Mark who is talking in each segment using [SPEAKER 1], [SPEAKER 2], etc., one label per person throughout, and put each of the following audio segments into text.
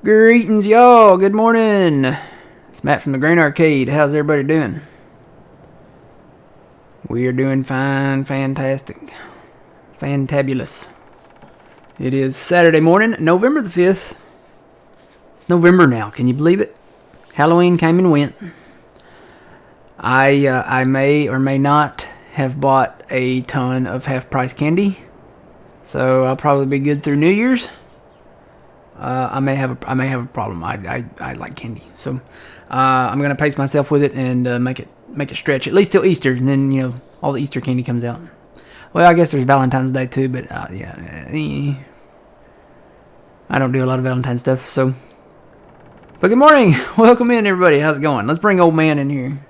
[SPEAKER 1] Greetings, y'all. Good morning. It's Matt from the Grain Arcade. How's everybody doing? We are doing fine, fantastic, fantabulous. It is Saturday morning, November the 5th. It's November now. Can you believe it? Halloween came and went. I may or may not have bought a ton of half-price candy, so I'll probably be good through New Year's. I may have a problem. I like candy, so I'm gonna pace myself with it and make it stretch at least till Easter, and then all the Easter candy comes out. Well, I guess there's Valentine's Day too, but I don't do a lot of Valentine's stuff. So, but good morning, welcome in everybody. How's it going? Let's bring old man in here.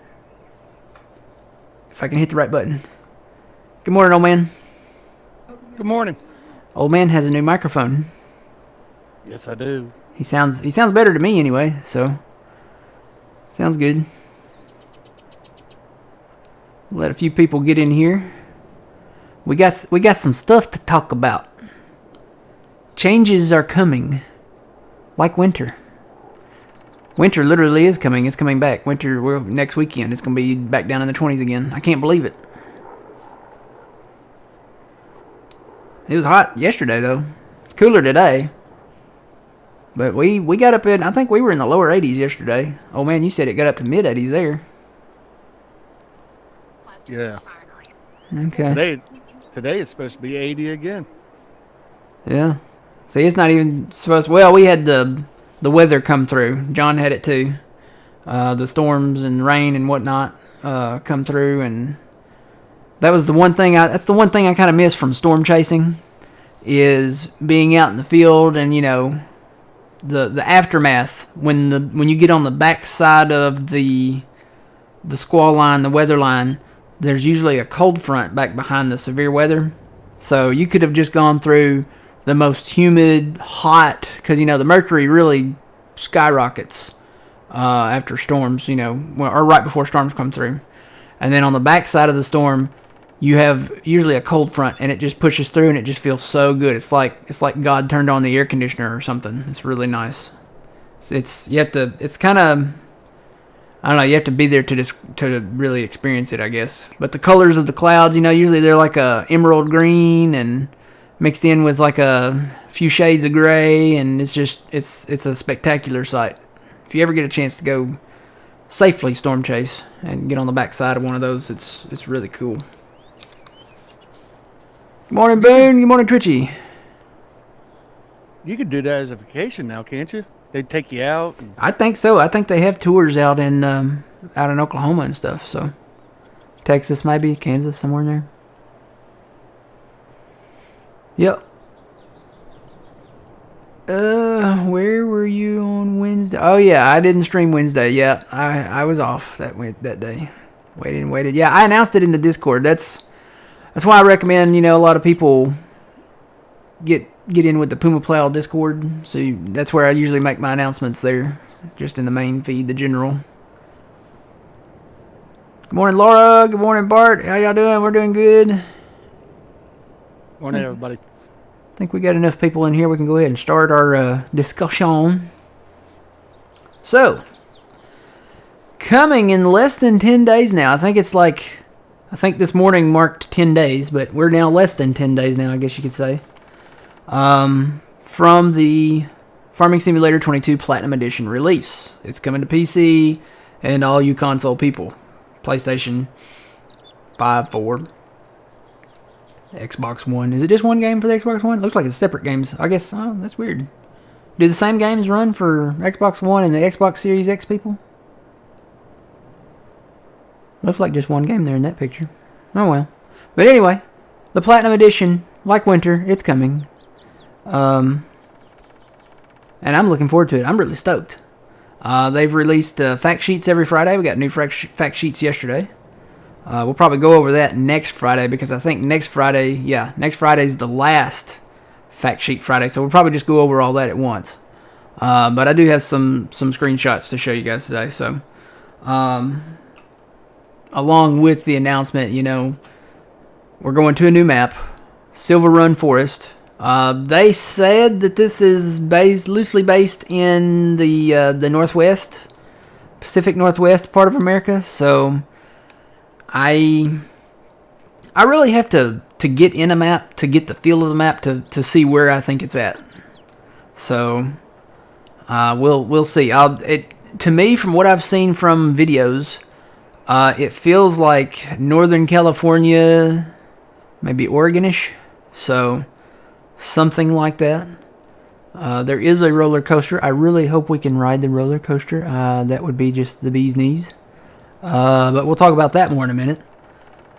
[SPEAKER 1] If I can hit the right button. Good morning, old man.
[SPEAKER 2] Good morning.
[SPEAKER 1] Old man has a new microphone.
[SPEAKER 2] Yes, I do.
[SPEAKER 1] He sounds better to me anyway, so sounds good. Let a few people get in here. We got some stuff to talk about. Changes are coming, like winter. Winter literally is coming. It's coming back. Winter next weekend. It's gonna be back down in the 20s again. I can't believe it. It was hot yesterday though. It's cooler today. But we got up in, I think we were in the lower 80s yesterday. Oh man, you said it got up to mid 80s there.
[SPEAKER 2] Yeah.
[SPEAKER 1] Okay.
[SPEAKER 2] Today it's supposed to be 80 again.
[SPEAKER 1] Yeah. See, it's not even supposed. Well, we had the weather come through. John had it too. The storms and rain and whatnot come through, and that was the one thing. That's the one thing I kind of miss from storm chasing, is being out in the field and the aftermath when you get on the back side of the squall line, the weather line. There's usually a cold front back behind the severe weather, so you could have just gone through the most humid, hot, because the mercury really skyrockets after storms, or right before storms come through, and then on the back side of the storm, you have usually a cold front, and it just pushes through, and it just feels so good. It's like God turned on the air conditioner or something. It's really nice. You have to be there to really experience it, I guess. But the colors of the clouds, usually they're like a emerald green and mixed in with like a few shades of gray, and it's a spectacular sight. If you ever get a chance to go safely storm chase and get on the back side of one of those, it's really cool. Good morning, Boone. Good morning, Twitchy.
[SPEAKER 2] You could do that as a vacation now, can't you? They'd take you out.
[SPEAKER 1] I think so. I think they have tours out in Oklahoma and stuff. So, Texas maybe, Kansas, somewhere in there. Yep. Where were you on Wednesday? Oh yeah, I didn't stream Wednesday. Yeah, I was off that day. Waited. Yeah, I announced it in the Discord. That's why I recommend a lot of people get in with the Puma Plow Discord. So that's where I usually make my announcements there, just in the main feed, the general. Good morning, Laura. Good morning, Bart. How y'all doing? We're doing good.
[SPEAKER 2] Morning, everybody.
[SPEAKER 1] I think we got enough people in here. We can go ahead and start our discussion. So, coming in less than 10 days now. I think this morning marked 10 days, but we're now less than 10 days now, I guess you could say. From the Farming Simulator 22 Platinum Edition release. It's coming to PC and all you console people. PlayStation 5, 4, Xbox One. Is it just one game for the Xbox One? It looks like it's separate games. I guess. Oh, that's weird. Do the same games run for Xbox One and the Xbox Series X people? Looks like just one game there in that picture. Oh well. But anyway, the Platinum Edition, like winter, it's coming. And I'm looking forward to it. I'm really stoked. They've released fact sheets every Friday. We got new fact sheets yesterday. We'll probably go over that next Friday, because I think next Friday's the last fact sheet Friday. So we'll probably just go over all that at once. But I do have some screenshots to show you guys today. So, along with the announcement, we're going to a new map, Silver Run Forest. They said that this is loosely based in the Northwest, Pacific Northwest part of America. So I really have to get in a map to get the feel of the map to see where I think it's at. So we'll see. To me, from what I've seen from videos, it feels like Northern California, maybe Oregon-ish. So something like that. There is a roller coaster. I really hope we can ride the roller coaster. That would be just the bee's knees. But we'll talk about that more in a minute.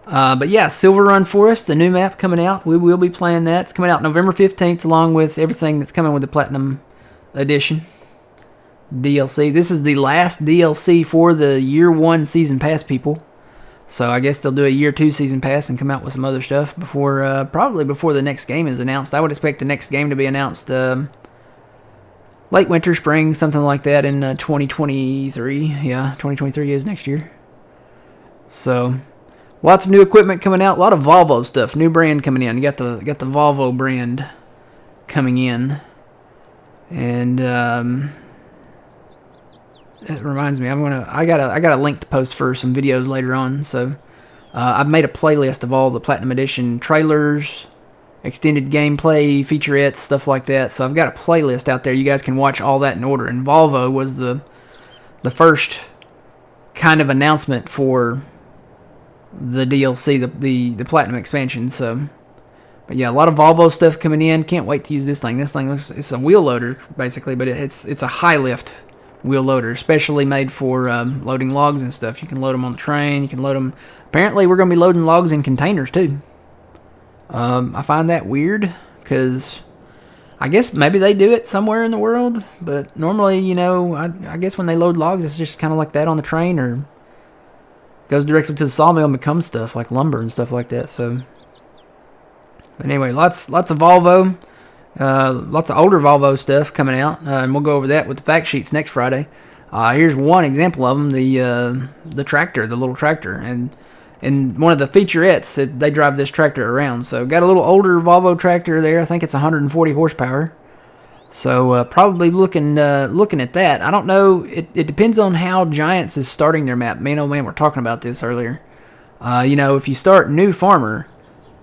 [SPEAKER 1] But yeah, Silver Run Forest, the new map coming out. We will be playing that. It's coming out November 15th, along with everything that's coming with the Platinum Edition DLC. This is the last DLC for the Year 1 Season Pass people. So I guess they'll do a Year 2 Season Pass and come out with some other stuff probably before the next game is announced. I would expect the next game to be announced late winter, spring, something like that in 2023. Yeah, 2023 is next year. So lots of new equipment coming out. A lot of Volvo stuff. New brand coming in. You got the Volvo brand coming in. And it reminds me, I got a link to post for some videos later on. So I've made a playlist of all the Platinum Edition trailers, extended gameplay, featurettes, stuff like that. So I've got a playlist out there. You guys can watch all that in order. And Volvo was the first kind of announcement for the DLC, the Platinum expansion. So, but yeah, a lot of Volvo stuff coming in. Can't wait to use this thing. This thing it's a wheel loader basically, but it's a high lift wheel loader, especially made for loading logs and stuff. You can load them on the train. You can load them. Apparently, we're going to be loading logs in containers too. I find that weird because I guess maybe they do it somewhere in the world, but normally, I guess when they load logs, it's just kind of like that on the train, or goes directly to the sawmill and becomes stuff like lumber and stuff like that. So, but anyway, lots of Volvo. Lots of older Volvo stuff coming out, and we'll go over that with the fact sheets next Friday. Here's one example of them: the tractor, the little tractor, and in one of the featurettes, they drive this tractor around. So got a little older Volvo tractor there. I think it's 140 horsepower. So probably looking at that. I don't know. It depends on how Giants is starting their map. Man, oh man, we're talking about this earlier. If you start new farmer,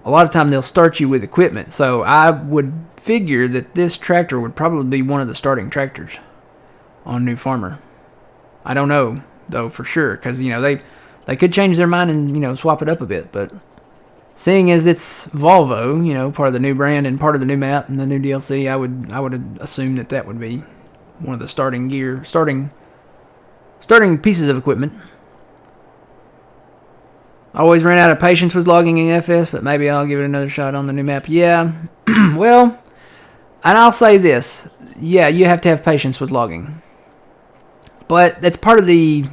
[SPEAKER 1] a lot of time they'll start you with equipment. So I would figure that this tractor would probably be one of the starting tractors on new farmer. I don't know though for sure, because they could change their mind and swap it up a bit. But seeing as it's Volvo, part of the new brand and part of the new map and the new DLC, I would assume that would be one of the starting pieces of equipment. Always ran out of patience with logging in FS, but maybe I'll give it another shot on the new map. Yeah, well, and I'll say this. Yeah, you have to have patience with logging. But that's part of the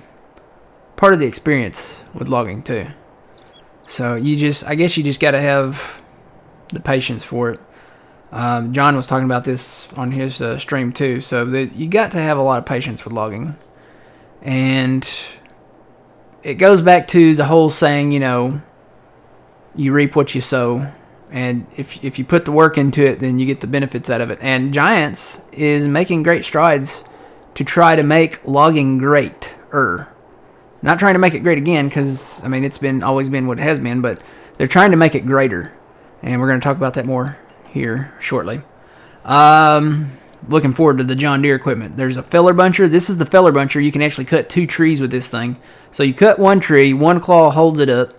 [SPEAKER 1] experience with logging too. So I guess you just got to have the patience for it. John was talking about this on his stream too. So that you got to have a lot of patience with logging. And it goes back to the whole saying, you reap what you sow. And if you put the work into it, then you get the benefits out of it. And Giants is making great strides to try to make logging great. Not trying to make it great again, because, it's always been what it has been, but they're trying to make it greater. And we're going to talk about that more here shortly. Looking forward to the John Deere equipment. There's a feller buncher. This is the feller buncher. You can actually cut 2 trees with this thing. So you cut one tree, one claw holds it up.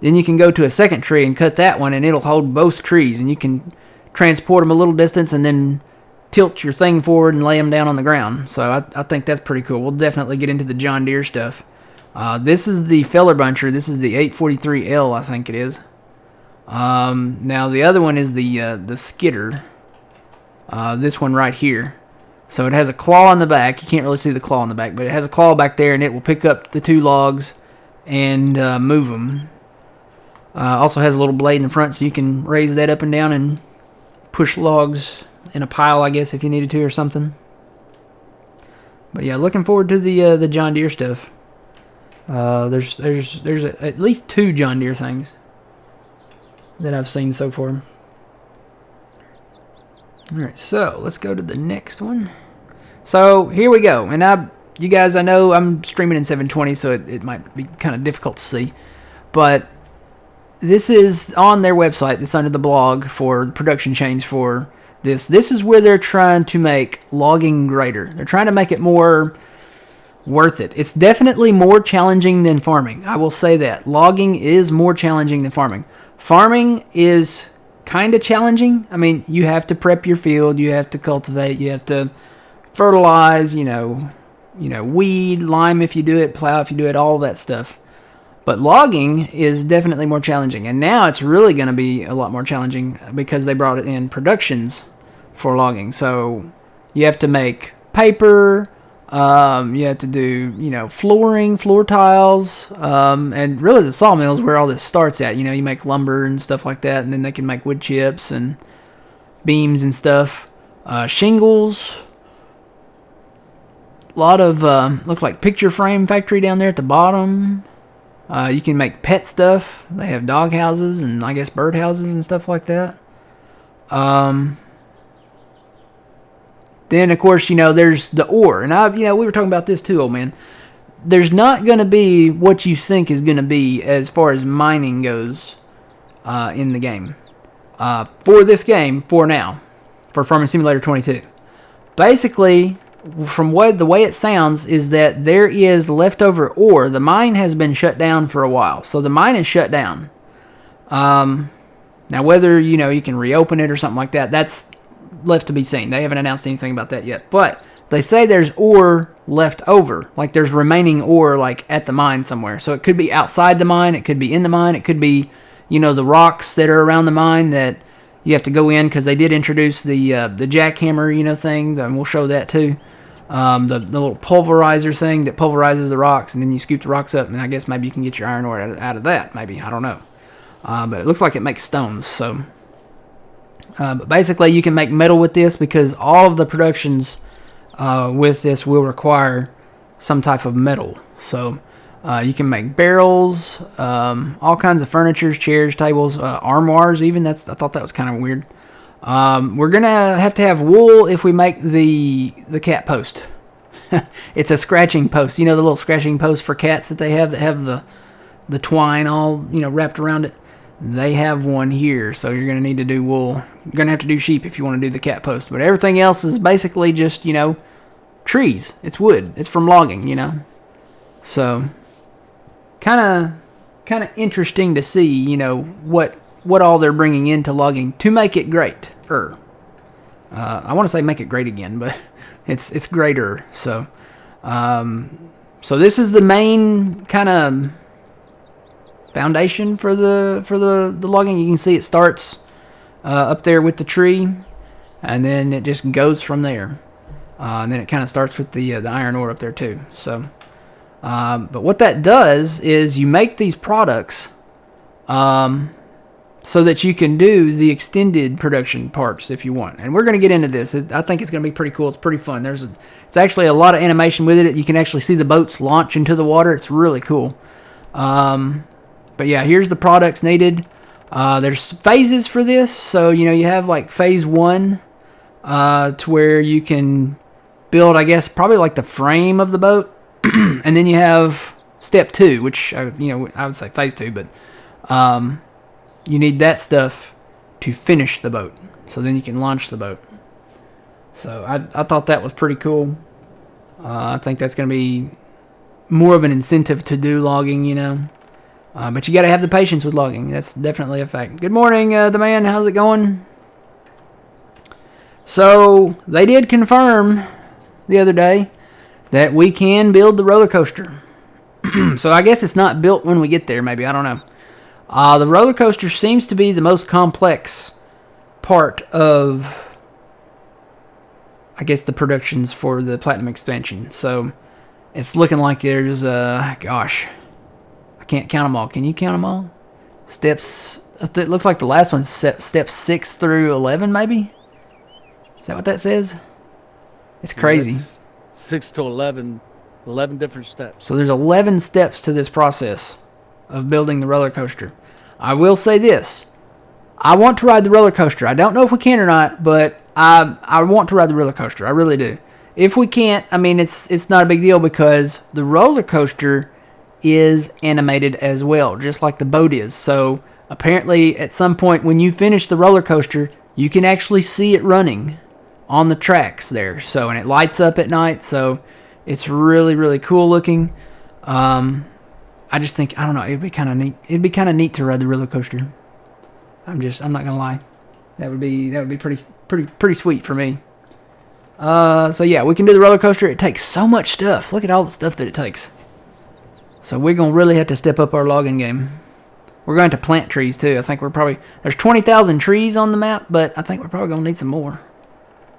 [SPEAKER 1] Then you can go to a second tree and cut that one, and it'll hold both trees. And you can transport them a little distance and then tilt your thing forward and lay them down on the ground. So I think that's pretty cool. We'll definitely get into the John Deere stuff. This is the feller buncher. This is the 843L, I think it is. Now the other one is the skidder. This one right here. So it has a claw on the back. You can't really see the claw on the back, but it has a claw back there, and it will pick up the 2 logs and move them. Also has a little blade in front, so you can raise that up and down and push logs in a pile, I guess, if you needed to or something. But yeah, looking forward to the John Deere stuff. There's at least 2 John Deere things that I've seen so far. All right, so let's go to the next one. So here we go. And you guys, I know I'm streaming in 720, so it might be kind of difficult to see. But this is on their website. This under the blog for production change for this. This is where they're trying to make logging greater. They're trying to make it more worth it. It's definitely more challenging than farming. I will say that. Logging is more challenging than farming. Farming is kind of challenging. I mean, you have to prep your field, you have to cultivate, you have to fertilize, weed, lime if you do it, plow if you do it, all that stuff. But logging is definitely more challenging. And now it's really going to be a lot more challenging because they brought in productions for logging. So you have to make paper, you have to do, flooring, floor tiles, and really the sawmill is where all this starts at. You make lumber and stuff like that, and then they can make wood chips and beams and stuff. Shingles. A lot of, looks like picture frame factory down there at the bottom. You can make pet stuff. They have dog houses and I guess bird houses and stuff like that. Then, of course, there's the ore. And, we were talking about this too, old man. There's not going to be what you think is going to be as far as mining goes in the game. For this game, for now. For Farming Simulator 22. Basically, from the way it sounds, is that there is leftover ore. The mine has been shut down for a while. So the mine is shut down. Now, whether, you can reopen it or something like that, that's left to be seen. They haven't announced anything about that yet. But they say there's ore left over. Like there's remaining ore like at the mine somewhere. So it could be outside the mine. It could be in the mine. It could be, the rocks that are around the mine that you have to go in because they did introduce the jackhammer, thing. And we'll show that too. The little pulverizer thing that pulverizes the rocks, and then you scoop the rocks up, and I guess maybe you can get your iron ore out of that. Maybe. I don't know. But it looks like it makes stones, so... but basically, you can make metal with this because all of the productions with this will require some type of metal. So you can make barrels, all kinds of furniture, chairs, tables, armoires even. I thought that was kind of weird. We're going to have wool if we make the cat post. It's a scratching post. The little scratching post for cats that they have the twine all, wrapped around it. They have one here, so you're going to need to do wool. You're going to have to do sheep if you want to do the cat post. But everything else is basically just, trees. It's wood. It's from logging, So, kind of interesting to see, what all they're bringing into logging to make it great. I want to say make it great again, but it's greater. So, so this is the main kind of foundation for the logging. You can see it starts up there with the tree, and then it just goes from there. And then it kind of starts with the iron ore up there too. So, but what that does is you make these products so that you can do the extended production parts if you want. And we're going to get into this. I think it's going to be pretty cool. It's pretty fun. It's actually a lot of animation with it. You can actually see the boats launch into the water. It's really cool. But yeah, here's the products needed. There's phases for this. So, you have like phase 1 to where you can build, I guess, probably like the frame of the boat. And then you have step 2, which, I would say phase 2, but you need that stuff to finish the boat. So then you can launch the boat. So I thought that was pretty cool. I think that's going to be more of an incentive to do logging, But you got to have the patience with logging. That's definitely a fact. Good morning, the man. How's it going? So they did confirm the other day that we can build the roller coaster. So I guess it's not built when we get there, maybe. I don't know. The roller coaster seems to be the most complex part of, I guess, the productions for the Platinum expansion. So it's looking like there's, gosh, I can't count them all. Can you count them all? Steps, it looks like the last one's steps 6 through 11, maybe? Is that what that says? It's crazy.
[SPEAKER 2] It's 6 to 11 different steps.
[SPEAKER 1] So there's 11 steps to this process of building the roller coaster. I will say this. I want to ride the roller coaster. I don't know if we can or not, but I want to ride the roller coaster. I really do. If we can't, I mean, it's not a big deal because the roller coaster is animated as well, just like the boat is. So apparently, at some point when you finish the roller coaster, you can actually see it running on the tracks there. So, and it lights up at night. So it's really, really cool looking. I just think, I don't know, it'd be kind of neat. It'd be kind of neat to ride the roller coaster. I'm not gonna lie. That would be pretty sweet for me. So yeah, we can do the roller coaster. It takes so much stuff. Look at all the stuff that it takes. So we're gonna really have to step up our logging game. We're going to plant trees too. I think there's 20,000 trees on the map, but I think we're probably gonna need some more.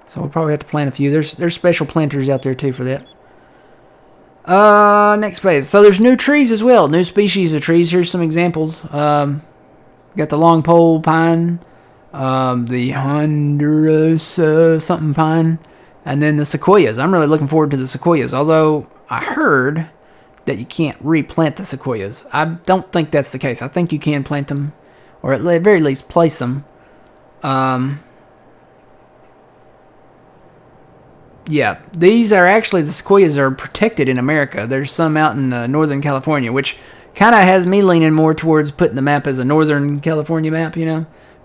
[SPEAKER 1] So we'll probably have to plant a few. There's special planters out there too for that. Next phase. So there's new trees as well. New species of trees. Here's some examples. Got the long pole pine, the Honduras something pine, and then the sequoias. I'm really looking forward to the sequoias. Although I heard that you can't replant the sequoias. I don't think that's the case. I think you can plant them, or at the very least place them. Yeah, these are actually, the sequoias are protected in America. There's some out in Northern California, which kind of has me leaning more towards putting the map as a Northern California map,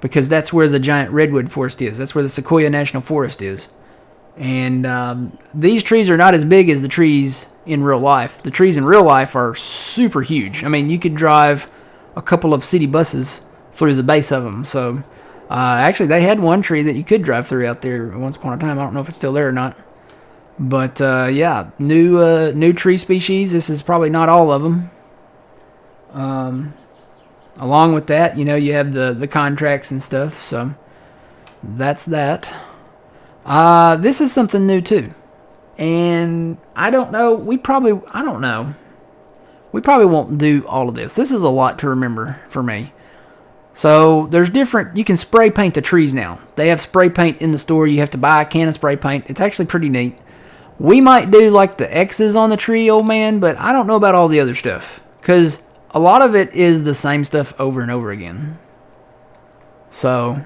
[SPEAKER 1] because that's where the giant redwood forest is. That's where the Sequoia National Forest is. And these trees are not as big as the trees in real life. The trees in real life are super huge. I mean, you could drive a couple of city buses through the base of them. So, actually, they had one tree that you could drive through out there once upon a time. I don't know if it's still there or not. But, yeah, new tree species. This is probably not all of them. Along with that, you have the contracts and stuff. So, that's that. This is something new, too. And I don't know. I don't know. We probably won't do all of this. This is a lot to remember for me. So there's you can spray paint the trees now. They have spray paint in the store. You have to buy a can of spray paint. It's actually pretty neat. We might do like the X's on the tree, old man, but I don't know about all the other stuff. Because a lot of it is the same stuff over and over again. So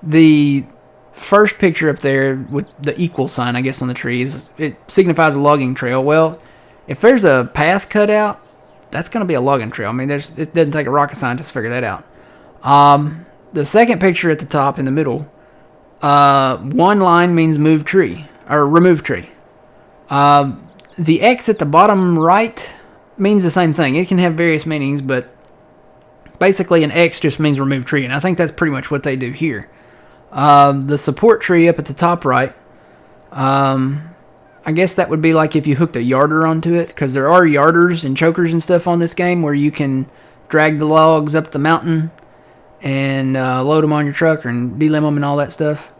[SPEAKER 1] the first picture up there with the equal sign, I guess, on the tree, it signifies a logging trail. Well, if there's a path cut out, that's going to be a logging trail. I mean, it doesn't take a rocket scientist to figure that out. The second picture at the top in the middle, one line means move tree, or remove tree. The X at the bottom right means the same thing. It can have various meanings, but basically an X just means remove tree, and I think that's pretty much what they do here. The support tree up at the top right, I guess that would be like if you hooked a yarder onto it, because there are yarders and chokers and stuff on this game where you can drag the logs up the mountain and load them on your truck and delimb them and all that stuff.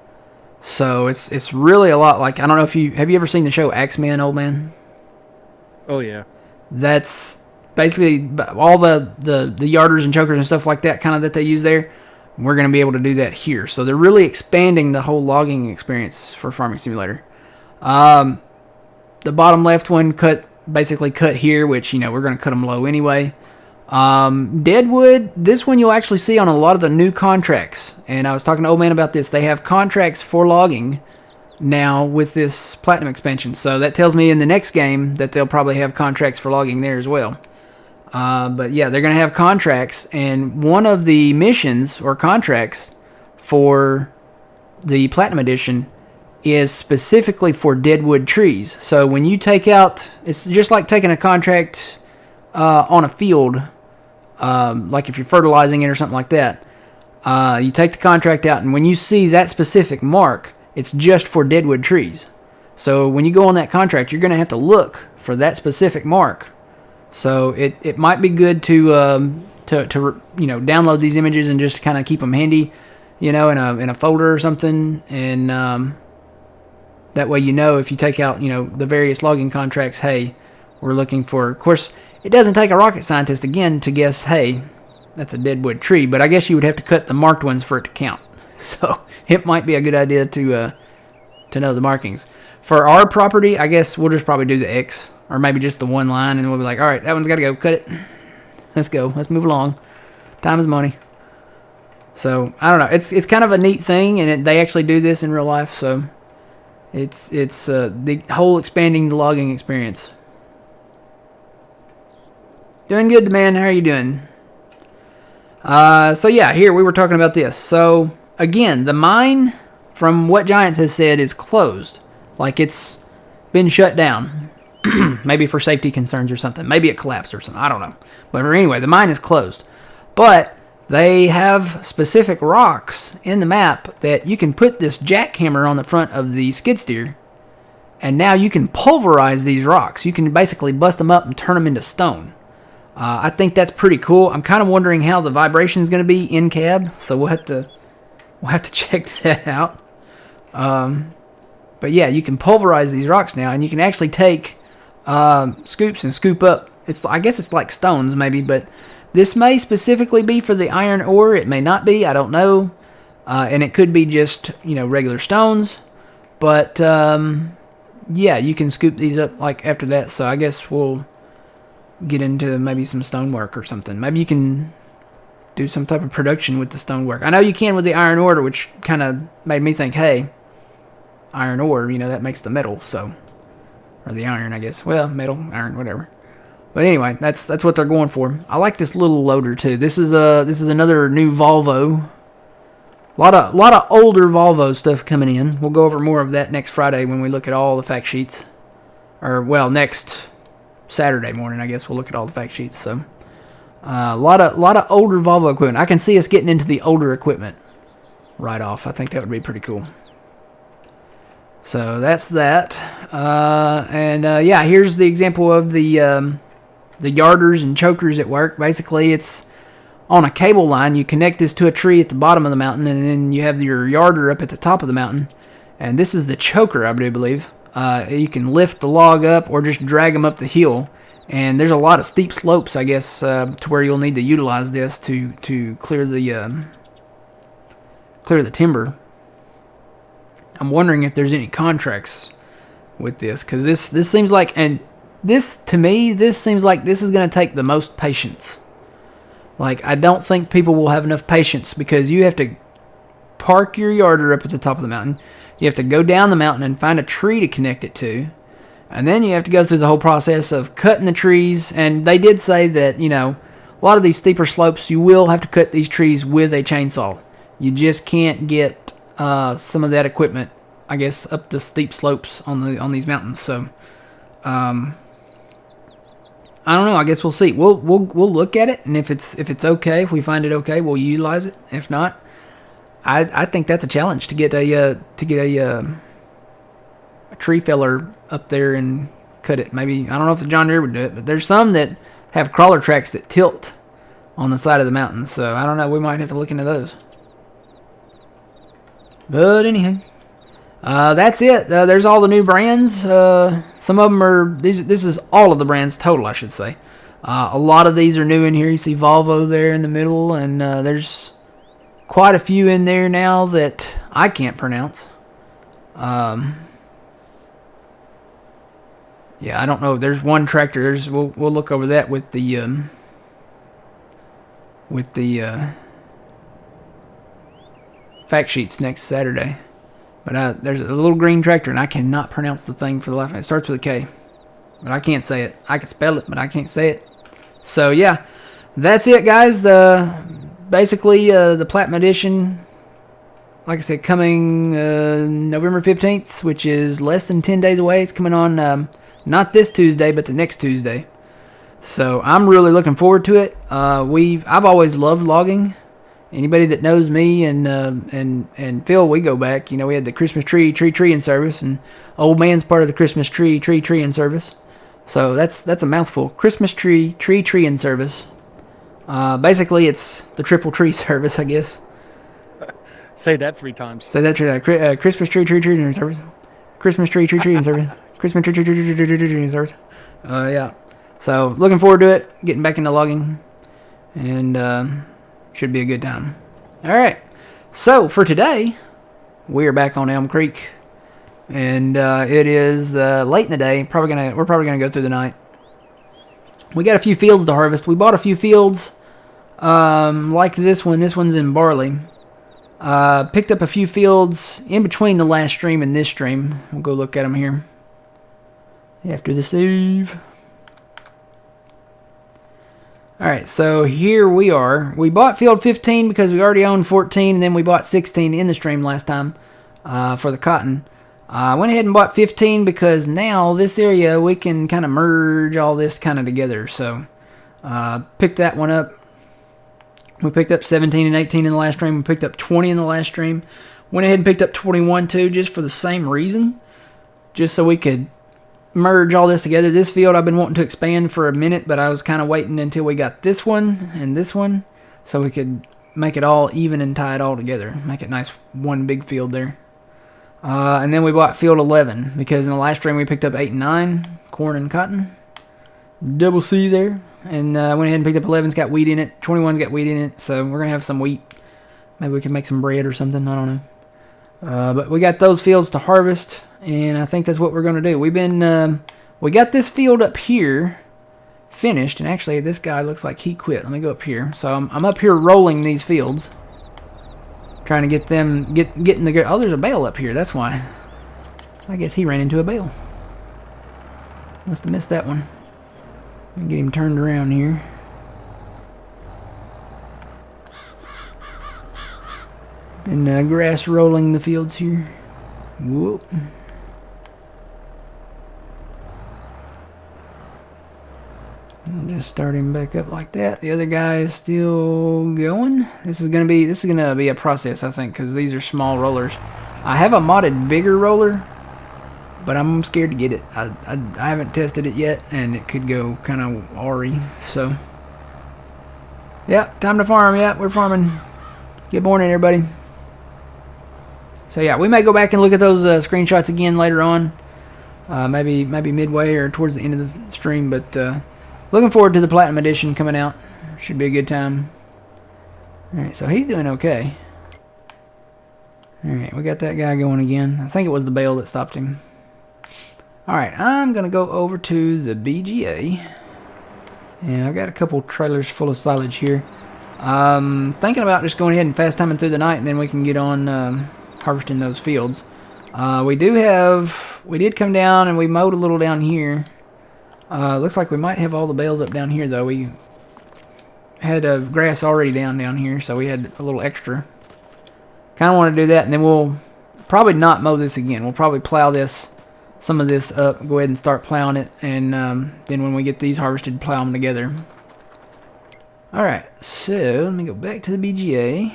[SPEAKER 1] So it's really a lot like, I don't know if have you ever seen the show Axeman, old man?
[SPEAKER 2] Oh yeah.
[SPEAKER 1] That's basically all the yarders and chokers and stuff like that kind of that they use there. We're going to be able to do that here. So they're really expanding the whole logging experience for Farming Simulator. The bottom left one basically cut here, which, we're going to cut them low anyway. Deadwood, this one you'll actually see on a lot of the new contracts. And I was talking to Old Man about this. They have contracts for logging now with this Platinum expansion. So that tells me in the next game that they'll probably have contracts for logging there as well. But yeah, they're going to have contracts. And one of the missions or contracts for the Platinum Edition is specifically for deadwood trees. So when you take out, it's just like taking a contract on a field, like if you're fertilizing it or something like that. You take the contract out, and when you see that specific mark, it's just for deadwood trees. So when you go on that contract, you're going to have to look for that specific mark. So it might be good to download these images and just kind of keep them handy, in a folder or something, and that way if you take out the various logging contracts, hey, we're looking for. Of course, it doesn't take a rocket scientist again to guess, hey, that's a deadwood tree, but I guess you would have to cut the marked ones for it to count. So it might be a good idea to know the markings. For our property, I guess we'll just probably do the X, or maybe just the one line, and we'll be like, all right, that one's got to go. Cut it. Let's go. Let's move along. Time is money. So I don't know. It's kind of a neat thing, and they actually do this in real life. So it's the whole expanding the logging experience. Doing good, man. How are you doing? So yeah, here we were talking about this. So again, the mine, from what Giants has said, is closed. Like it's been shut down. Maybe for safety concerns or something. Maybe it collapsed or something. I don't know. But anyway, the mine is closed. But they have specific rocks in the map that you can put this jackhammer on the front of the skid steer, and now you can pulverize these rocks. You can basically bust them up and turn them into stone. I think that's pretty cool. I'm kind of wondering how the vibration is going to be in cab, so we'll have to check that out. But yeah, you can pulverize these rocks now, and you can actually take scoops and scoop up. I guess it's like stones maybe, but this may specifically be for the iron ore. It may not be. I don't know, and it could be just regular stones. But yeah, you can scoop these up like after that. So I guess we'll get into maybe some stonework or something. Maybe you can do some type of production with the stonework. I know you can with the iron ore, which kind of made me think, hey, iron ore, that makes the metal, so, or the iron, I guess. Well, metal, iron, whatever. But anyway, that's what they're going for. I like this little loader too. This is another new Volvo. A lot of older Volvo stuff coming in. We'll go over more of that next Friday when we look at all the fact sheets, or well, next Saturday morning, I guess we'll look at all the fact sheets. So, a lot of older Volvo equipment. I can see us getting into the older equipment right off. I think that would be pretty cool. So that's that. Yeah, here's the example of the yarders and chokers at work. Basically, it's on a cable line. You connect this to a tree at the bottom of the mountain, and then you have your yarder up at the top of the mountain. And this is the choker, I do believe. You can lift the log up or just drag them up the hill. And there's a lot of steep slopes, I guess, to where you'll need to utilize this to clear the timber. I'm wondering if there's any contracts with this, because this seems like, and this to me, this seems like this is going to take the most patience. Like, I don't think people will have enough patience, because you have to park your yarder up at the top of the mountain. You have to go down the mountain and find a tree to connect it to. And then you have to go through the whole process of cutting the trees. And they did say that, a lot of these steeper slopes, you will have to cut these trees with a chainsaw. You just can't get some of that equipment, I guess, up the steep slopes on these mountains. So, I don't know. I guess we'll see. We'll look at it, and if it's okay, if we find it okay, we'll utilize it. If not, I think that's a challenge to get a tree feller up there and cut it. Maybe, I don't know if the John Deere would do it, but there's some that have crawler tracks that tilt on the side of the mountain. So I don't know. We might have to look into those. But anyhow, that's it. There's all the new brands. Some of them are these. This is all of the brands total, I should say. A lot of these are new in here. You see Volvo there in the middle, and there's quite a few in there now that I can't pronounce. Yeah, I don't know. There's one tractor. We'll look over that with the fact sheets next Saturday. But there's a little green tractor, and I cannot pronounce the thing for the life of me. It starts with a K, but I can't say it. I can spell it, but I can't say it. So yeah, that's it, guys. Basically, the Platinum Edition, like I said, coming November 15th, which is less than 10 days away. It's coming on not this Tuesday, but the next Tuesday. So I'm really looking forward to it. I've always loved logging. Anybody that knows me and Phil, we go back. We had the Christmas tree in service, and Old Man's part of the Christmas tree in service. So that's a mouthful. Christmas tree in service. Basically, it's the triple tree service, I guess.
[SPEAKER 2] Say that 3 times.
[SPEAKER 1] Say that 3 times. Christmas tree in service. Christmas tree in service. Christmas tree in service. Yeah. So looking forward to it. Getting back into logging, and should be a good time. All right. So for today, we are back on Elm Creek, and it is late in the day. We're probably gonna go through the night. We got a few fields to harvest. We bought a few fields Like this one. This one's in barley. Picked up a few fields in between the last stream and this stream. We'll go look at them here after the save. Alright, so here we are. We bought field 15 because we already owned 14, and then we bought 16 in the stream last time for the cotton. I went ahead and bought 15 because now this area we can kind of merge all this kind of together. So picked that one up. We picked up 17 and 18 in the last stream. We picked up 20 in the last stream. Went ahead and picked up 21 too, just for the same reason. Just so we could merge all this together. This field I've been wanting to expand for a minute, but I was kind of waiting until we got this one, so we could make it all even and tie it all together. Make it nice, one big field there. And then we bought field 11, because in the last stream we picked up 8 and 9, corn and cotton. Double C there. And went ahead and picked up 11's got wheat in it. 21's got wheat in it, so we're going to have some wheat. Maybe we can make some bread or something, I don't know. But we got those fields to harvest, and I think that's what we're going to do. We got this field up here finished, and actually this guy looks like he quit. Let me go up here. So I'm up here rolling these fields, trying to get them, getting the, oh, there's a bale up here, that's why. I guess he ran into a bale. Must have missed that one. Let me get him turned around here. And grass rolling the fields here. Whoop. I'll just start him back up like that. The other guy is still going. This is gonna be a process, I think, because these are small rollers. I have a modded bigger roller, but I'm scared to get it. I haven't tested it yet, and it could go kind of awry. So, yeah, time to farm. Yeah, we're farming. Good morning, everybody. So yeah, we may go back and look at those screenshots again later on. Maybe midway or towards the end of the stream. But looking forward to the Platinum Edition coming out. Should be a good time. Alright, so he's doing okay. Alright, we got that guy going again. I think it was the bale that stopped him. Alright, I'm going to go over to the BGA. And I've got a couple trailers full of silage here. Thinking about just going ahead and fast timing through the night, and then we can get on harvesting those fields. We did come down and we mowed a little down here. Looks like we might have all the bales up down here though. We had grass already down here, so we had a little extra. Kind of want to do that, and then we'll probably not mow this again. We'll probably plow some of this up, go ahead and start plowing it, and then when we get these harvested, plow them together. Alright, so let me go back to the BGA,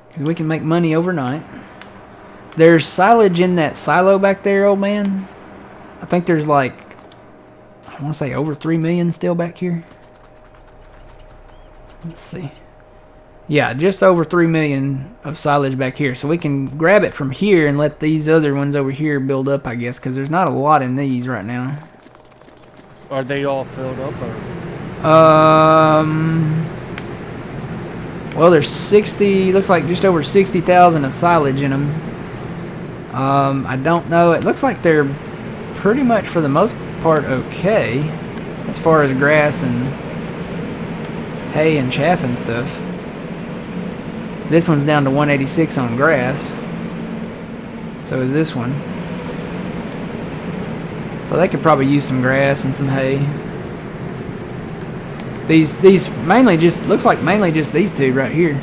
[SPEAKER 1] because we can make money overnight. There's silage in that silo back there, old man. I think there's like, I want to say over 3 million still back here. Let's see. Yeah, just over 3 million of silage back here. So we can grab it from here and let these other ones over here build up, I guess, because there's not a lot in these right now.
[SPEAKER 2] Are they all filled up? Or?
[SPEAKER 1] Well, there's 60, looks like just over 60,000 of silage in them. I don't know. It looks like they're pretty much, for the most part, okay, as far as grass and hay and chaff and stuff. This one's down to 186 on grass. So is this one. So they could probably use some grass and some hay. These mainly just, looks like mainly just these two right here.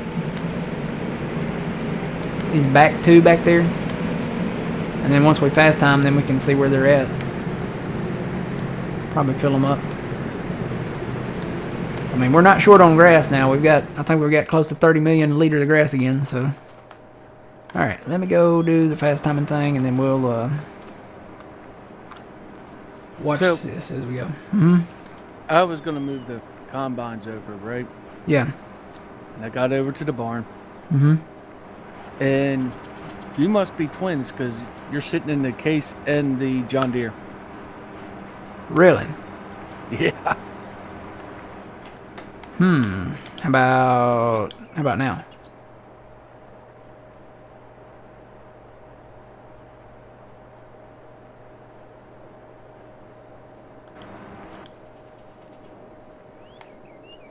[SPEAKER 1] These back two back there. And then once we fast time, then we can see where they're at. Probably fill them up. I mean, we're not short on grass now. I think we've got close to 30 million liters of grass again, so. Alright, let me go do the fast timing thing, and then we'll watch this as we go.
[SPEAKER 2] I was going to move the combines over, right?
[SPEAKER 1] Yeah.
[SPEAKER 2] And I got over to the barn. And you must be twins, because you're sitting in the case and the John Deere.
[SPEAKER 1] Really?
[SPEAKER 2] Yeah.
[SPEAKER 1] How about now?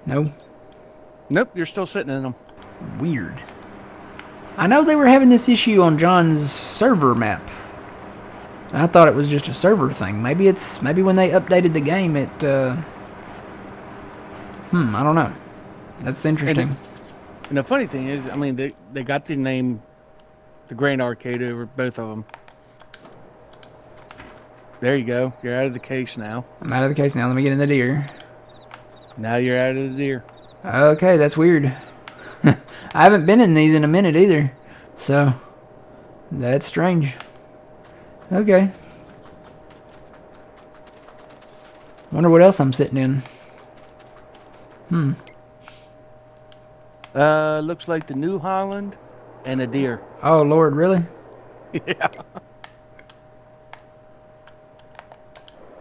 [SPEAKER 1] No.
[SPEAKER 2] Nope, you're still sitting in them.
[SPEAKER 1] Weird. I know they were having this issue on John's server map. And I thought it was just a server thing. Maybe when they updated the game it I don't know. That's interesting.
[SPEAKER 2] And the funny thing is, I mean, they got to name the Grand Arcade over both of them. There you go. You're out of the case now.
[SPEAKER 1] I'm out of the case now. Let me get in the deer.
[SPEAKER 2] Now you're out of the deer.
[SPEAKER 1] Okay, that's weird. I haven't been in these in a minute either. So, that's strange. Okay. Wonder what else I'm sitting in.
[SPEAKER 2] Looks like the New Holland and a deer.
[SPEAKER 1] Oh, Lord, really?
[SPEAKER 2] Yeah.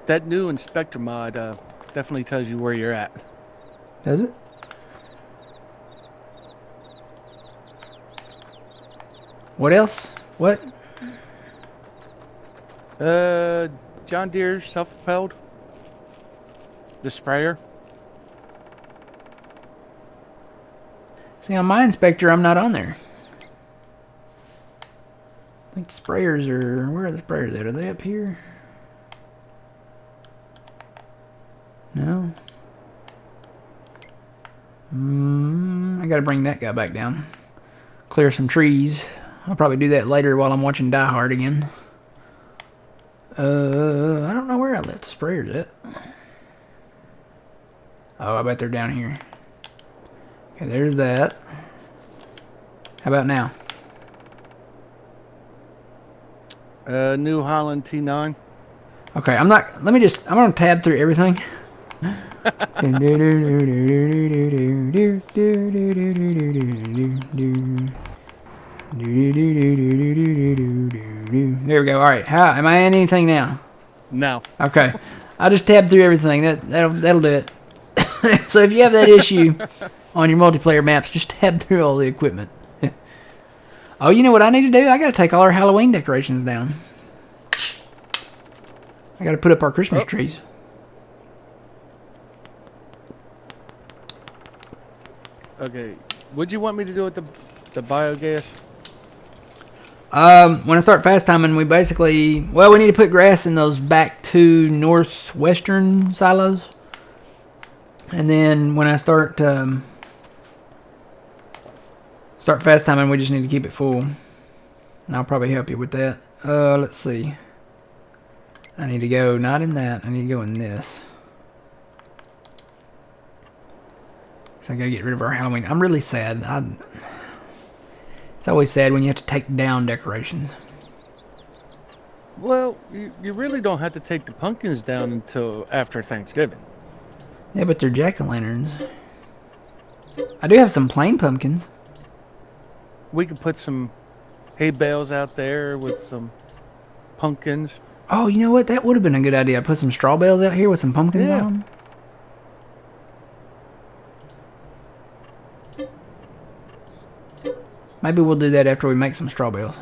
[SPEAKER 2] That new inspector mod definitely tells you where you're at.
[SPEAKER 1] Does it? What else? What?
[SPEAKER 2] John Deere self-propelled. The sprayer.
[SPEAKER 1] See, on my inspector, I'm not on there. I think the sprayers are... Where are the sprayers at? Are they up here? No. I gotta bring that guy back down. Clear some trees. I'll probably do that later while I'm watching Die Hard again. I don't know where I left the sprayers at. Oh, I bet they're down here. Okay, there's that. How about now?
[SPEAKER 2] New Holland T9.
[SPEAKER 1] Okay, I'm gonna tab through everything. There we go. Alright, how am I in anything now?
[SPEAKER 2] No.
[SPEAKER 1] Okay. I'll just tab through everything. That'll do it. So if you have that issue on your multiplayer maps, just tab through all the equipment. Oh, you know what I need to do? I gotta take all our Halloween decorations down. I gotta put up our Christmas trees.
[SPEAKER 2] Okay. What'd you want me to do with the biogas?
[SPEAKER 1] When I start fast timing, we basically... Well, we need to put grass in those back two northwestern silos. And then when I start fast timing, we just need to keep it full. And I'll probably help you with that. Let's see. I need to go not in that. I need to go in this. So I gotta get rid of our Halloween. I'm really sad. It's always sad when you have to take down decorations.
[SPEAKER 2] Well, you really don't have to take the pumpkins down until after Thanksgiving.
[SPEAKER 1] Yeah, but they're jack-o'-lanterns. I do have some plain pumpkins.
[SPEAKER 2] We could put some hay bales out there with some pumpkins.
[SPEAKER 1] Oh, you know what? That would have been a good idea. Put some straw bales out here with some pumpkins on them. Maybe we'll do that after we make some straw bales.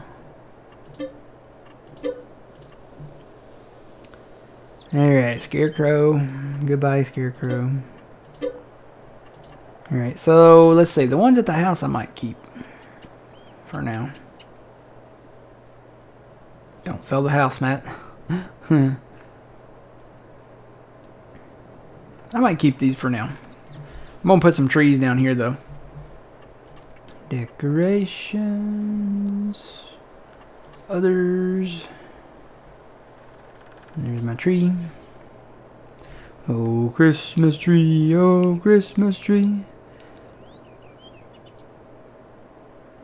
[SPEAKER 1] Alright, Scarecrow. Goodbye, Scarecrow. Alright, so let's see. The ones at the house I might keep for now. Don't sell the house, Matt. I might keep these for now. I'm gonna put some trees down here though. Decorations. Others. There's my tree. Oh, Christmas tree, oh, Christmas tree.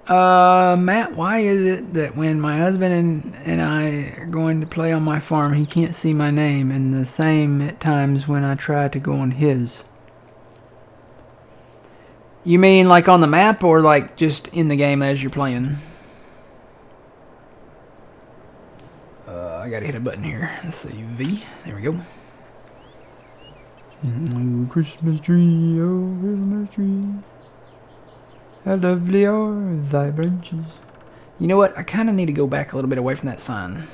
[SPEAKER 1] Matt, why is it that when my husband and I are going to play on my farm, he can't see my name, and the same at times when I try to go on his? You mean like on the map or like just in the game as you're playing? I gotta hit a button here. Let's see, V. There we go. Oh, Christmas tree, oh, Christmas tree. How lovely are thy branches. You know what? I kind of need to go back a little bit away from that sign.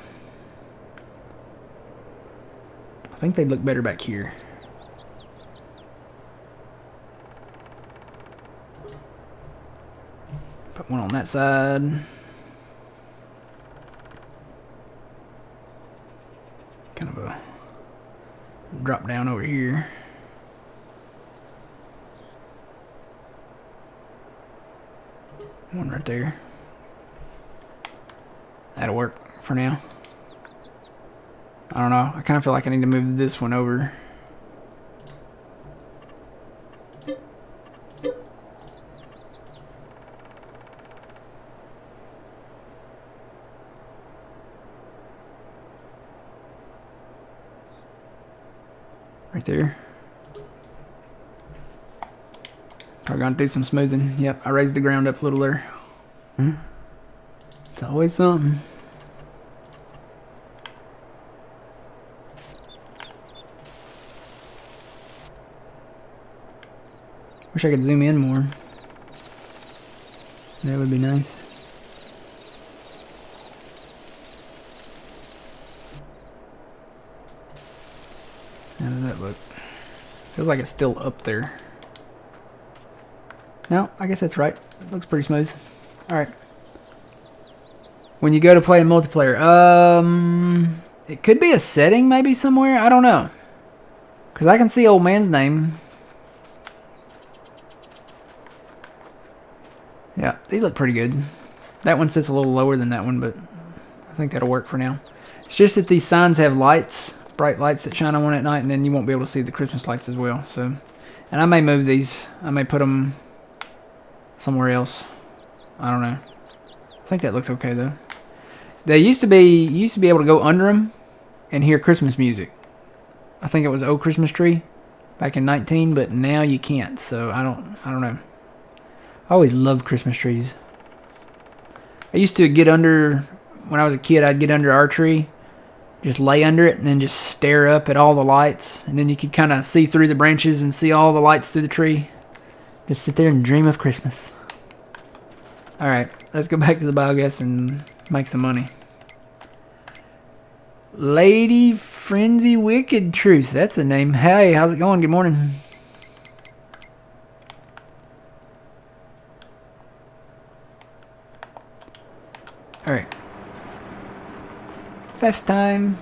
[SPEAKER 1] I think they'd look better back here. Put one on that side. Kind of a drop down over here. One right there. That'll work for now. I don't know. I kind of feel like I need to move this one over. Right there. Probably gonna do some smoothing. Yep, I raised the ground up a little there. It's always something. Wish I could zoom in more. That would be nice. How does that look? Feels like it's still up there. No, I guess that's right. It looks pretty smooth. Alright. When you go to play in multiplayer, it could be a setting maybe somewhere. I don't know. Because I can see old man's name. Yeah, these look pretty good. That one sits a little lower than that one, but I think that'll work for now. It's just that these signs have lights, bright lights that shine on one at night, and then you won't be able to see the Christmas lights as well. So, and I may move these. I may put them somewhere else. I don't know. I think that looks okay though. They used to be able to go under them and hear Christmas music. I think it was "Oh Christmas Tree" back in 19, but now you can't. So I don't know. I always loved Christmas trees. I used to get under, when I was a kid, I'd get under our tree, just lay under it, and then just stare up at all the lights. And then you could kind of see through the branches and see all the lights through the tree. Just sit there and dream of Christmas. Alright, let's go back to the biogas and make some money. Lady Frenzy Wicked Truth. That's a name. Hey, how's it going? Good morning. Alright. Fast time.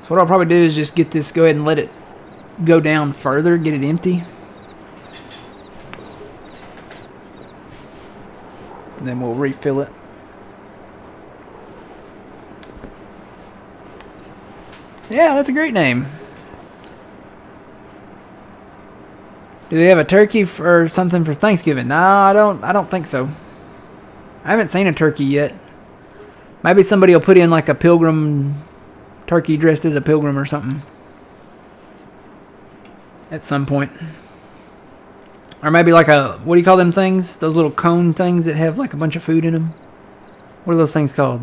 [SPEAKER 1] So what I'll probably do is just get this, go ahead and let it go down further, get it empty. And then we'll refill it. Yeah, that's a great name. Do they have a turkey or something for Thanksgiving? No, I don't think so. I haven't seen a turkey yet. Maybe somebody will put in like a pilgrim turkey dressed as a pilgrim or something at some point. Or maybe like a, what do you call them things? Those little cone things that have like a bunch of food in them. What are those things called?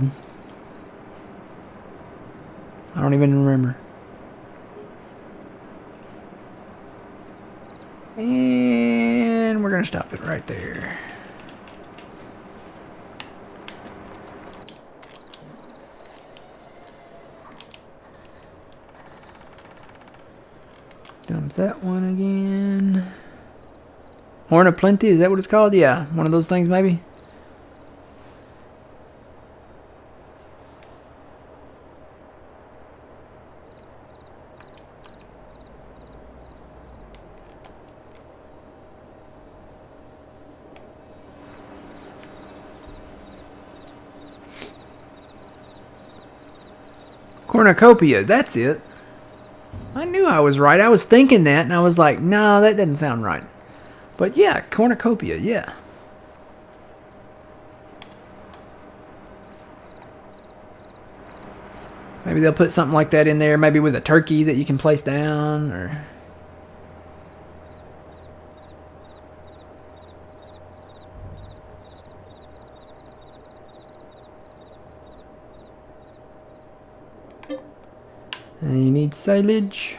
[SPEAKER 1] I don't even remember. And we're going to stop it right there. Dump that one again. Horn of Plenty, is that what it's called? Yeah, one of those things maybe. Cornucopia, that's it. I knew I was right. I was thinking that, and I was like, no, that doesn't sound right. But yeah, cornucopia, yeah. Maybe they'll put something like that in there, maybe with a turkey that you can place down, or... And you need silage.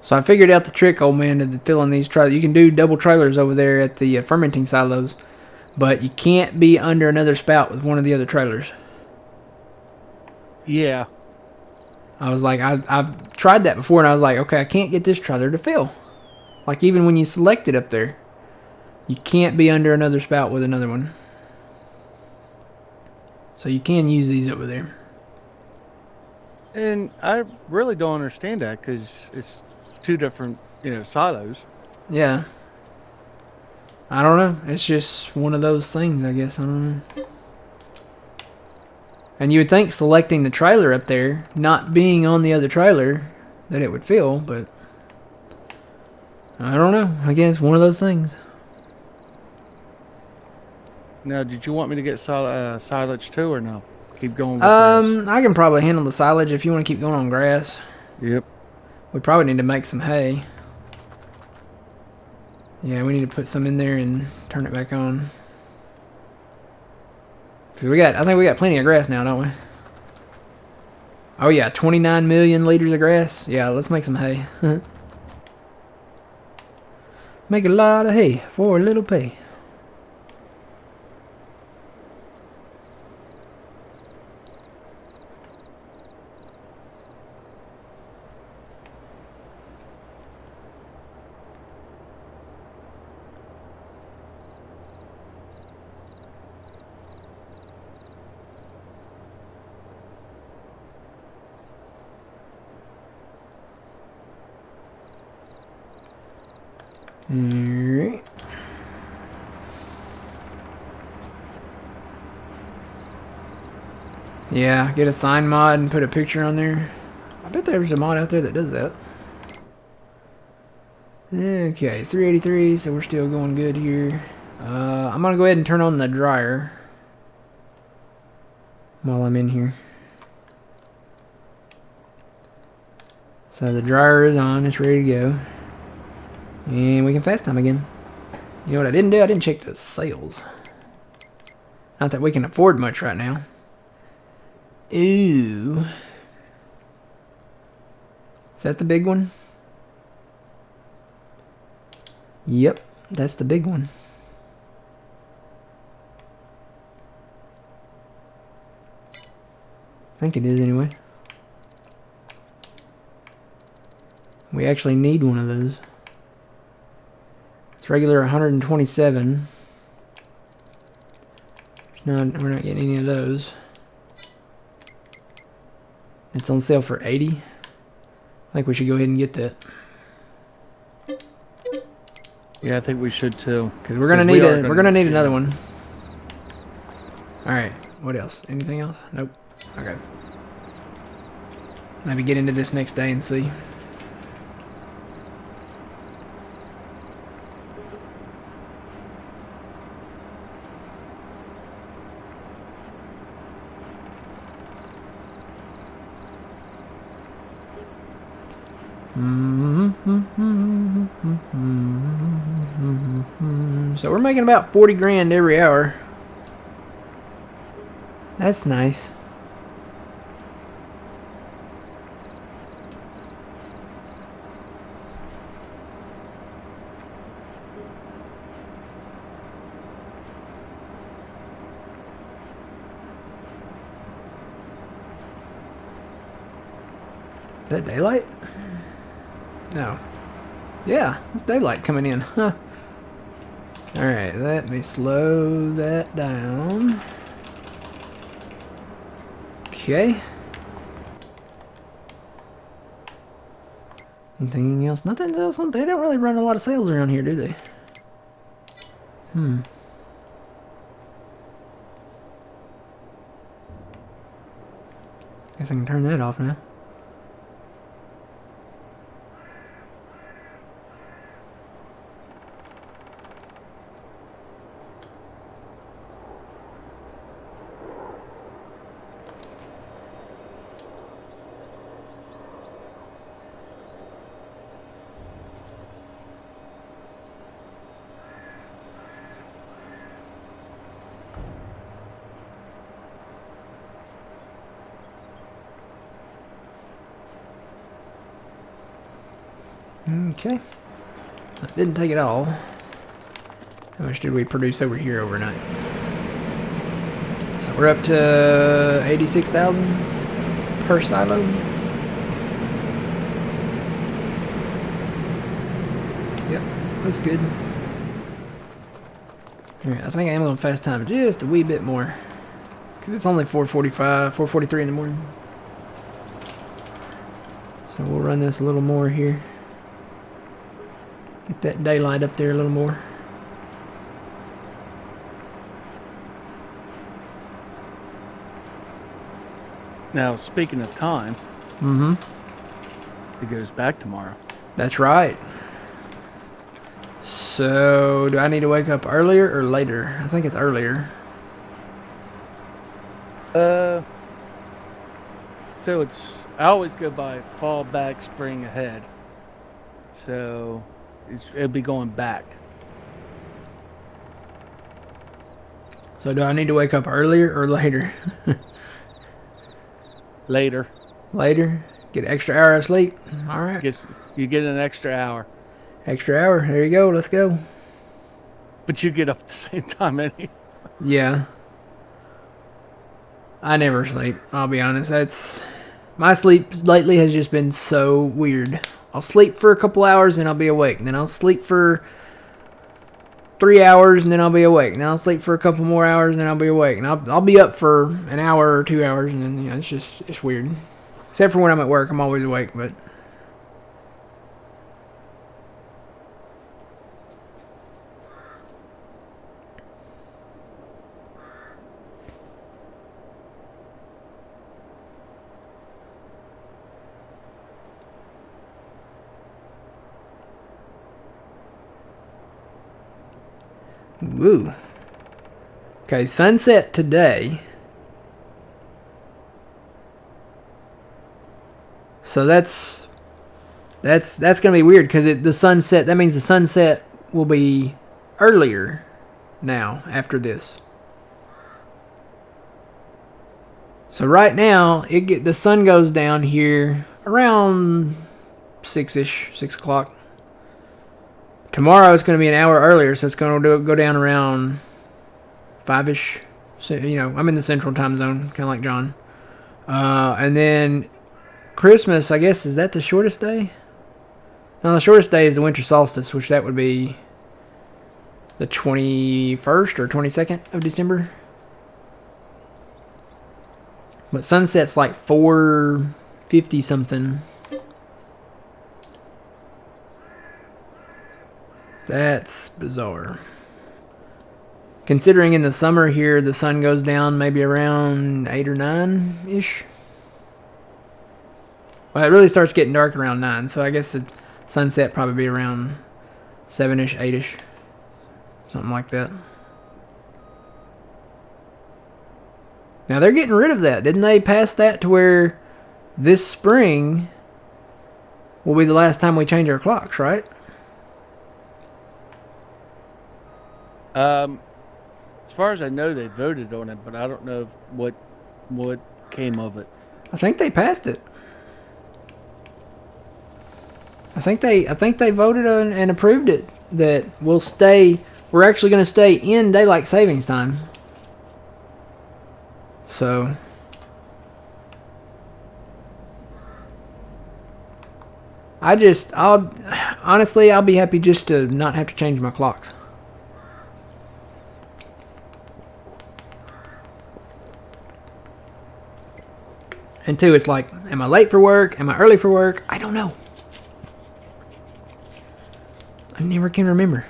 [SPEAKER 1] So I figured out the trick, old man, to filling these trailers. You can do double trailers over there at the fermenting silos, but you can't be under another spout with one of the other trailers.
[SPEAKER 2] Yeah.
[SPEAKER 1] I was like, I've tried that before, and I was like, okay, I can't get this trailer to fill. Like, even when you select it up there, you can't be under another spout with another one. So you can use these over there.
[SPEAKER 2] And I really don't understand that because it's two different, silos.
[SPEAKER 1] Yeah. I don't know. It's just one of those things, I guess. I don't know. And you would think selecting the trailer up there, not being on the other trailer, that it would fill, but I don't know. I guess one of those things.
[SPEAKER 2] Now, did you want me to get silage too, or no? Keep going with grass.
[SPEAKER 1] I can probably handle the silage if you want to keep going on grass.
[SPEAKER 2] Yep.
[SPEAKER 1] We probably need to make some hay. Yeah, we need to put some in there and turn it back on. Because I think we got plenty of grass now, don't we? Oh yeah, 29 million liters of grass. Yeah, let's make some hay. Make a lot of hay for a little pay. Alright. Yeah, get a sign mod and put a picture on there. I bet there's a mod out there that does that. Okay, 383, so we're still going good here. I'm gonna go ahead and turn on the dryer while I'm in here. So the dryer is on, it's ready to go. And we can fast time again. You know what I didn't do? I didn't check the sales. Not that we can afford much right now. Ooh. Is that the big one? Yep, that's the big one. I think it is anyway. We actually need one of those. It's regular 127. No, we're not getting any of those. It's on sale for 80. I think we should go ahead and get that.
[SPEAKER 2] Yeah, I think we should too.
[SPEAKER 1] Because we're gonna need another one. All right. What else? Anything else? Nope. Okay. Maybe get into this next day and see. So we're making about 40 grand every hour. That's nice. Is that daylight? No. Yeah, it's daylight coming in. Huh. Alright, let me slow that down. Okay. Anything else? Nothing else. They don't really run a lot of sales around here, do they? Guess I can turn that off now. Okay. That didn't take it all. How much did we produce over here overnight? So we're up to 86,000 per silo. Yep, looks good. Alright, I think I am going to fast time just a wee bit more. Because it's only 4:45, 4:43 in the morning. So we'll run this a little more here. Get that daylight up there a little more.
[SPEAKER 2] Now, speaking of time, it goes back tomorrow.
[SPEAKER 1] That's right. So, do I need to wake up earlier or later? I think it's earlier.
[SPEAKER 2] So I always go by fall back, spring ahead. So it'll be going back.
[SPEAKER 1] So, do I need to wake up earlier or later?
[SPEAKER 2] Later.
[SPEAKER 1] Later? Get an extra hour of sleep? Alright.
[SPEAKER 2] Guess you get an extra hour.
[SPEAKER 1] Extra hour. There you go. Let's go.
[SPEAKER 2] But you get up at the same time anyway.
[SPEAKER 1] Yeah. I never sleep. I'll be honest. My sleep lately has just been so weird. I'll sleep for a couple hours and I'll be awake. And then I'll sleep for 3 hours and then I'll be awake. And then I'll sleep for a couple more hours and then I'll be awake. And I'll be up for an hour or 2 hours and then it's weird. Except for when I'm at work, I'm always awake. But woo. Okay, sunset today. So that's gonna be weird because the sunset. That means the sunset will be earlier now after this. So right now the sun goes down here around 6 o'clock. Tomorrow it's going to be an hour earlier, so it's going to go down around 5-ish. So, I'm in the central time zone, kind of like John. And then Christmas, I guess, is that the shortest day? No, the shortest day is the winter solstice, which that would be the 21st or 22nd of December. But sunset's like 4:50 something. That's bizarre. Considering in the summer here, the sun goes down maybe around 8 or 9-ish. Well, it really starts getting dark around 9, so I guess the sunset probably be around 7-ish, 8-ish. Something like that. Now, they're getting rid of that. Didn't they pass that to where this spring will be the last time we change our clocks, right?
[SPEAKER 2] As far as I know, they voted on it, but I don't know what came of it.
[SPEAKER 1] I think they passed it. I think they voted on and approved it that we're actually going to stay in daylight savings time. So I'll be happy just to not have to change my clocks. And two, it's like, am I late for work? Am I early for work? I don't know. I never can remember.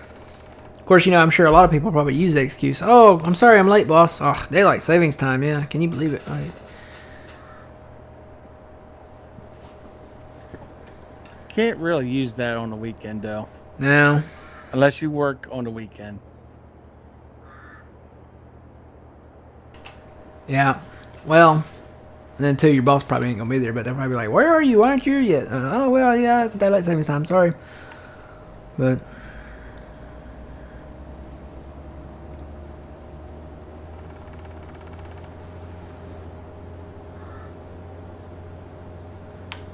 [SPEAKER 1] Of course, I'm sure a lot of people probably use that excuse. Oh, I'm sorry, I'm late, boss. Oh, daylight savings time, yeah. Can you believe it?
[SPEAKER 2] Can't really use that on the weekend, though.
[SPEAKER 1] No.
[SPEAKER 2] Unless you work on the weekend.
[SPEAKER 1] Yeah. Well, and then too, your boss probably ain't gonna be there, but they'll probably be like, "Where are you? Why aren't you here yet?" Oh well, yeah, daylight savings time. Sorry, but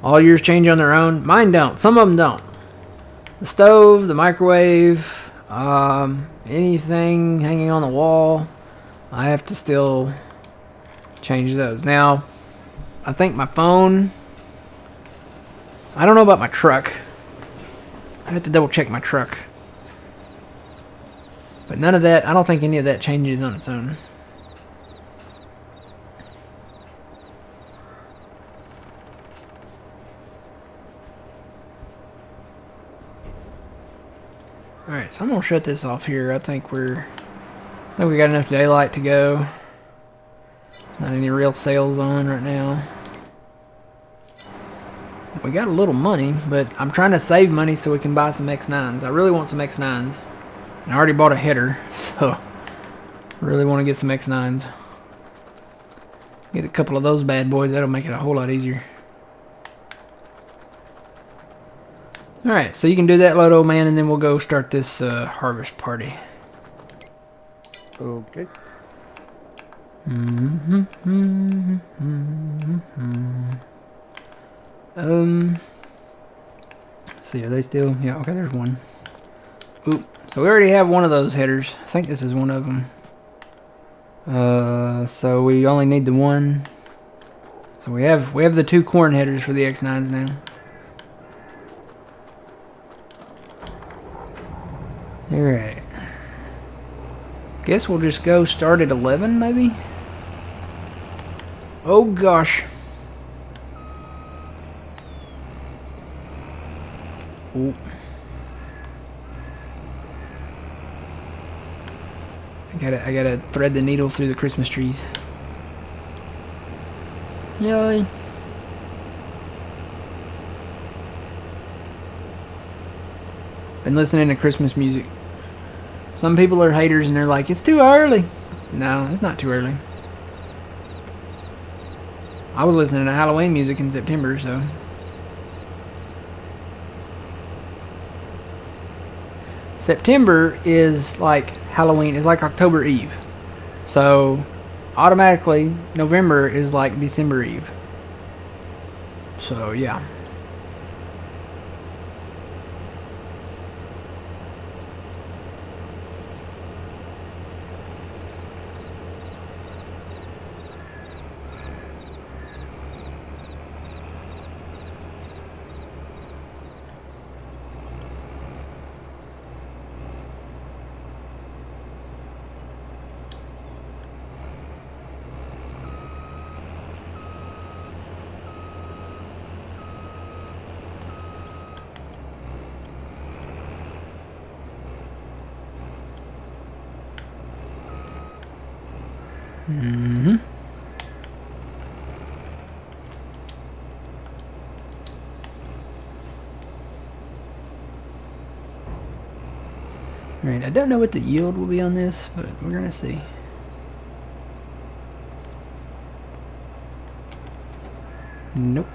[SPEAKER 1] all yours change on their own. Mine don't. Some of them don't. The stove, the microwave, anything hanging on the wall, I have to still change those. Now, I think my phone, I don't know about my truck. I have to double check my truck. But none of that, I don't think any of that changes on its own. Alright, so I'm going to shut this off here. I think we got enough daylight to go. There's not any real sales on right now. We got a little money, but I'm trying to save money so we can buy some X9s. I really want some X9s. And I already bought a header, so I really want to get some X9s. Get a couple of those bad boys, that'll make it a whole lot easier. Alright, so you can do that load, old man, and then we'll go start this harvest party.
[SPEAKER 2] Okay.
[SPEAKER 1] See, are they still? Yeah, okay, there's one. Oop. So we already have one of those headers. I think this is one of them. So we only need the one. So we have the 2 corn headers for the X9s now. Alright. Guess we'll just go start at 11 maybe? Oh gosh. Ooh. I gotta thread the needle through the Christmas trees. Yay. Been listening to Christmas music. Some people are haters and they're like, it's too early. No, it's not too early. I was listening to Halloween music in September, so. September is like Halloween, it's like October Eve. So automatically November is like December Eve. So yeah. Alright, I don't know what the yield will be on this, but we're gonna see. Nope.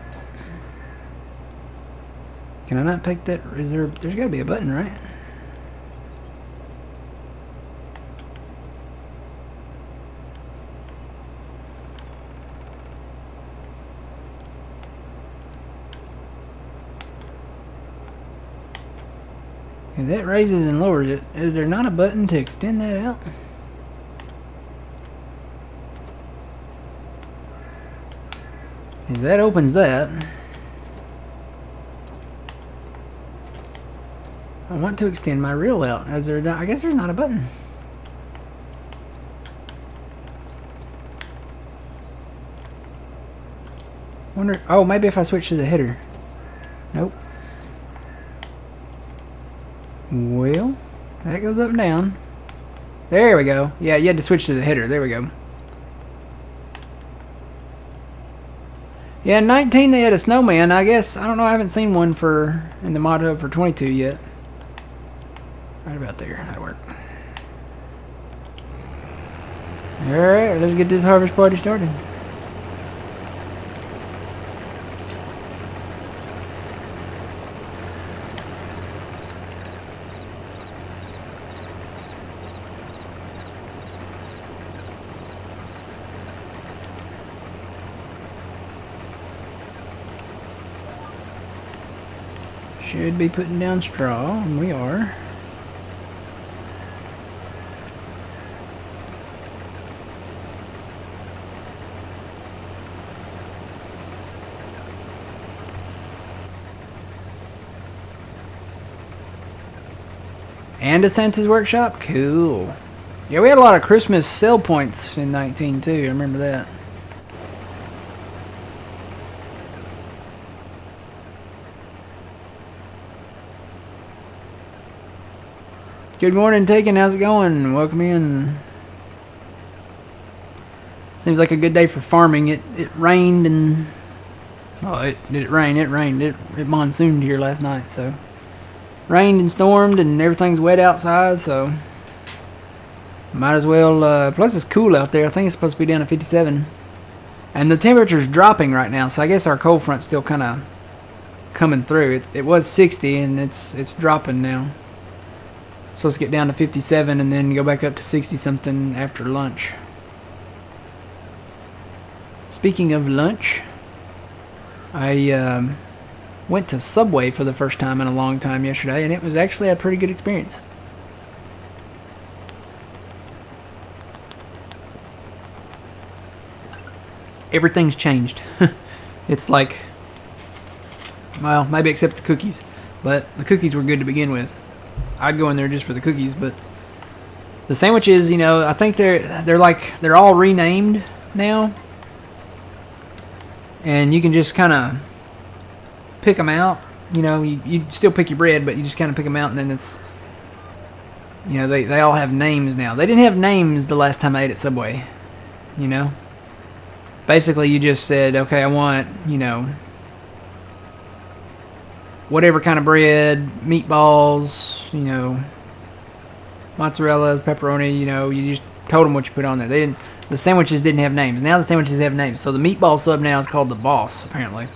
[SPEAKER 1] Can I not take that? There's gotta be a button, right? Okay, that raises and lowers it. Is there not a button to extend that out? Okay, that opens that. I want to extend my reel out. I guess there's not a button. Wonder. Oh, maybe if I switch to the header. Nope. Well, that goes up and down. There we go. Yeah, you had to switch to the header. There we go. Yeah, in 19 they had a snowman. I guess, I don't know, I haven't seen one in the mod hub for 22 yet. Right about there. That'll work. Alright, let's get this harvest party started. Should be putting down straw, and we are. And a Santa's Workshop? Cool. Yeah, we had a lot of Christmas sale points in 19 too. I remember that. Good morning, Taken. How's it going? Welcome in. Seems like a good day for farming. It rained and... Oh, it rain? It rained. It monsooned here last night, so... Rained and stormed and everything's wet outside, so... Might as well... plus it's cool out there. I think it's supposed to be down to 57. And the temperature's dropping right now, so I guess our cold front's still kind of coming through. It was 60 and it's dropping now. It's supposed to get down to 57 and then go back up to 60 something after lunch. Speaking of lunch, I went to Subway for the first time in a long time yesterday, and it was actually a pretty good experience. Everything's changed. It's like, well, maybe except the cookies, but the cookies were good to begin with. I'd go in there just for the cookies, but the sandwiches, you know, I think they're all renamed now, and you can just kind of pick them out. You know, you still pick your bread, but you just kind of pick them out, and then it's, you know, they all have names now. They didn't have names the last time I ate at Subway, you know. Basically, you just said, okay, I want, you know, whatever kind of bread, meatballs, you know, mozzarella, pepperoni, you know, you just told them what you put on there. The sandwiches didn't have names. Now the sandwiches have names. So the meatball sub now is called the Boss, apparently.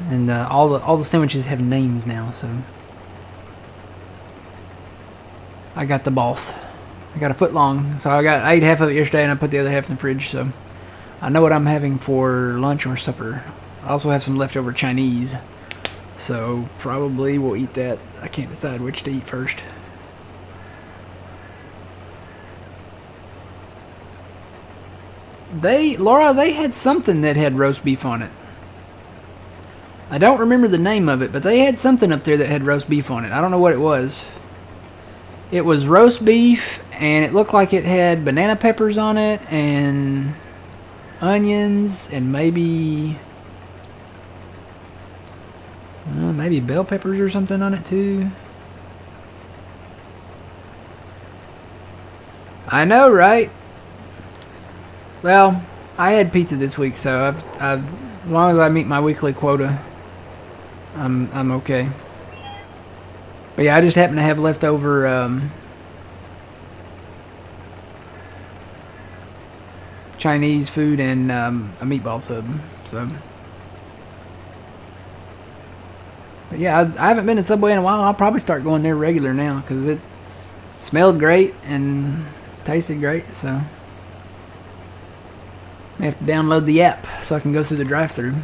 [SPEAKER 1] And all the sandwiches have names now, so I got the Boss. I got a foot long, so I ate half of it yesterday and I put the other half in the fridge, so I know what I'm having for lunch or supper. I also have some leftover Chinese, so probably we'll eat that. I can't decide which to eat first. Laura, they had something that had roast beef on it. I don't remember the name of it, but they had something up there that had roast beef on it. I don't know what it was. It was roast beef, and it looked like it had banana peppers on it, and onions, and maybe bell peppers or something on it too. I know, right? Well, I had pizza this week, so as long as I meet my weekly quota, I'm okay. But yeah, I just happen to have leftover Chinese food and a meatball sub. So, but yeah, I haven't been to Subway in a while. I'll probably start going there regular now because it smelled great and tasted great. So I have to download the app so I can go through the drive-thru.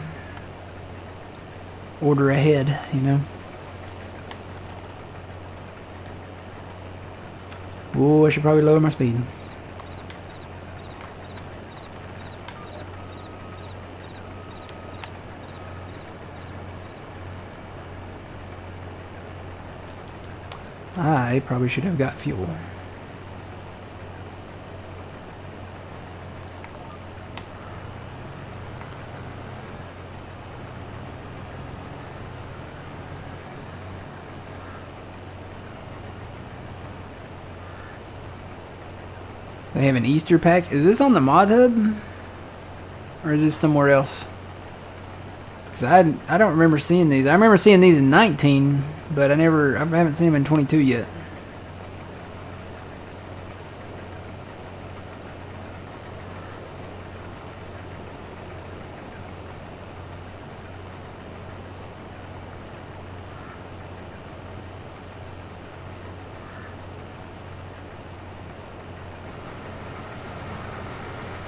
[SPEAKER 1] Order ahead, you know. Oh, I should probably lower my speed. I probably should have got fuel. They have an Easter pack. Is this on the mod hub? Or is this somewhere else? Because I don't remember seeing these. I remember seeing these in 19, but I haven't seen them in 22 yet.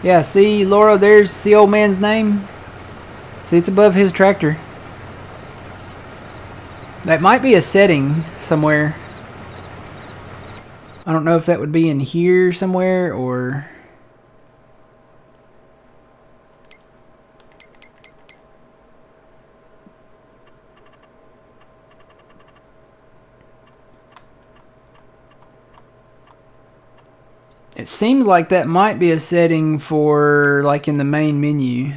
[SPEAKER 1] Yeah, see, Laura, there's the old man's name. See, it's above his tractor. That might be a setting somewhere. I don't know if that would be in here somewhere or... It seems like that might be a setting for, like, in the main menu.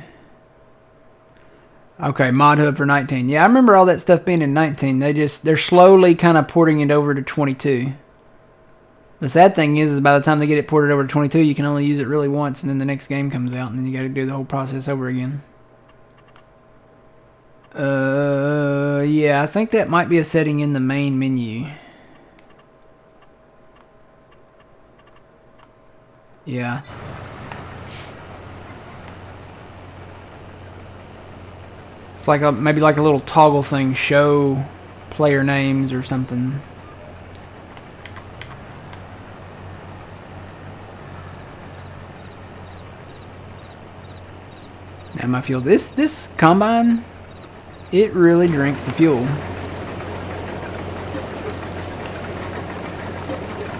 [SPEAKER 1] Okay, mod hub for 19. Yeah, I remember all that stuff being in 19. They're slowly kind of porting it over to 22. The sad thing is by the time they get it ported over to 22, you can only use it really once, and then the next game comes out, and then you got to do the whole process over again. Yeah, I think that might be a setting in the main menu. Yeah. It's like maybe like a little toggle thing, show player names or something. Now my fuel. This combine, it really drinks the fuel.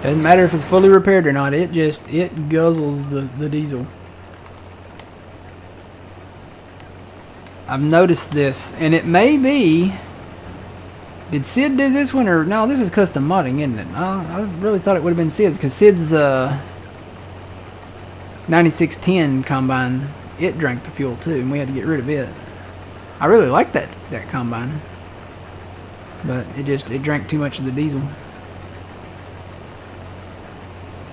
[SPEAKER 1] Doesn't matter if it's fully repaired or not. It guzzles the diesel. I've noticed this, and it may be... Did Sid do this one, or... No, this is custom modding, isn't it? I really thought it would have been Sid's, because Sid's 9610 combine, it drank the fuel too, and we had to get rid of it. I really like that combine, but it drank too much of the diesel.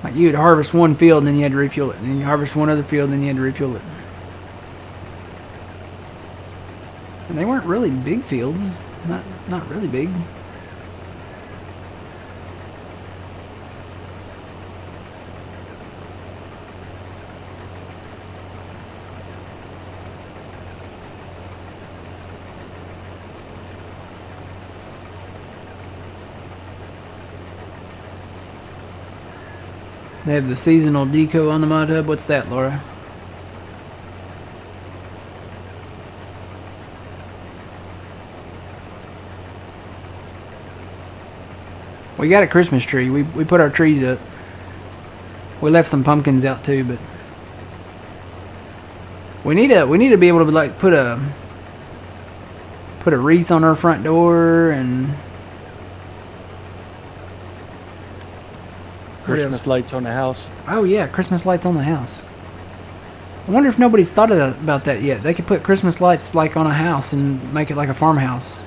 [SPEAKER 1] Like, you would harvest one field, and then you had to refuel it, and then you harvest one other field, and then you had to refuel it. And they weren't really big fields. Not really big. They have the seasonal deco on the mod hub. What's that, Laura? We got a Christmas tree. We put our trees up. We left some pumpkins out too, but we need to be able to like put a wreath on our front door and
[SPEAKER 2] Christmas lights on the house.
[SPEAKER 1] Oh yeah, Christmas lights on the house. I wonder if nobody's thought about that yet. They could put Christmas lights like on a house and make it like a farmhouse.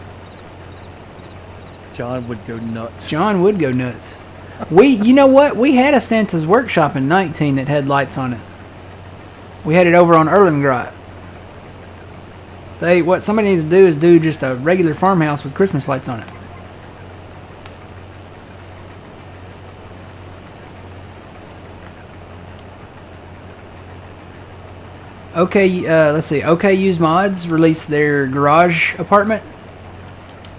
[SPEAKER 2] John would go nuts.
[SPEAKER 1] John would go nuts. You know what? We had a Santa's Workshop in 19 that had lights on it. We had it over on Erlengrot. What somebody needs to do is do just a regular farmhouse with Christmas lights on it. Okay, let's see. OK Use Mods released their garage apartment.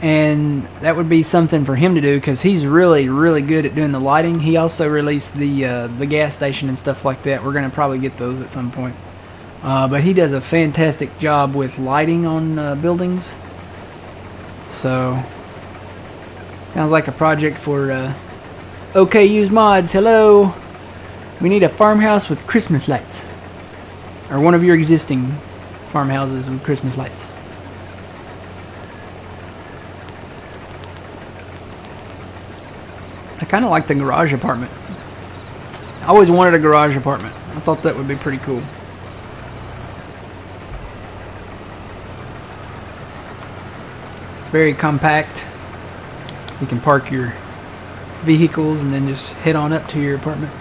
[SPEAKER 1] And that would be something for him to do because he's really, really good at doing the lighting. He also released the gas station and stuff like that. We're going to probably get those at some point. But he does a fantastic job with lighting on buildings. So, sounds like a project for OK Use Mods. Hello. We need a farmhouse with Christmas lights. Or one of your existing farmhouses with Christmas lights. I kind of like the garage apartment. I always wanted a garage apartment. I thought that would be pretty cool. Very compact. You can park your vehicles and then just head on up to your apartment.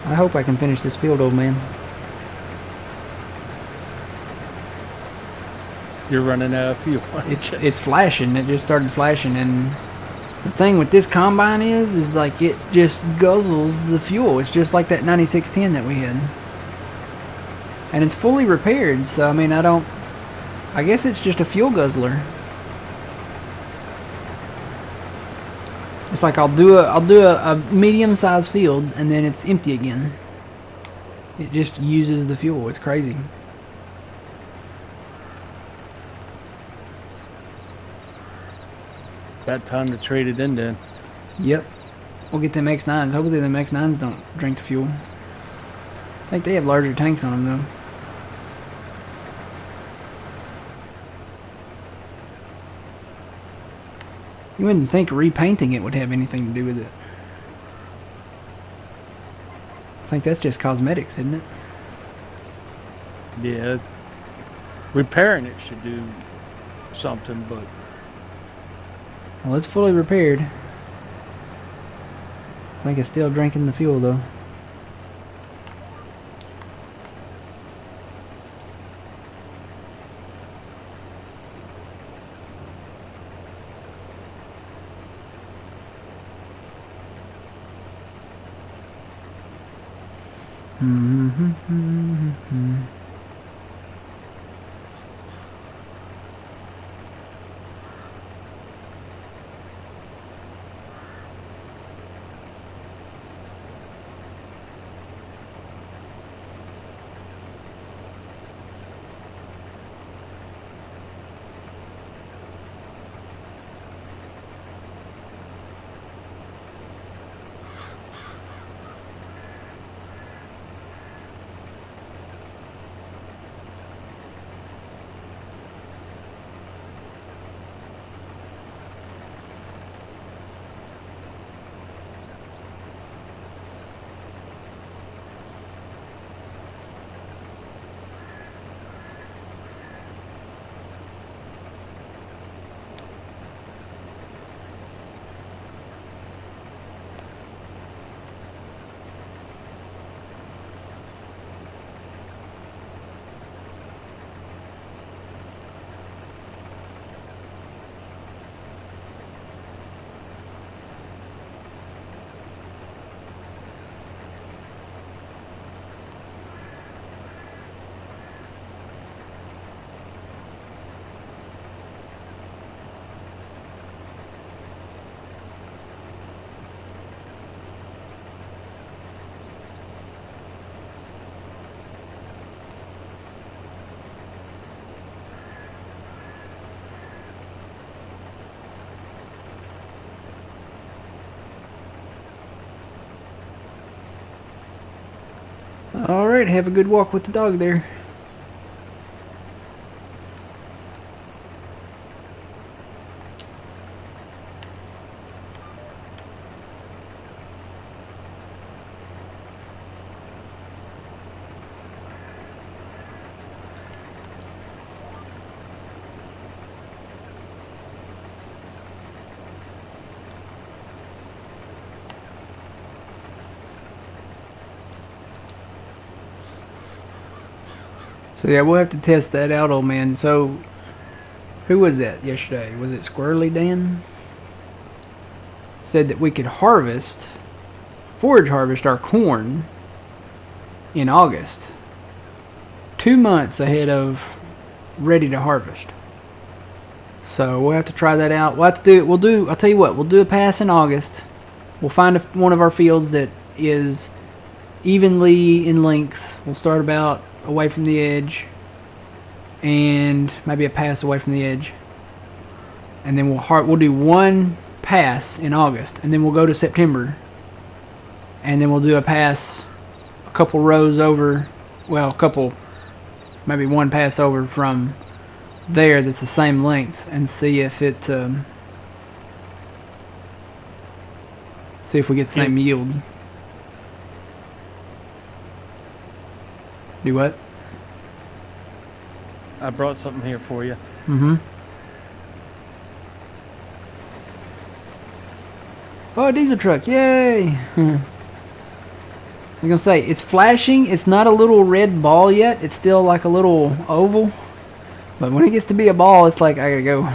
[SPEAKER 1] I hope I can finish this field, old man.
[SPEAKER 2] You're running out of fuel.
[SPEAKER 1] It's flashing. It just started flashing, and the thing with this combine is like it just guzzles the fuel. It's just like that 9610 that we had, and it's fully repaired. So I mean, I guess it's just a fuel guzzler. It's like I'll do a medium-sized field and then it's empty again. It just uses the fuel. It's crazy.
[SPEAKER 2] About time to trade it in then.
[SPEAKER 1] Yep. We'll get them X9s. Hopefully them X9s don't drink the fuel. I think they have larger tanks on them though. You wouldn't think repainting it would have anything to do with it. I think that's just cosmetics, isn't it?
[SPEAKER 2] Yeah. Repairing it should do something, but
[SPEAKER 1] Well, it's fully repaired. I think it's still drinking the fuel though. Alright, have a good walk with the dog there. So yeah, we'll have to test that out, old man. So, who was that yesterday? Was it Squirrely Dan? Said that we could forage harvest our corn in August. 2 months ahead of ready to harvest. So we'll have to try that out. We'll have to do, I'll tell you what, we'll do a pass in August. We'll find one of our fields that is evenly in length. We'll start about away from the edge and maybe a pass away from the edge, and then we'll do one pass in August, and then we'll go to September, and then we'll do a pass a couple rows over, well, maybe one pass over from there that's the same length, and see if we get the same yield. Do what?
[SPEAKER 2] I brought something here for you.
[SPEAKER 1] Mm-hmm. Oh, a diesel truck. Yay! I was going to say, it's flashing. It's not a little red ball yet. It's still like a little oval. But when it gets to be a ball, it's like, I gotta go.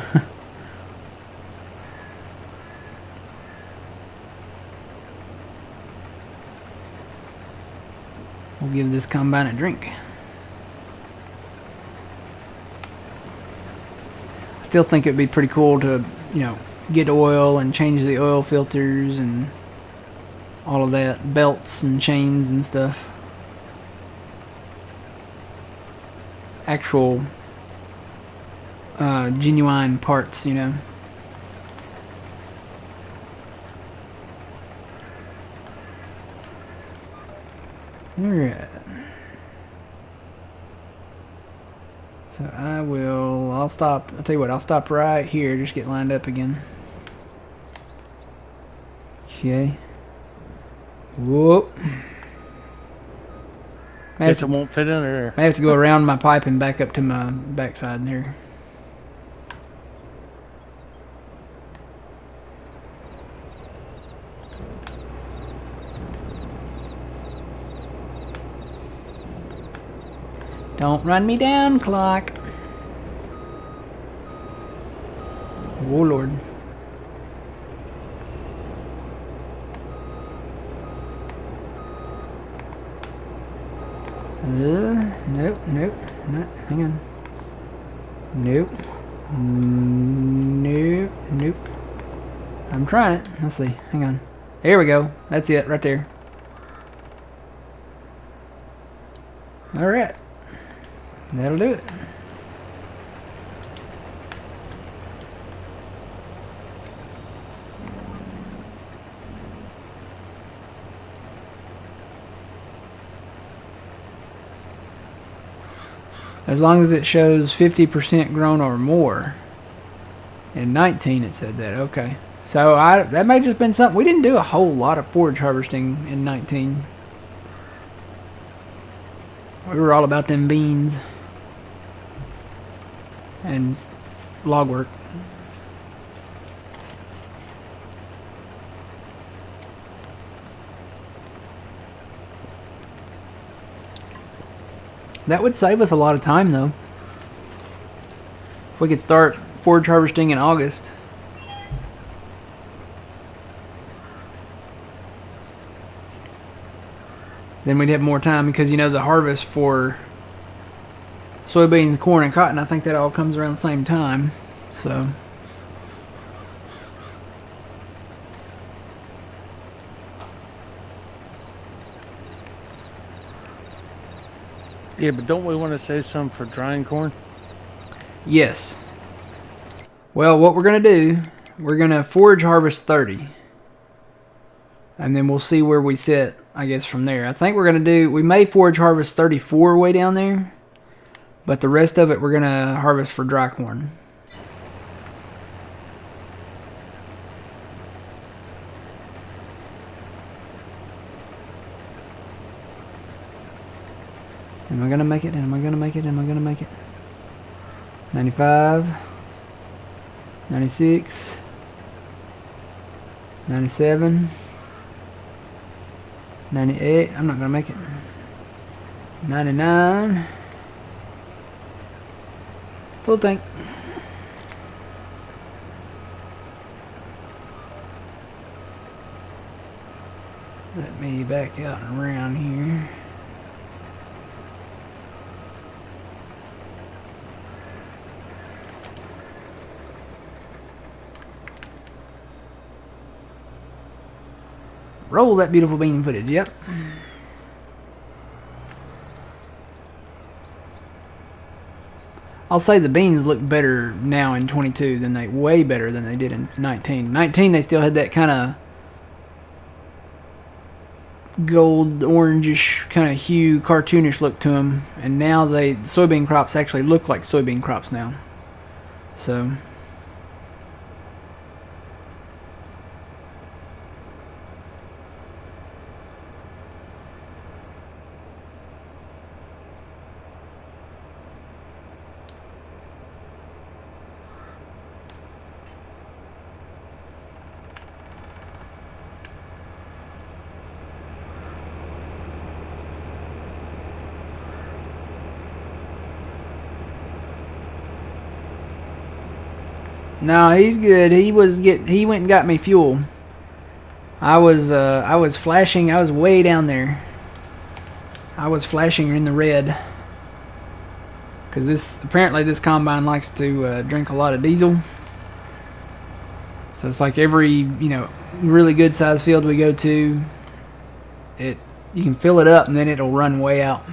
[SPEAKER 1] We'll give this combine a drink. I still think it'd be pretty cool to, get oil and change the oil filters and all of that, belts and chains and stuff. Actual genuine parts, you know. Alright. So I'll stop. I'll tell you what, I'll stop right here. Just get lined up again. Okay. Whoop.
[SPEAKER 2] Guess it won't fit in there.
[SPEAKER 1] I have to go around my pipe and back up to my backside here. Don't run me down, clock. Oh, Lord. Nope, nope, not, hang on. Nope. Nope, nope. I'm trying it. Let's see, hang on. Here we go. That's it, right there. Alright. That'll do it. As long as it shows 50% grown or more. In 19 it said that. Okay. So that may have just been something. We didn't do a whole lot of forage harvesting in 19. We were all about them beans. And log work. That would save us a lot of time, though. If we could start forage harvesting in August. Then we'd have more time because, you know, the harvest for soybeans, corn, and cotton, I think that all comes around the same time. So
[SPEAKER 2] yeah, but don't we want to save some for drying corn?
[SPEAKER 1] yes. Well, what we're going to do, we're going to forage harvest 30. And then we'll see where we sit, I guess, from there. I think we're going to do, we may forage harvest 34 way down there. But the rest of it we're going to harvest for dry corn. Am I going to make it? Am I going to make it? Am I going to make it? 95. 96. 97. 98. I'm not going to make it. 99. Full tank. Let me back out and around here. Roll that beautiful bean footage, yep. I'll say the beans look better now in 22 than way better than they did in 19. 19 they still had that kind of gold orangish kind of hue, cartoonish look to them, and now the soybean crops actually look like soybean crops now. So no, he's good. He went and got me fuel. I was flashing. I was way down there. I was flashing in the red. Because apparently this combine likes to drink a lot of diesel. So it's like every, really good sized field we go to, you can fill it up and then it'll run way out.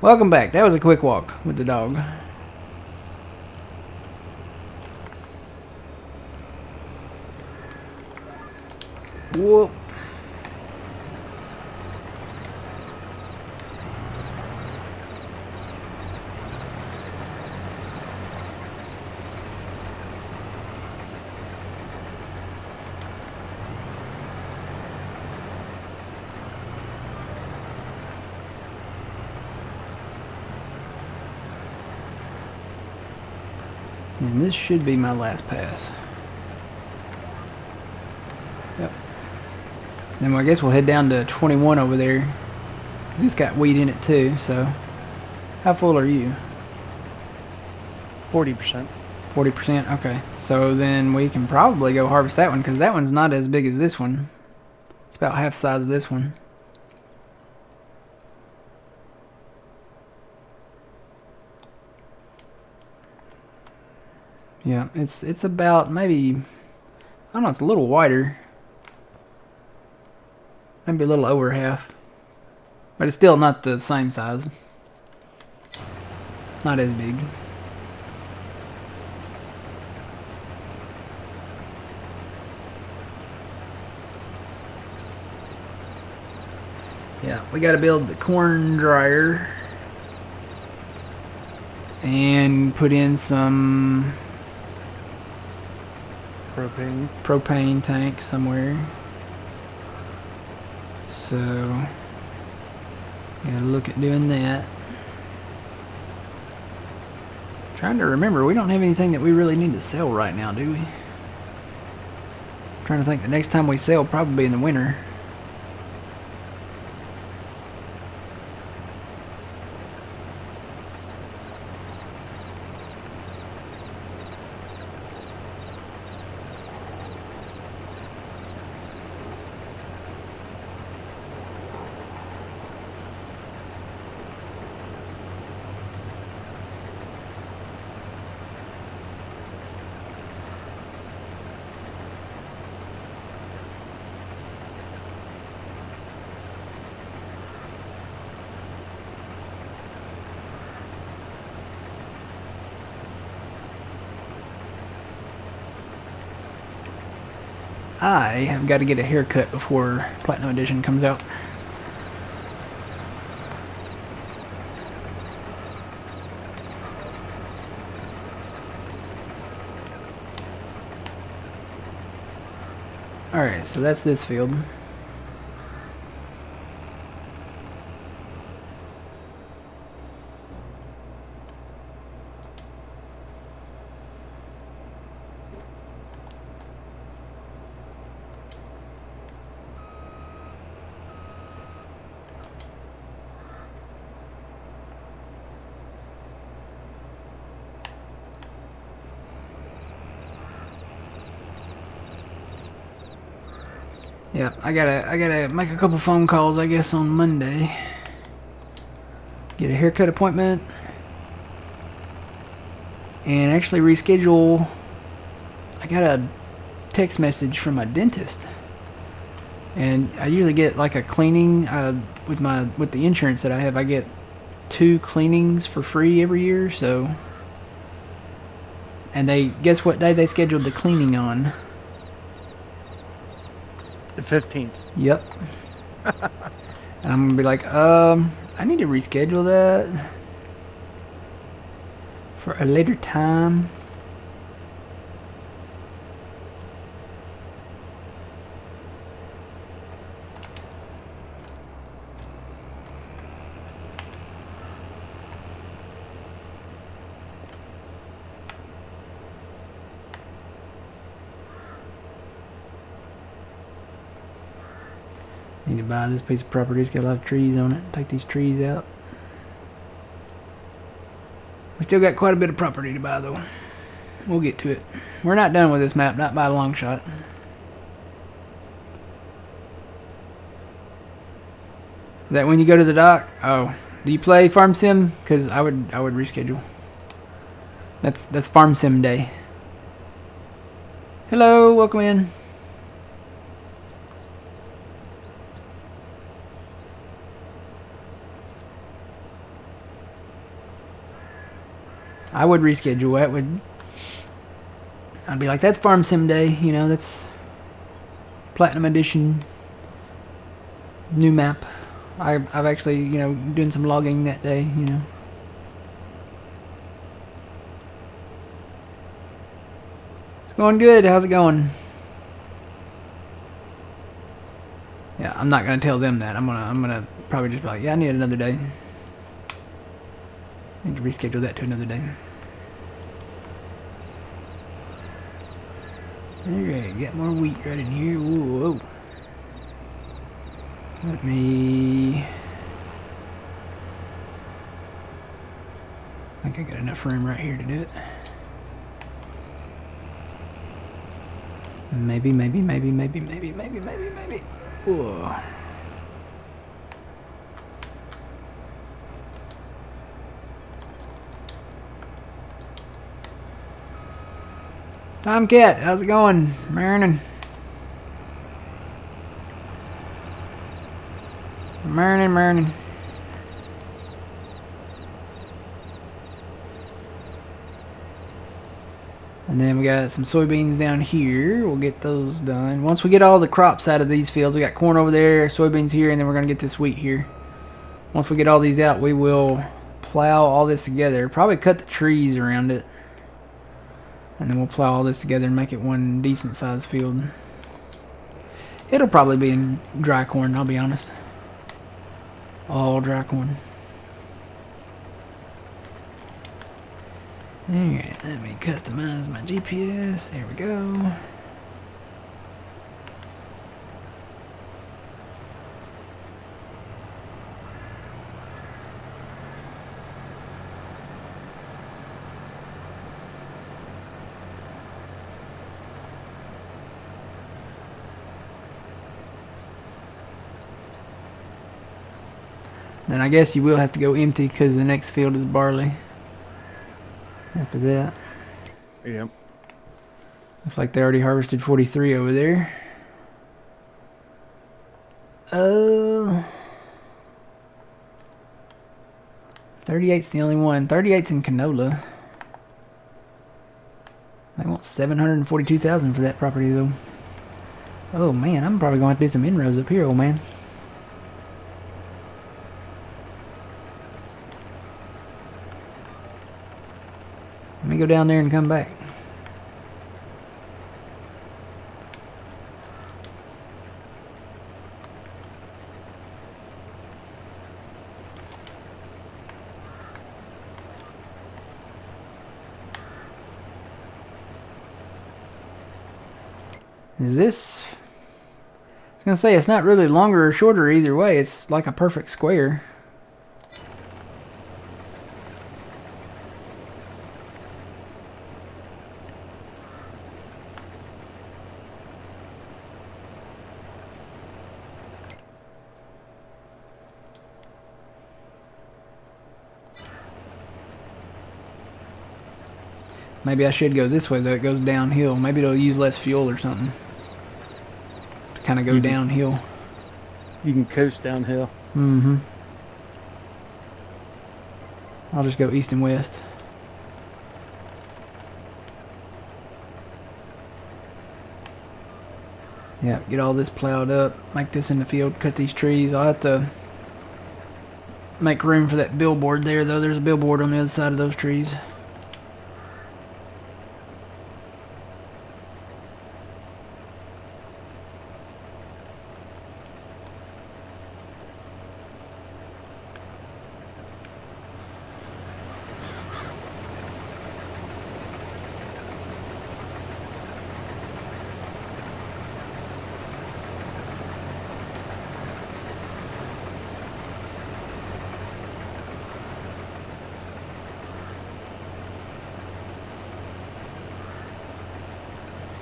[SPEAKER 1] Welcome back. That was a quick walk with the dog. Whoop. And this should be my last pass. Yep. Then I guess we'll head down to 21 over there, because it's got wheat in it too. So, how full are you?
[SPEAKER 2] 40%.
[SPEAKER 1] 40%? Okay. So then we can probably go harvest that one, because that one's not as big as this one. It's about half the size of this one. Yeah, it's about maybe, I don't know, it's a little wider. Maybe a little over half. But it's still not the same size. Not as big. Yeah, we gotta build the corn dryer. And put in some propane tank somewhere. So gotta look at doing that. Trying to remember, we don't have anything that we really need to sell right now, do we? Trying to think, the next time we sell probably in the winter. I have got to get a haircut before Platinum Edition comes out. Alright, so that's this field. Yeah, I gotta make a couple phone calls, I guess, on Monday. Get a haircut appointment. And actually reschedule. I got a text message from my dentist. And I usually get like a cleaning with the insurance that I have. I get 2 cleanings for free every year, so. And guess what day they scheduled the cleaning on?
[SPEAKER 2] The 15th.
[SPEAKER 1] Yep. And I'm gonna be like, I need to reschedule that for a later time. Need to buy this piece of property. It's got a lot of trees on it. Take these trees out. We still got quite a bit of property to buy, though. We'll get to it. We're not done with this map, not by a long shot. Is that when you go to the dock? Oh, do you play Farm Sim? Because I would reschedule. That's Farm Sim day. Hello, welcome in. I would reschedule that. I'd be like, that's Farm Sim Day, you know, that's Platinum Edition, new map. I've actually, you know, doing some logging that day, you know. It's going good. How's it going? Yeah, I'm not gonna tell them that. I'm gonna probably just be like, yeah, I need another day. I need to reschedule that to another day. Alright, got more wheat right in here. Whoa. Let me... I think I got enough room right here to do it. Maybe. Whoa. Tomcat, how's it going? Marinin. And then we got some soybeans down here. We'll get those done. Once we get all the crops out of these fields, we got corn over there, soybeans here, and then we're going to get this wheat here. Once we get all these out, we will plow all this together. Probably cut the trees around it. And then we'll plow all this together and make it one decent sized field. It'll probably be in dry corn, I'll be honest. All dry corn. Alright, let me customize my GPS. There we go. Then I guess you will have to go empty because the next field is barley. After that.
[SPEAKER 2] Yep.
[SPEAKER 1] Looks like they already harvested 43 over there. 38's the only one. 38's in canola. They want 742,000 for that property though. Oh man, I'm probably going to have to do some inroads up here, old man. Let me go down there and come back. Is this... I was going to say, it's not really longer or shorter either way. It's like a perfect square. Maybe I should go this way though. It goes downhill. Maybe it'll use less fuel or something. To kind of go downhill.
[SPEAKER 2] You can coast downhill.
[SPEAKER 1] Mm-hmm. I'll just go east and west. Yeah, get all this plowed up. Make this in the field. Cut these trees. I'll have to make room for that billboard there though. There's a billboard on the other side of those trees.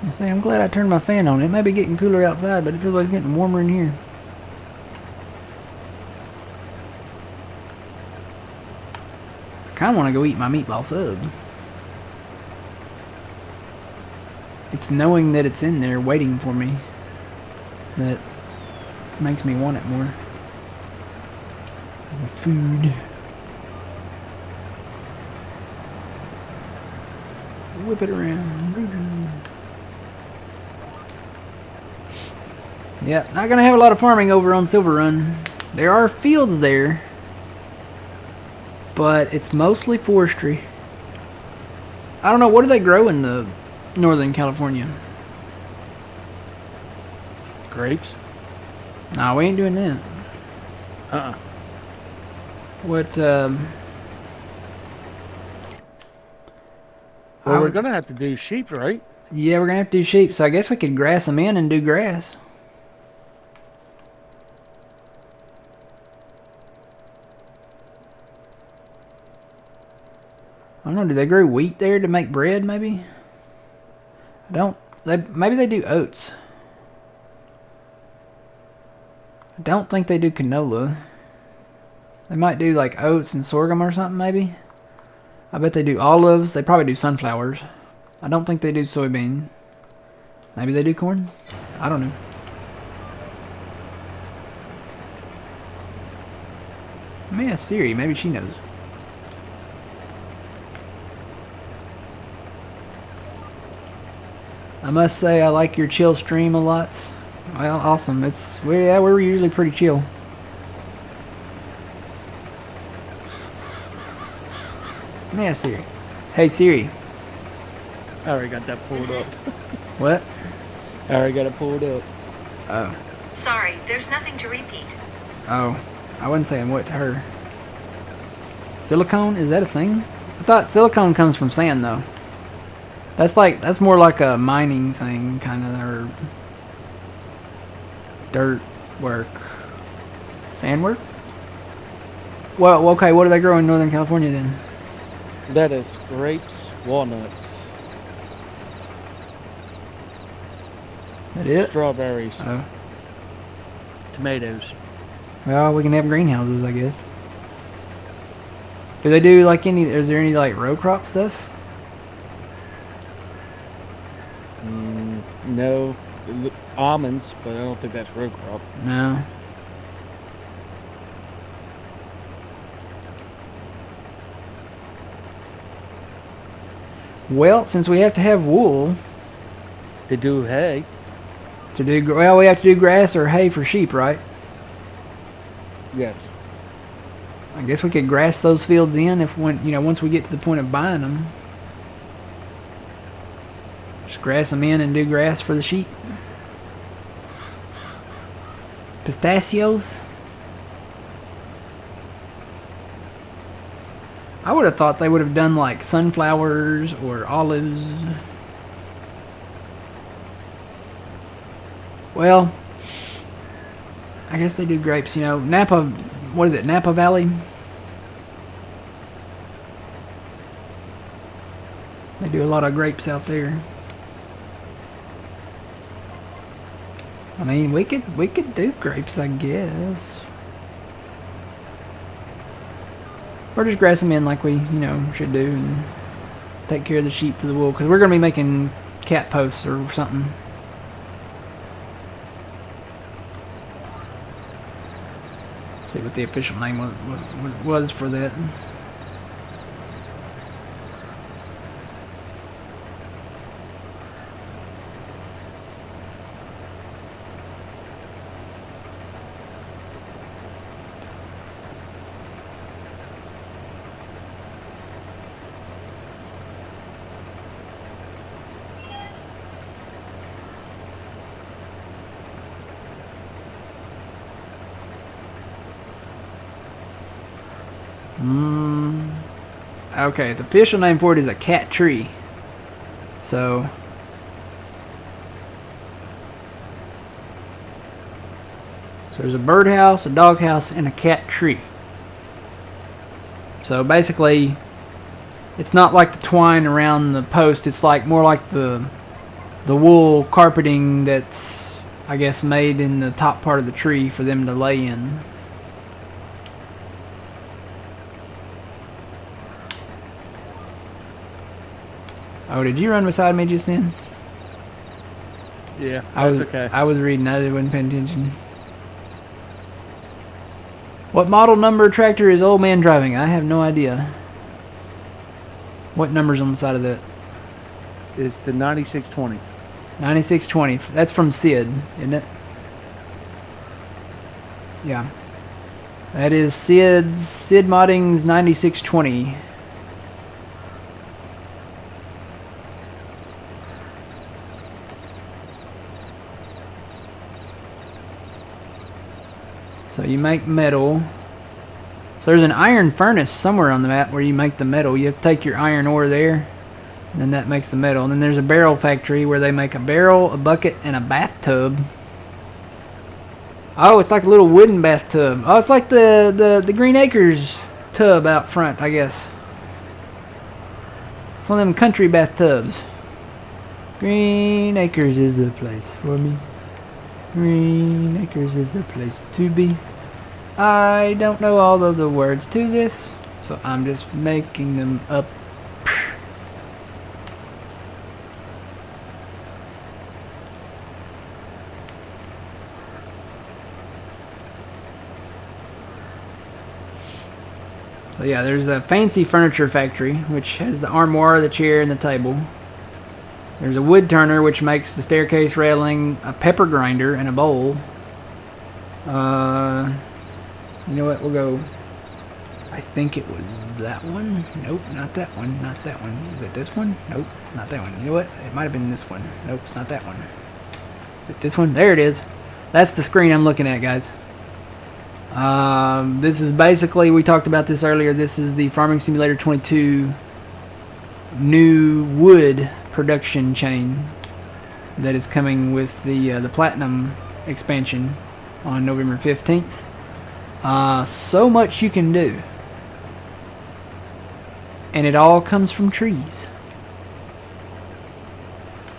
[SPEAKER 1] I say, I'm glad I turned my fan on. It may be getting cooler outside, but it feels like it's getting warmer in here. I kind of want to go eat my meatball sub. it's knowing that it's in there waiting for me that makes me want it more. The food. Whip it around. Yeah, not gonna have a lot of farming over on Silver Run. There are fields there, but it's mostly forestry. I don't know, what do they grow in the Northern California?
[SPEAKER 2] Grapes?
[SPEAKER 1] Nah, we ain't doing that. What,
[SPEAKER 2] Well, we're gonna have to do sheep, right?
[SPEAKER 1] yeah, we're gonna have to do sheep, so I guess we could grass them in and do grass. I don't know, do they grow wheat there to make bread, maybe? I don't, maybe they do oats. I don't think they do canola. They might do like oats and sorghum or something, maybe. I bet they do olives. They probably do sunflowers. I don't think they do soybean. Maybe they do corn? I don't know. Let me ask Siri. Maybe she knows. I must say I like your chill stream a lot. Well, awesome. We're usually pretty chill. Let me ask Siri. Hey Siri.
[SPEAKER 2] I already got that pulled up.
[SPEAKER 1] What?
[SPEAKER 2] I already got it pulled up.
[SPEAKER 1] Oh.
[SPEAKER 3] Sorry, there's nothing to repeat.
[SPEAKER 1] Oh. I wasn't saying what to her. Silicone? Is that a thing? I thought silicone comes from sand though. That's more like a mining thing, kind of, or dirt work. Sand work? Well, okay, what do they grow in Northern California then?
[SPEAKER 2] That is grapes, walnuts,
[SPEAKER 1] That it?
[SPEAKER 2] strawberries,
[SPEAKER 1] Oh.
[SPEAKER 2] tomatoes.
[SPEAKER 1] Well, we can have greenhouses, I guess. Do they do like is there any like row crop stuff?
[SPEAKER 2] No, almonds, but I don't think that's row crop.
[SPEAKER 1] No. Well, since we have to have wool
[SPEAKER 2] They do hay.
[SPEAKER 1] to do, well, we have to do grass or hay for sheep, right?
[SPEAKER 2] Yes.
[SPEAKER 1] I guess we could grass those fields in once we get to the point of buying them. Just grass them in and do grass for the sheep. Pistachios? I would have thought they would have done like sunflowers or olives. Well, I guess they do grapes, Napa, what is it, Napa Valley? They do a lot of grapes out there. I mean, we could do grapes, I guess. Or just grass them in like we, should do and take care of the sheep for the wool. Because we're going to be making cat posts or something. Let's see what the official name was for that. Okay, the official name for it is a cat tree. So there's a birdhouse, a doghouse, and a cat tree. So basically, it's not like the twine around the post. It's like more like the wool carpeting that's, I guess, made in the top part of the tree for them to lay in. Oh, did you run beside me just then?
[SPEAKER 2] Yeah,
[SPEAKER 1] I
[SPEAKER 2] that's
[SPEAKER 1] was
[SPEAKER 2] okay.
[SPEAKER 1] I was reading. I wasn't paying attention. What model number tractor is old man driving? I have no idea. What number's on the side of that?
[SPEAKER 2] It's the 9620.
[SPEAKER 1] 9620. That's from Sid, isn't it? Yeah. That is Sid Modding's 9620. So you make metal. So there's an iron furnace somewhere on the map where you make the metal. You have to take your iron ore there, and then that makes the metal. And then there's a barrel factory where they make a barrel, a bucket, and a bathtub. Oh, it's like a little wooden bathtub. Oh, it's like the Green Acres tub out front, I guess. One of them country bathtubs. Green Acres is the place for me. Green Acres is the place to be. I don't know all of the words to this, so I'm just making them up. So yeah, there's a fancy furniture factory, which has the armoire, the chair, and the table. There's a wood turner, which makes the staircase railing, a pepper grinder, and a bowl. You know what? We'll go. I think it was that one. Nope, not that one. Not that one. Is it this one? Nope, not that one. You know what? It might have been this one. Nope, it's not that one. Is it this one? There it is. That's the screen I'm looking at, guys. This is basically, we talked about this earlier. This is the Farming Simulator 22 new wood production chain that is coming with the Platinum expansion on November 15th. So much you can do, and it all comes from trees.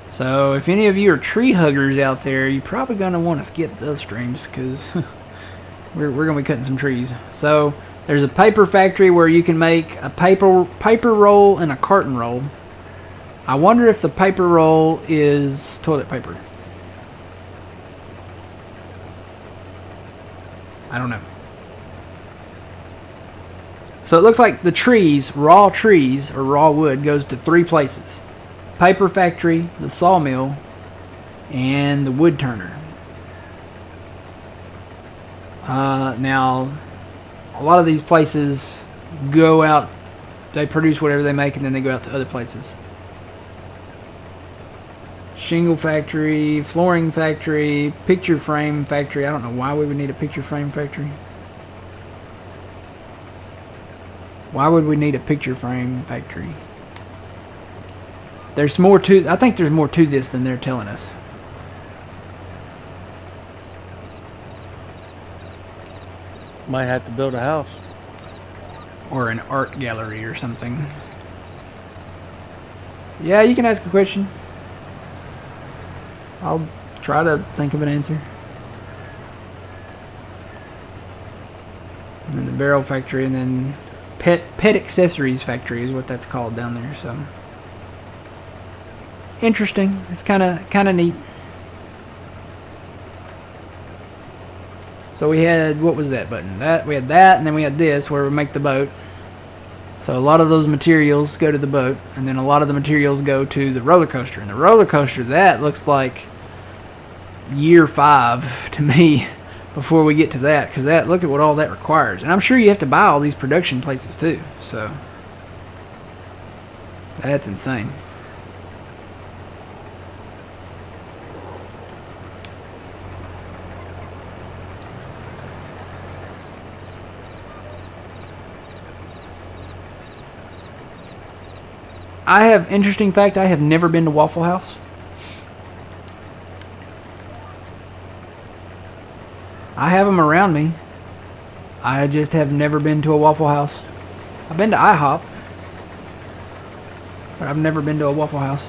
[SPEAKER 1] So if any of you are tree huggers out there, you're probably going to want to skip those streams, because we're going to be cutting some trees. So there's a paper factory where you can make a paper roll and a carton roll. I wonder if the paper roll is toilet paper. I don't know. So it looks like the trees, raw trees or raw wood, goes to 3 places: paper factory, the sawmill, and the wood turner. Now, a lot of these places go out, they produce whatever they make, and then they go out to other places. Shingle factory, flooring factory, picture frame factory. I don't know why we would need a picture frame factory. Why would we need a picture frame factory? There's more to, I think there's more to this than they're telling us.
[SPEAKER 2] Might have to build a house.
[SPEAKER 1] Or an art gallery or something. Yeah, you can ask a question. I'll try to think of an answer. And then the barrel factory, and then pet accessories factory is what that's called down there. So interesting. It's kind of neat. So we had, what was that button? That we had that, and then we had this where we make the boat. So a lot of those materials go to the boat, and then a lot of the materials go to the roller coaster. And the roller coaster, that looks like year 5 to me before we get to that, because that, look at what all that requires. And I'm sure you have to buy all these production places too. So that's insane. I have, interesting fact, I have never been to Waffle House. I have them around me. I just have never been to a Waffle House. I've been to IHOP, but I've never been to a Waffle House.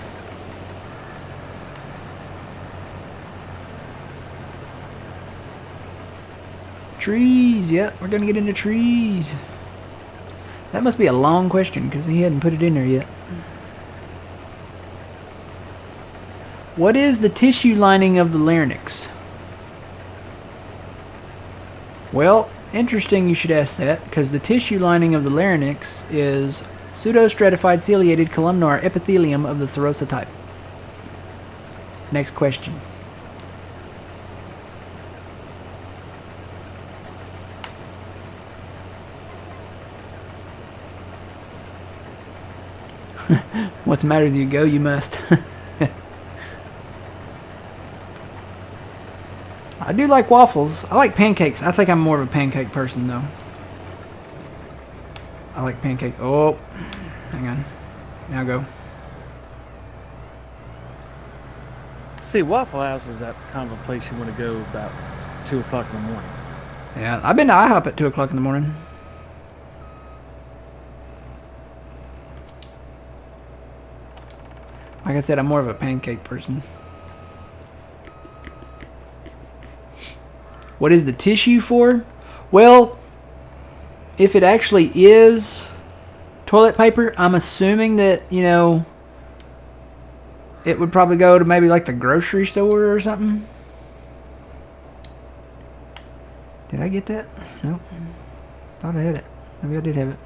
[SPEAKER 1] Trees, yep, we're gonna get into trees. That must be a long question because he hadn't put it in there yet. What is the tissue lining of the larynx? Well, interesting you should ask that, because the tissue lining of the larynx is pseudostratified ciliated columnar epithelium of the serosa type. Next question. What's the matter with you? Go, you must. I do like waffles. I like pancakes. I think I'm more of a pancake person, though. I like pancakes. Oh, hang on. Now go.
[SPEAKER 2] See, Waffle House is that kind of a place you want to go about 2 o'clock in the morning.
[SPEAKER 1] Yeah, I've been to IHOP at 2 o'clock in the morning. Like I said, I'm more of a pancake person. What is the tissue for? Well, if it actually is toilet paper, I'm assuming that, you know, it would probably go to maybe like the grocery store or something. Did I get that? Nope. Thought I had it. Maybe I did have it.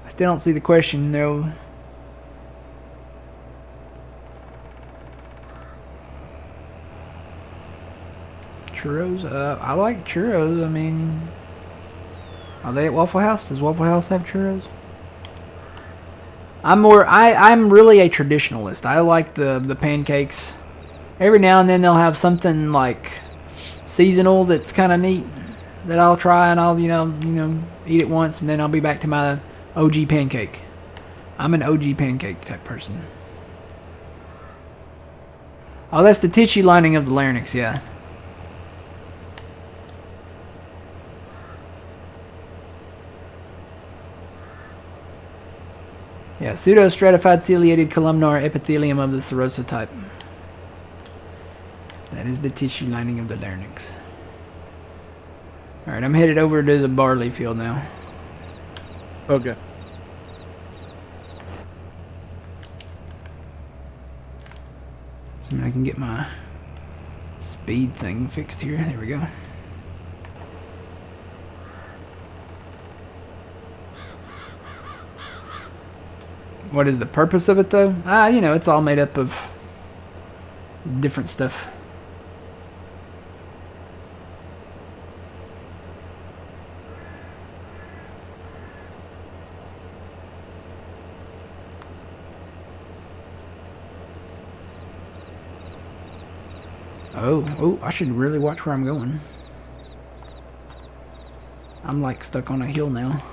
[SPEAKER 1] I still don't see the question, though. Churros? I like churros. I mean, are they at Waffle House? Does Waffle House have churros? I'm really a traditionalist. I like the pancakes. Every now and then they'll have something like seasonal that's kind of neat that I'll try, and I'll you know eat it once, and then I'll be back to my OG pancake. I'm an OG pancake type person. Oh, that's the tissue lining of the larynx, yeah. Yeah, pseudostratified ciliated columnar epithelium of the serosa type. That is the tissue lining of the larynx. Alright, I'm headed over to the barley field now.
[SPEAKER 2] Okay.
[SPEAKER 1] So I can get my speed thing fixed here. There we go. What is the purpose of it, though? You know, it's all made up of different stuff. Oh, I should really watch where I'm going. I'm like stuck on a hill now.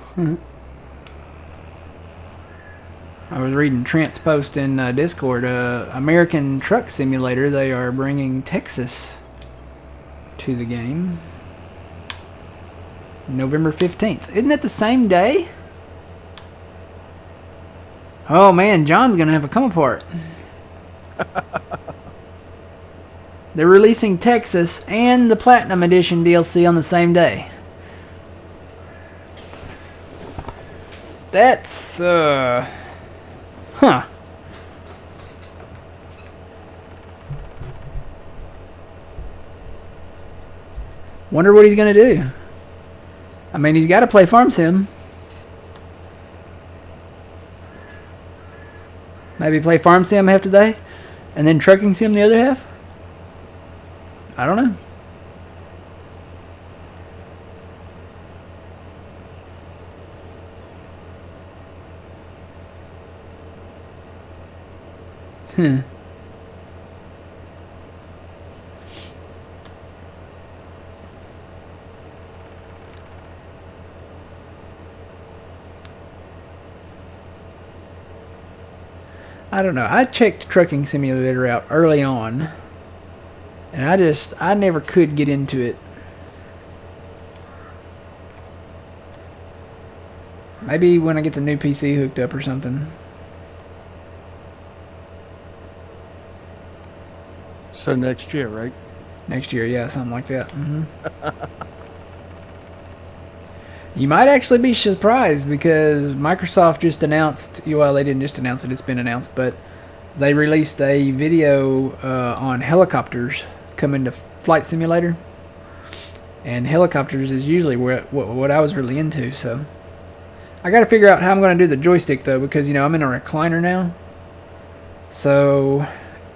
[SPEAKER 1] I was reading Trent's post in Discord. American Truck Simulator, they are bringing Texas to the game. November 15th. Isn't that the same day? Oh man, John's gonna have a come apart. They're releasing Texas and the Platinum Edition DLC on the same day. That's, huh. Wonder what he's gonna do. I mean, he's got to play Farm Sim. Maybe play Farm Sim half the day, and then Trucking Sim the other half? I don't know. I don't know. I checked Trucking Simulator out early on, and I never could get into it. Maybe when I get the new PC hooked up or something.
[SPEAKER 2] So next year, right?
[SPEAKER 1] Next year, yeah, something like that. You might actually be surprised because Microsoft just announced, well, they didn't just announce it, it's been announced, but they released a video on helicopters coming to Flight Simulator. And helicopters is usually what I was really into, so. I gotta figure out how I'm gonna do the joystick though, because, you know, I'm in a recliner now. So,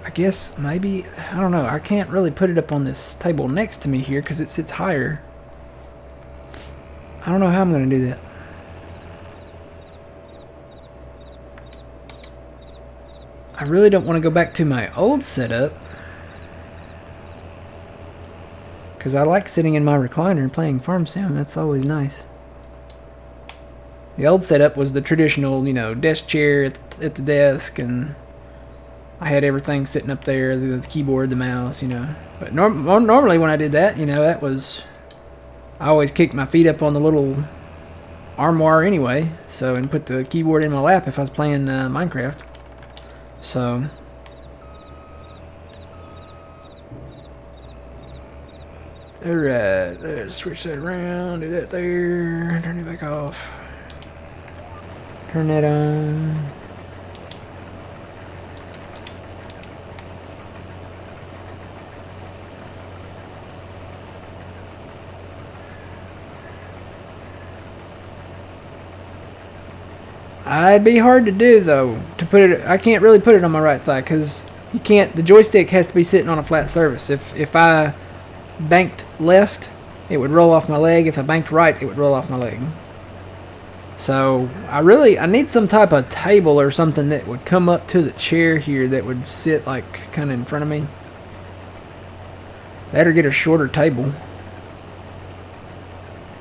[SPEAKER 1] I guess maybe, I don't know, I can't really put it up on this table next to me here because it sits higher. I don't know how I'm going to do that. I really don't want to go back to my old setup because I like sitting in my recliner and playing Farm Sim. That's always nice. The old setup was the traditional, you know, desk chair at the desk, and I had everything sitting up there, the keyboard, the mouse, you know. But normally when I did that, you know, that was... I always kicked my feet up on the little armoire anyway, so, and put the keyboard in my lap if I was playing Minecraft. So... Alright, let's switch that around, do that there, turn it back off. Turn that on. It'd be hard to do though, to put it, I can't really put it on my right thigh because you can't, the joystick has to be sitting on a flat surface. If I banked left, it would roll off my leg. If I banked right, it would roll off my leg. So I need some type of table or something that would come up to the chair here that would sit like kind of in front of me. That or get a shorter table.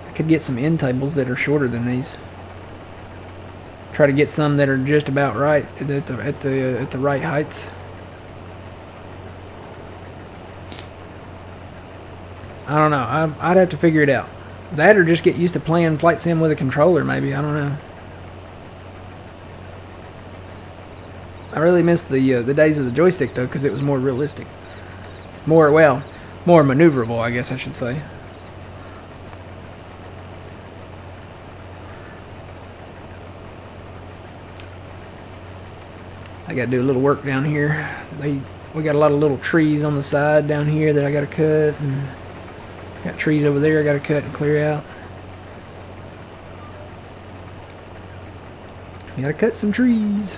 [SPEAKER 1] I could get some end tables that are shorter than these. Try to get some that are just about right at the right height. I don't know. I'd have to figure it out. That or just get used to playing Flight Sim with a controller, maybe. I don't know. I really miss the days of the joystick though, because it was more realistic, more maneuverable, I guess I should say. I gotta do a little work down here. We got a lot of little trees on the side down here that I gotta cut, and got trees over there I gotta cut and clear out. Gotta cut some trees.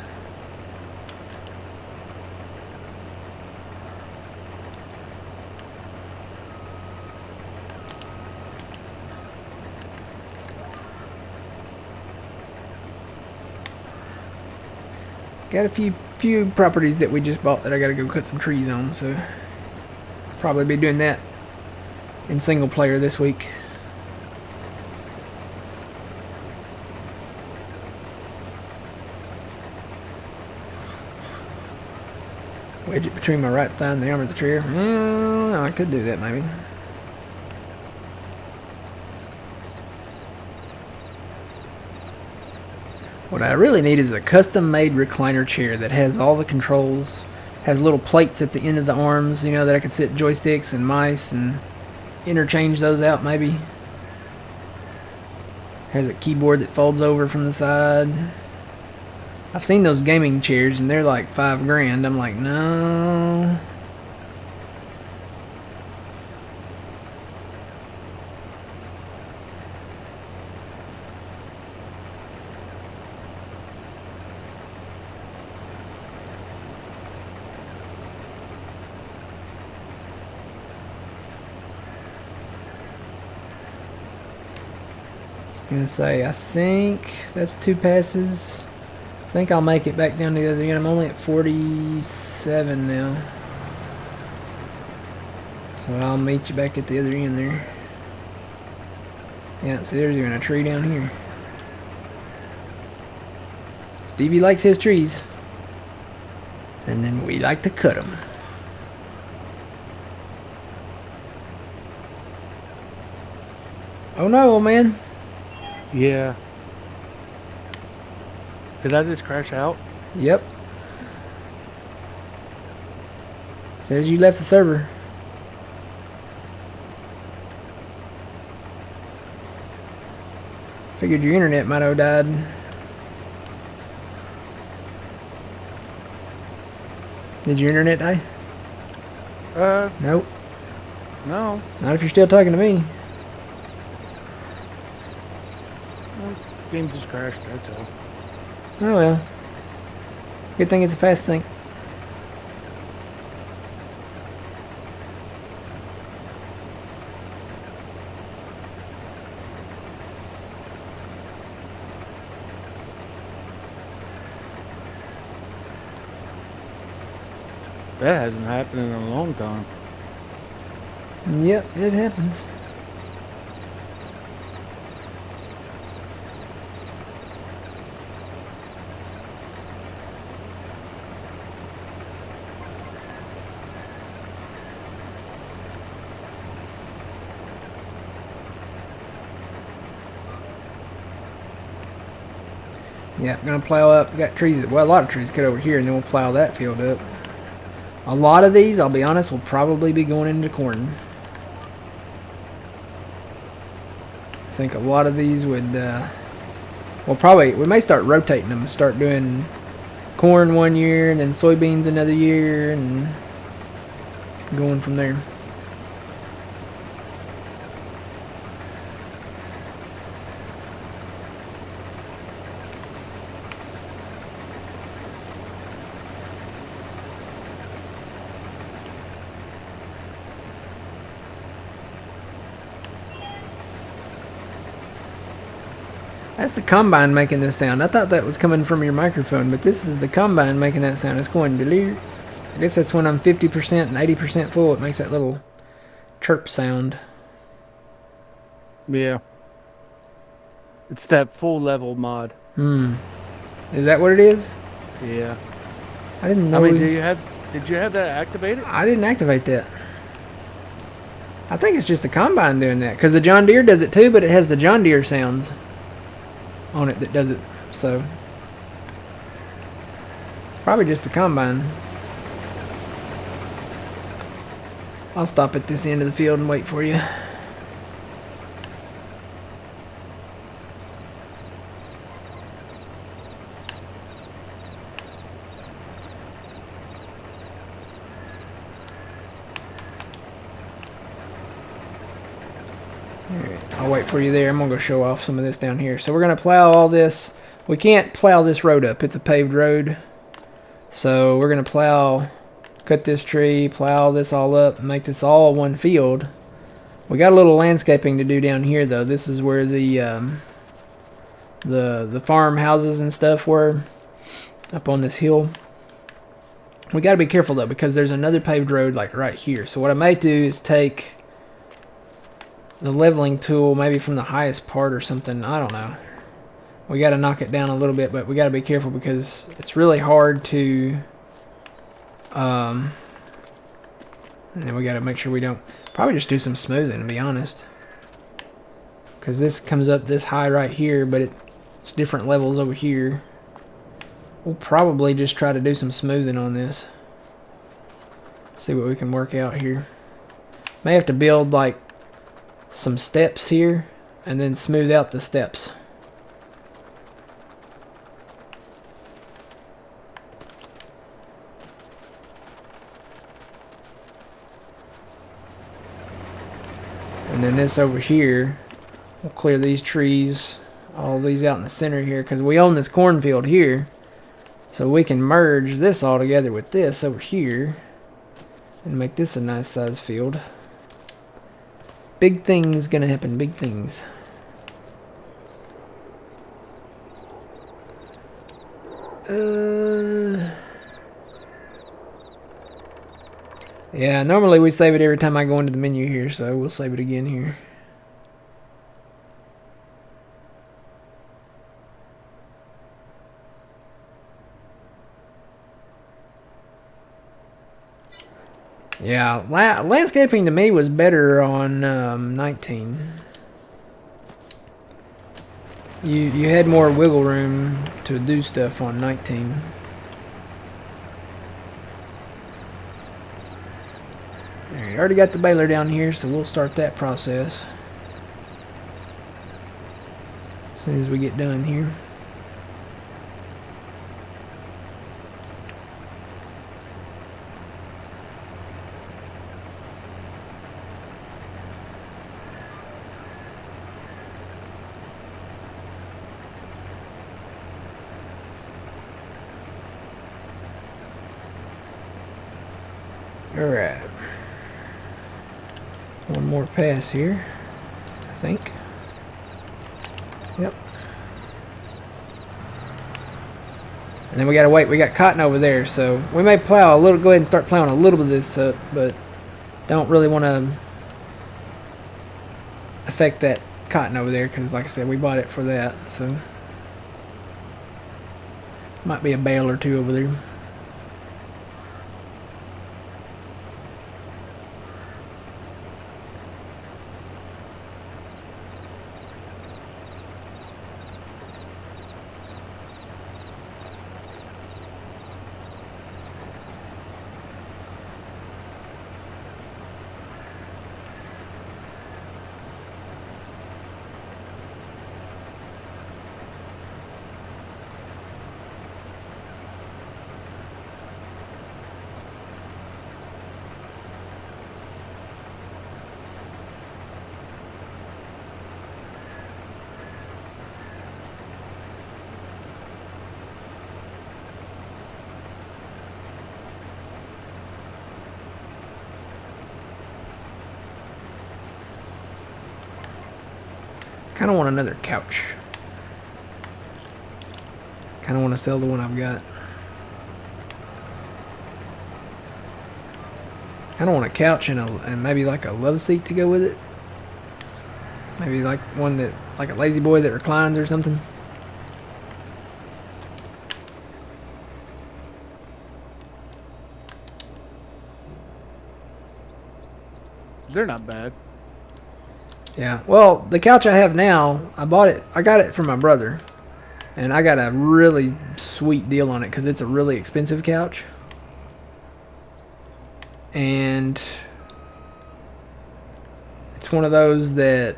[SPEAKER 1] Got a few properties that we just bought that I gotta go cut some trees on, so probably be doing that in single player this week. Wedge it between my right thigh and the arm of the chair. I could do that maybe. What I really need is a custom-made recliner chair that has all the controls, has little plates at the end of the arms, you know, that I could sit joysticks and mice and interchange those out maybe. Has a keyboard that folds over from the side. I've seen those gaming chairs and they're like $5,000. I'm like, no. Gonna say, I think that's 2 passes. I think I'll make it back down to the other end. I'm only at 47 now, so I'll meet you back at the other end there. Yeah, see, there's even a tree down here. Stevie likes his trees, and then we like to cut them. Oh no, old man.
[SPEAKER 2] Yeah. Did I just crash out?
[SPEAKER 1] Yep. Says you left the server. Figured your internet might have died. Did your internet die? Nope.
[SPEAKER 2] No.
[SPEAKER 1] Not if you're still talking to me.
[SPEAKER 2] Game just crashed, that's all.
[SPEAKER 1] Oh well. Good thing it's a fast sync.
[SPEAKER 2] That hasn't happened in a long time.
[SPEAKER 1] Yep, it happens. Yeah, I'm gonna plow up. We got trees, well, a lot of trees cut over here, and then we'll plow that field up. A lot of these, I'll be honest, will probably be going into corn. I think a lot of these would, well, probably, we may start rotating them. Start doing corn one year, and then soybeans another year, and going from there. That's the combine making this sound. I thought that was coming from your microphone, but this is the combine making that sound. It's going to. I guess that's when I'm 50% and 80% full. It makes that little chirp sound.
[SPEAKER 2] Yeah. It's that full level mod.
[SPEAKER 1] Is that what it is?
[SPEAKER 2] Yeah.
[SPEAKER 1] I didn't know.
[SPEAKER 2] I mean, did you have that activated?
[SPEAKER 1] I didn't activate that. I think it's just the combine doing that, because the John Deere does it too, but it has the John Deere sounds on it that does it. So probably just the combine. I'll stop at this end of the field and wait for you. Alright, I'll wait for you there. I'm gonna go show off some of this down here. So we're gonna plow all this. We can't plow this road up. It's a paved road. So we're gonna plow, cut this tree, plow this all up, and make this all one field. We got a little landscaping to do down here though. This is where the farmhouses and stuff were, up on this hill. We gotta be careful though, because there's another paved road like right here. So what I may do is take the leveling tool, maybe from the highest part or something. I don't know. We got to knock it down a little bit, but we got to be careful because it's really hard to. And then we got to make sure we don't. Probably just do some smoothing, to be honest. Because this comes up this high right here, but it's different levels over here. We'll probably just try to do some smoothing on this. See what we can work out here. May have to build like some steps here and then smooth out the steps. And then this over here, we'll clear these trees, all these out in the center here, because we own this cornfield here. So we can merge this all together with this over here and make this a nice size field. Big things gonna happen, big things. Yeah, normally we save it every time I go into the menu here, so we'll save it again here. Yeah, landscaping to me was better on 19. You had more wiggle room to do stuff on 19. Alright, already got the baler down here, so we'll start that process. as soon as we get done here. Alright. One more pass here, I think. Yep. And then we gotta wait. We got cotton over there, so we may plow a little. Go ahead and start plowing a little bit of this up, but don't really want to affect that cotton over there because, like I said, we bought it for that. So might be a bale or two over there. Kind of want another couch. Kind of want to sell the one I've got. Kind of want a couch and maybe like a love seat to go with it. Maybe like one that, like a lazy boy that reclines or something.
[SPEAKER 2] They're not bad.
[SPEAKER 1] Yeah, well, the couch I have now, I got it from my brother, and I got a really sweet deal on it because it's a really expensive couch, and it's one of those that,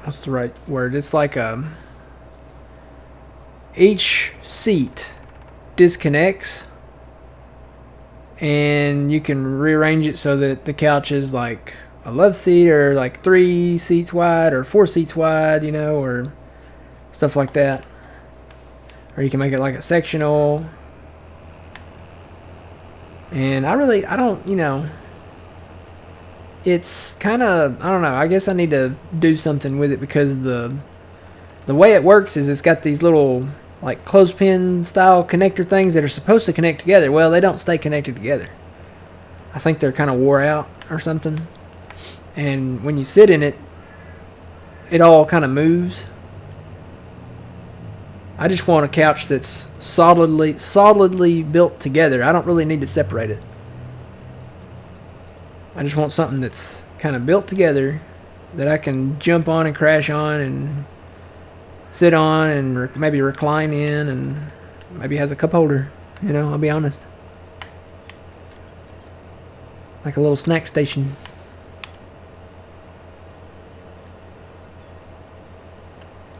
[SPEAKER 1] what's the right word? It's like each seat disconnects, and you can rearrange it so that the couch is like a love seat or like 3 seats wide or 4 seats wide, you know, or stuff like that. Or you can make it like a sectional. And I don't, you know, it's kind of, I don't know, I guess I need to do something with it because the way it works is it's got these little like clothespin style connector things that are supposed to connect together. Well, they don't stay connected together. I think they're kind of wore out or something. And when you sit in it, it all kind of moves. I just want a couch that's solidly built together. I don't really need to separate it. I just want something that's kind of built together that I can jump on and crash on and sit on and maybe recline in, and maybe has a cup holder, you know, I'll be honest. Like a little snack station.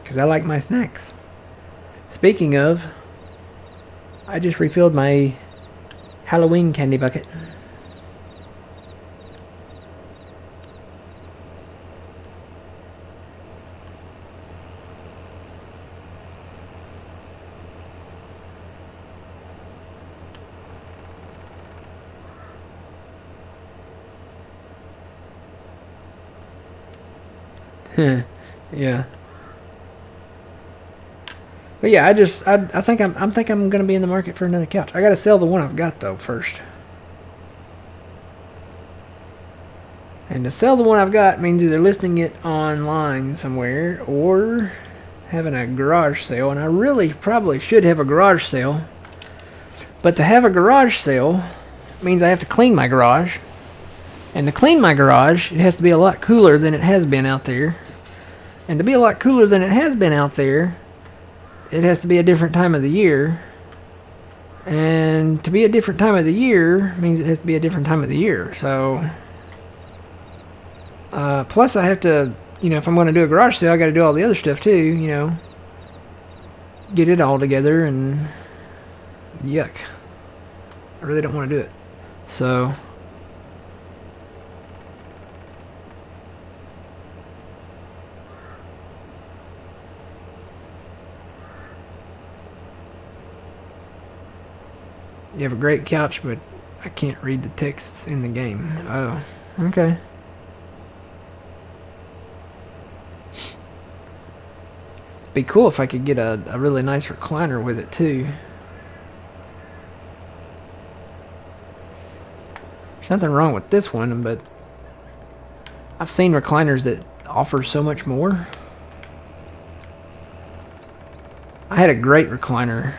[SPEAKER 1] Because I like my snacks. Speaking of, I just refilled my Halloween candy bucket. Yeah. But yeah, I think I'm gonna be in the market for another couch. I gotta sell the one I've got though first. And to sell the one I've got means either listing it online somewhere or having a garage sale. And I really probably should have a garage sale. But to have a garage sale means I have to clean my garage. And to clean my garage, it has to be a lot cooler than it has been out there. And to be a lot cooler than it has been out there, it has to be a different time of the year. And to be a different time of the year means it has to be a different time of the year. So, plus I have to if I'm going to do a garage sale, I got to do all the other stuff too. Get it all together, and yuck. I really don't want to do it. So you have a great couch, but I can't read the texts in the game. Oh, okay. Be cool if I could get a really nice recliner with it too. There's nothing wrong with this one, but I've seen recliners that offer so much more. I had a great recliner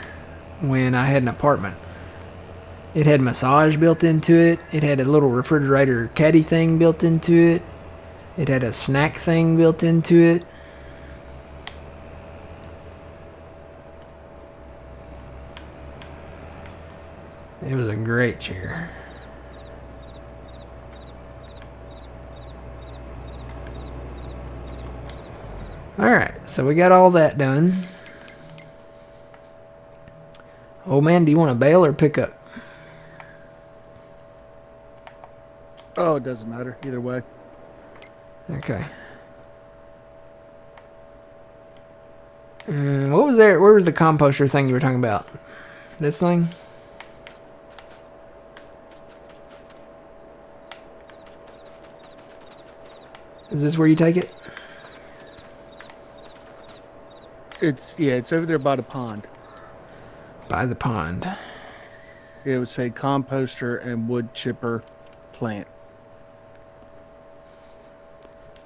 [SPEAKER 1] when I had an apartment. It had massage built into it. It had a little refrigerator caddy thing built into it. It had a snack thing built into it. It was a great chair. Alright, so we got all that done. Oh man, do you want to bail or pick up?
[SPEAKER 2] Oh, it doesn't matter. Either way.
[SPEAKER 1] Okay. What was there? Where was the composter thing you were talking about? This thing? Is this where you take it?
[SPEAKER 2] It's over there by the pond.
[SPEAKER 1] By the pond.
[SPEAKER 2] It would say composter and wood chipper plant.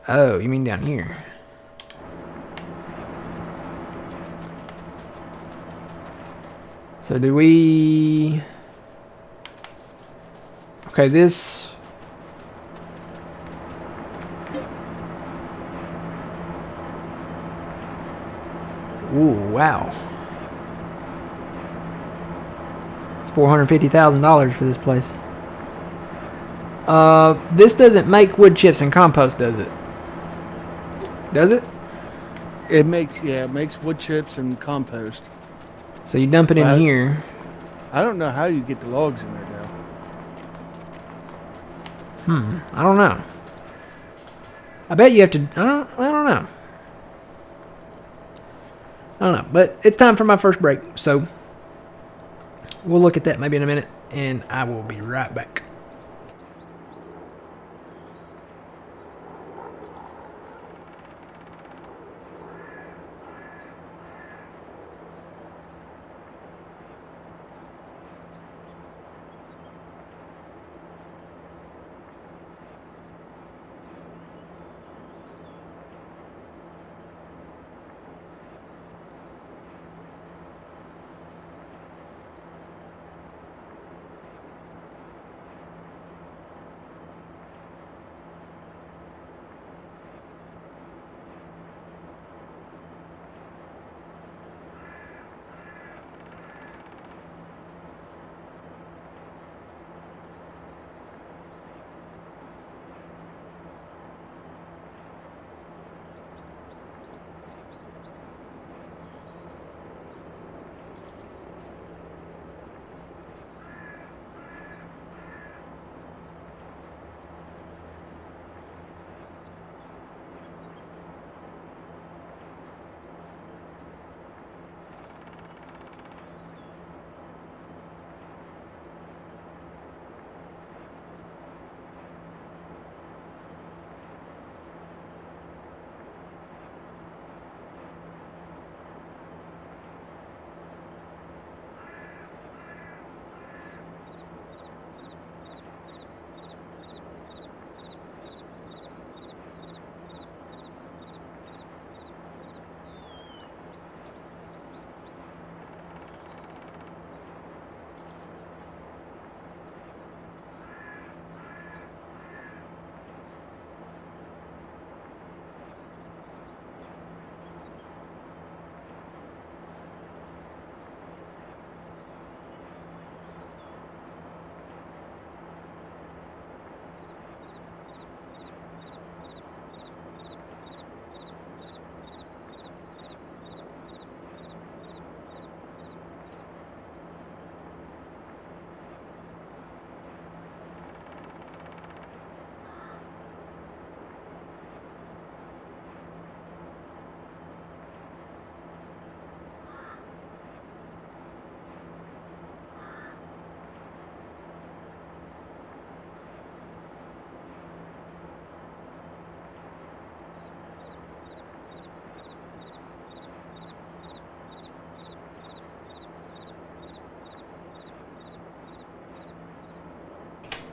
[SPEAKER 1] Oh, you mean down here? So do we... Okay, this... Ooh, wow. It's $450,000 for this place. This doesn't make wood chips and compost, does it? Does it?
[SPEAKER 2] It makes wood chips and compost.
[SPEAKER 1] So you dump it in here.
[SPEAKER 2] I don't know how you get the logs in there though.
[SPEAKER 1] I don't know. I bet you have to. I don't know. I don't know. But it's time for my first break, so we'll look at that maybe in a minute, and I will be right back.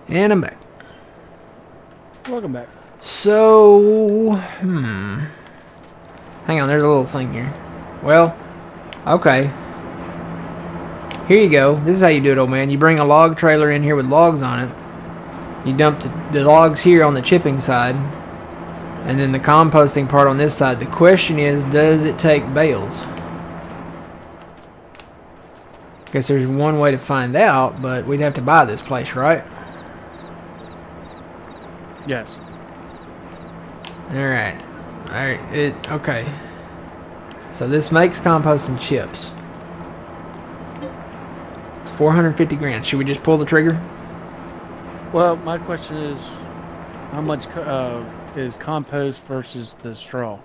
[SPEAKER 1] And I'm back.
[SPEAKER 2] Welcome back.
[SPEAKER 1] So, hang on, there's a little thing here. Well, okay. Here you go. This is how you do it, old man. You bring a log trailer in here with logs on it. You dump the logs here on the chipping side. And then the composting part on this side. The question is, does it take bales? Guess there's one way to find out, but we'd have to buy this place, right?
[SPEAKER 2] Yes.
[SPEAKER 1] Alright. Okay. So this makes compost and chips. It's 450 grand. Should we just pull the trigger?
[SPEAKER 2] Well, my question is, how much is compost versus the straw?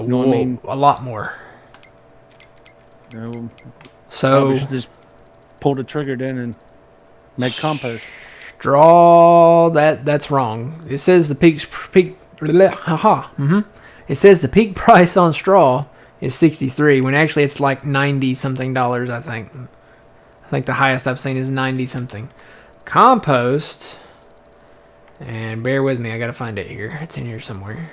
[SPEAKER 2] You know what I mean?
[SPEAKER 1] A lot more.
[SPEAKER 2] You know,
[SPEAKER 1] So
[SPEAKER 2] probably should just pull the trigger then and make compost.
[SPEAKER 1] straw, that's wrong. It says the It says the peak price on straw is 63 when actually it's like 90 something dollars, I think. I think the highest I've seen is 90 something. Compost, and bear with me, I gotta find it here. It's in here somewhere.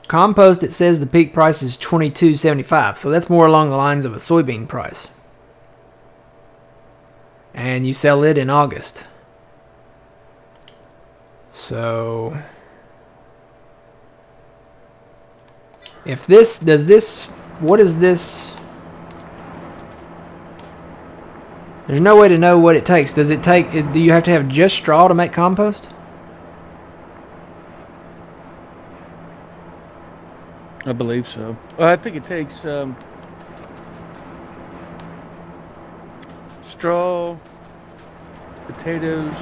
[SPEAKER 1] Compost, it says the peak price is $22.75, so that's more along the lines of a soybean price. And you sell it in August. So if this does this, what is this? There's no way to know what it takes. Does it take? Do you have to have just straw to make compost?
[SPEAKER 2] I believe so. Well, I think it takes straw, potatoes,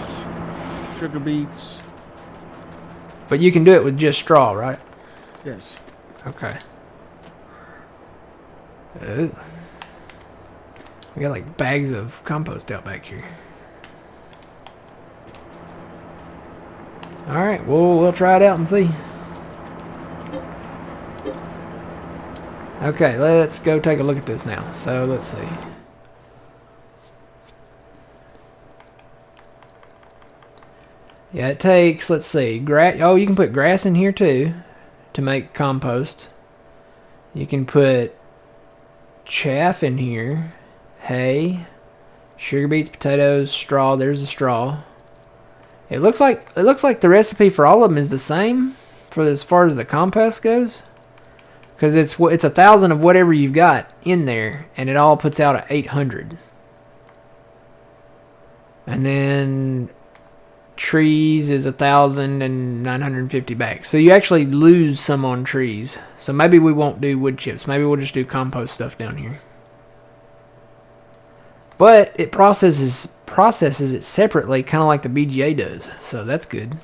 [SPEAKER 2] sugar beets.
[SPEAKER 1] But you can do it with just straw, right?
[SPEAKER 2] Yes.
[SPEAKER 1] Okay. Ooh. We got like bags of compost out back here. Alright, we'll try it out and see. Okay, let's go take a look at this now. So, let's see. Yeah, it takes, let's see, oh, you can put grass in here too to make compost. You can put chaff in here, hay, sugar beets, potatoes, straw. There's the straw. It looks like the recipe for all of them is the same for as far as the compost goes, because it's 1,000 of whatever you've got in there, and it all puts out at 800. And then trees is 1,950 bags. So you actually lose some on trees. So maybe we won't do wood chips. Maybe we'll just do compost stuff down here. But it processes it separately, kind of like the BGA does. So that's good.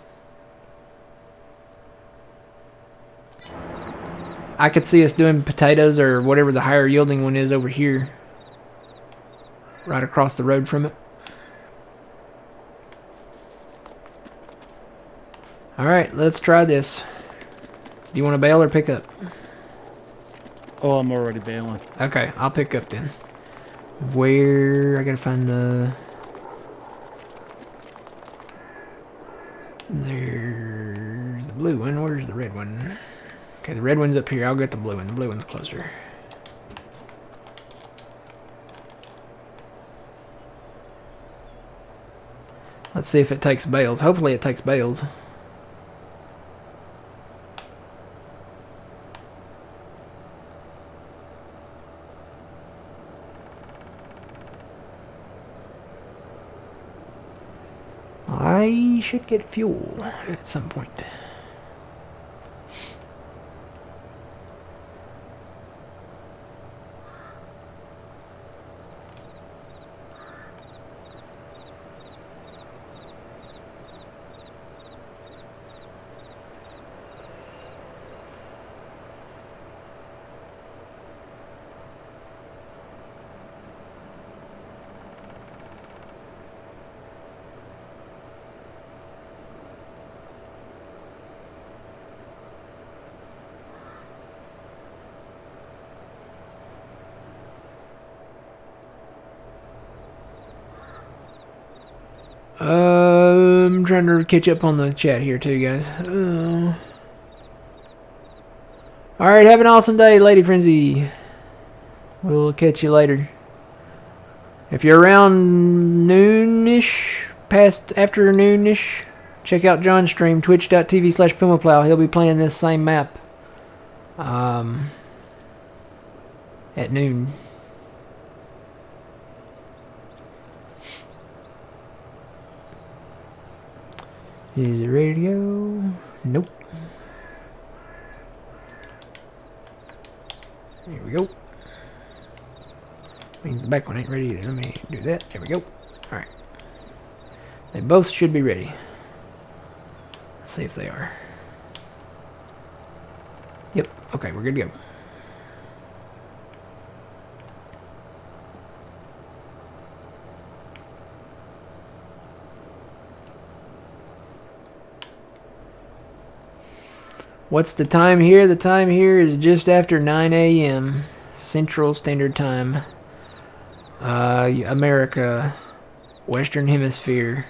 [SPEAKER 1] I could see us doing potatoes or whatever the higher yielding one is over here, right across the road from it. Alright, let's try this. Do you want to bail or pick up?
[SPEAKER 2] Oh, I'm already bailing.
[SPEAKER 1] Okay, I'll pick up then. Where? I gotta find the... There's the blue one. Where's the red one? Okay, the red one's up here. I'll get the blue one. The blue one's closer. Let's see if it takes bales. Hopefully it takes bales. I should get fuel at some point. I'm trying to catch up on the chat here too, guys. Alright, have an awesome day, Lady Frenzy. We'll catch you later. If you're around noonish, past afternoonish, check out John's stream, twitch.tv/PumaPlow. He'll be playing this same map at noon. Is it radio? Nope. Here we go. Means the back one ain't ready either. Let me do that. There we go. Alright. They both should be ready. Let's see if they are. Yep. Okay, we're good to go. What's the time here? The time here is just after 9 a.m. Central Standard Time. America, Western Hemisphere,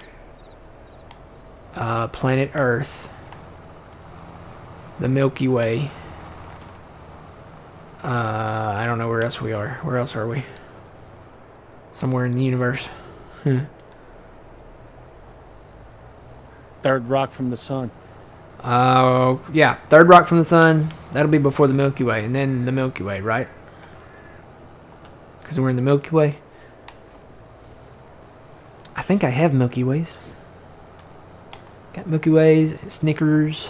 [SPEAKER 1] planet Earth, the Milky Way. I don't know where else we are. Where else are we? Somewhere in the universe.
[SPEAKER 2] Third rock from the sun.
[SPEAKER 1] Yeah, third rock from the sun. That'll be before the Milky Way, and then the Milky Way, right? Because we're in the Milky Way. I think I have Milky Ways. Got Milky Ways, Snickers,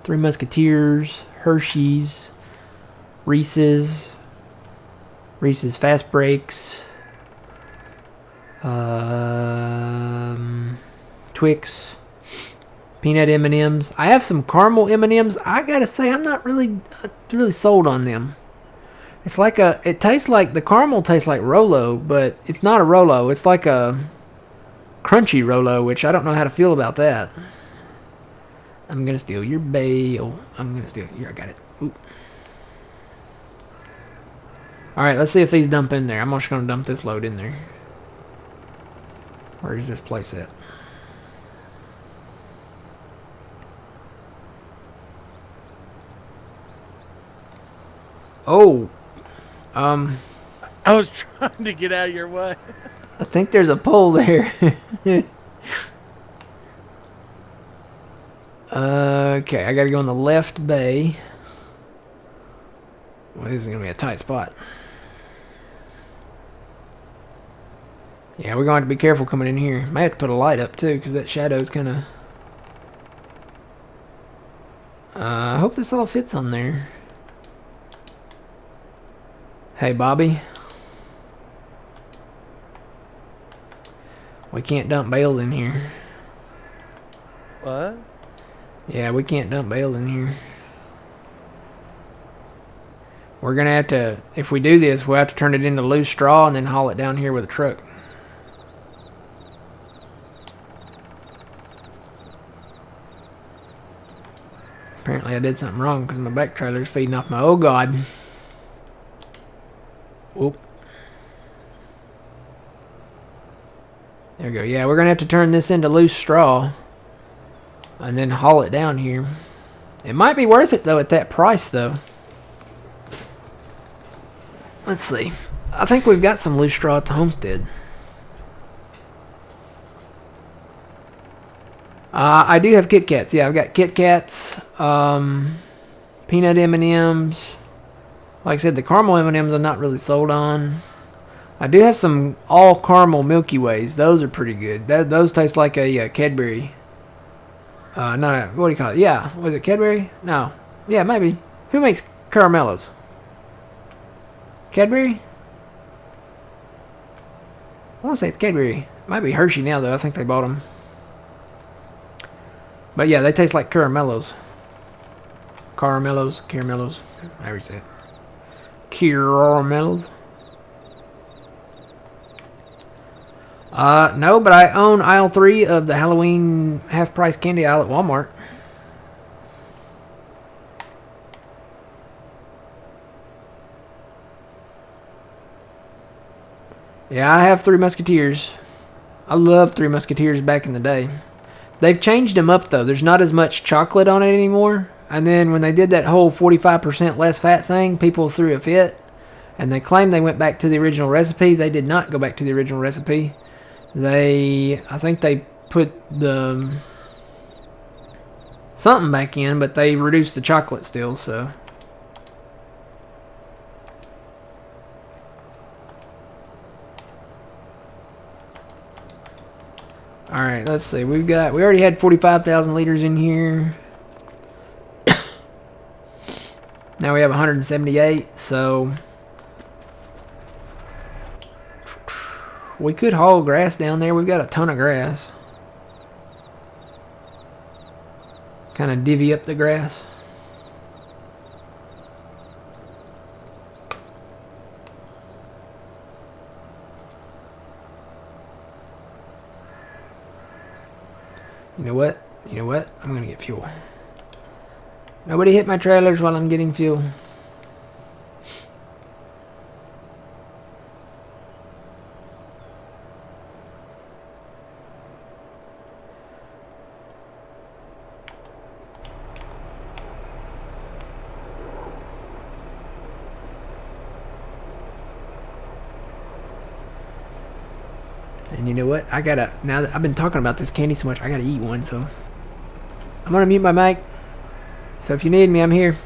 [SPEAKER 1] Three Musketeers, Hershey's, Reese's Fast Breaks, Twix, peanut M&Ms. I have some caramel M&Ms. I gotta say, I'm not really sold on them. It's like it tastes like, the caramel tastes like Rolo, but it's not a Rolo. It's like a crunchy Rolo, which I don't know how to feel about that. I'm gonna steal your bail. I'm gonna steal, here, I got it. Ooh. Alright, let's see if these dump in there. I'm just gonna dump this load in there. Where is this place at? Oh,
[SPEAKER 2] I was trying to get out of your way.
[SPEAKER 1] I think there's a pole there. Okay, I gotta go in the left bay. Well, this is gonna be a tight spot. Yeah, we're going to have to be careful coming in here. Might have to put a light up too, because that shadow's kind of... I hope this all fits on there. Hey, Bobby. We can't dump bales in here.
[SPEAKER 2] What?
[SPEAKER 1] Yeah, we can't dump bales in here. We're going to have to, if we do this, we'll have to turn it into loose straw and then haul it down here with a truck. Apparently I did something wrong because my back trailer's feeding off my... Oh, God. Whoop. There we go. Yeah, we're going to have to turn this into loose straw and then haul it down here. It might be worth it, though, at that price, though. Let's see. I think we've got some loose straw at the homestead. I do have Kit Kats. Yeah, I've got Kit Kats, peanut M&Ms. Like I said, the caramel M&Ms I'm not really sold on. I do have some all caramel Milky Ways. Those are pretty good. Those taste like a Cadbury. What do you call it? Yeah, was it Cadbury? No. Yeah, maybe. Who makes caramellos? Cadbury? I want to say it's Cadbury. Might be Hershey now, though. I think they bought them. But yeah, they taste like caramellos. Caramellos. I already said. Caramellos. No, but I own aisle 3 of the Halloween half-price candy aisle at Walmart. Yeah, I have Three Musketeers. I loved Three Musketeers back in the day. They've changed them up though. There's not as much chocolate on it anymore. And then when they did that whole 45% less fat thing, people threw a fit. And they claimed they went back to the original recipe. They did not go back to the original recipe. I think they put the something back in, but they reduced the chocolate still, so. Alright, let's see. We already had 45,000 liters in here. Now we have 178, so we could haul grass down there. We've got a ton of grass. Kind of divvy up the grass. You know what? I'm gonna get fuel. Nobody hit my trailers while I'm getting fuel. And you know what? Now that I've been talking about this candy so much, I gotta eat one, so I'm gonna mute my mic. So if you need me, I'm here.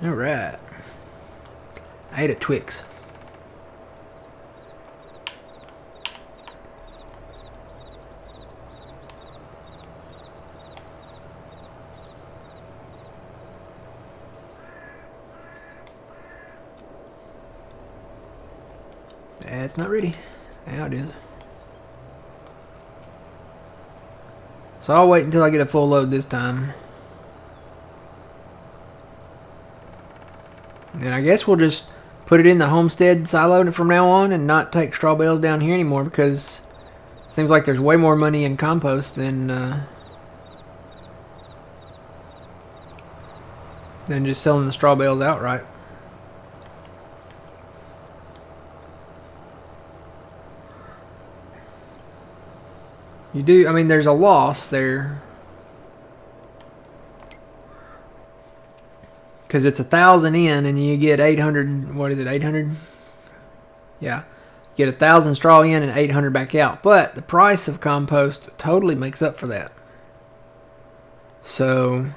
[SPEAKER 1] Alright. I ate a Twix. It's not ready. Now it is. So I'll wait until I get a full load this time. And I guess we'll just put it in the homestead silo from now on and not take straw bales down here anymore, because it seems like there's way more money in compost than just selling the straw bales outright. You do, I mean, there's a loss there. Because it's 1,000 in and you get 800, what is it, 800? Yeah. You get 1,000 straw in and 800 back out. But the price of compost totally makes up for that. So,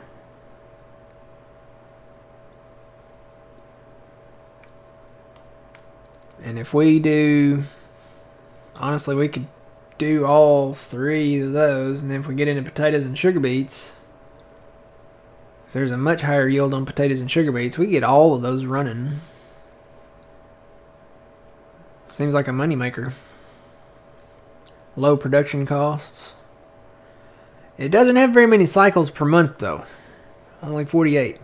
[SPEAKER 1] and if we do, honestly, we could do all 3 of those, and then if we get into potatoes and sugar beets, so there's a much higher yield on potatoes and sugar beets, we get all of those running. Seems like a moneymaker. Low production costs. It doesn't have very many cycles per month though. Only 48.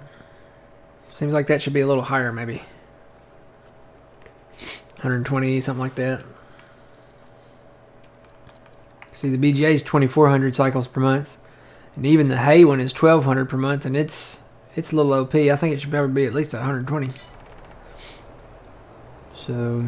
[SPEAKER 1] Seems like that should be a little higher maybe. 120, something like that. See, the BGA is 2,400 cycles per month. And even the hay one is 1,200 per month, and it's a little OP. I think it should probably be at least 120. So...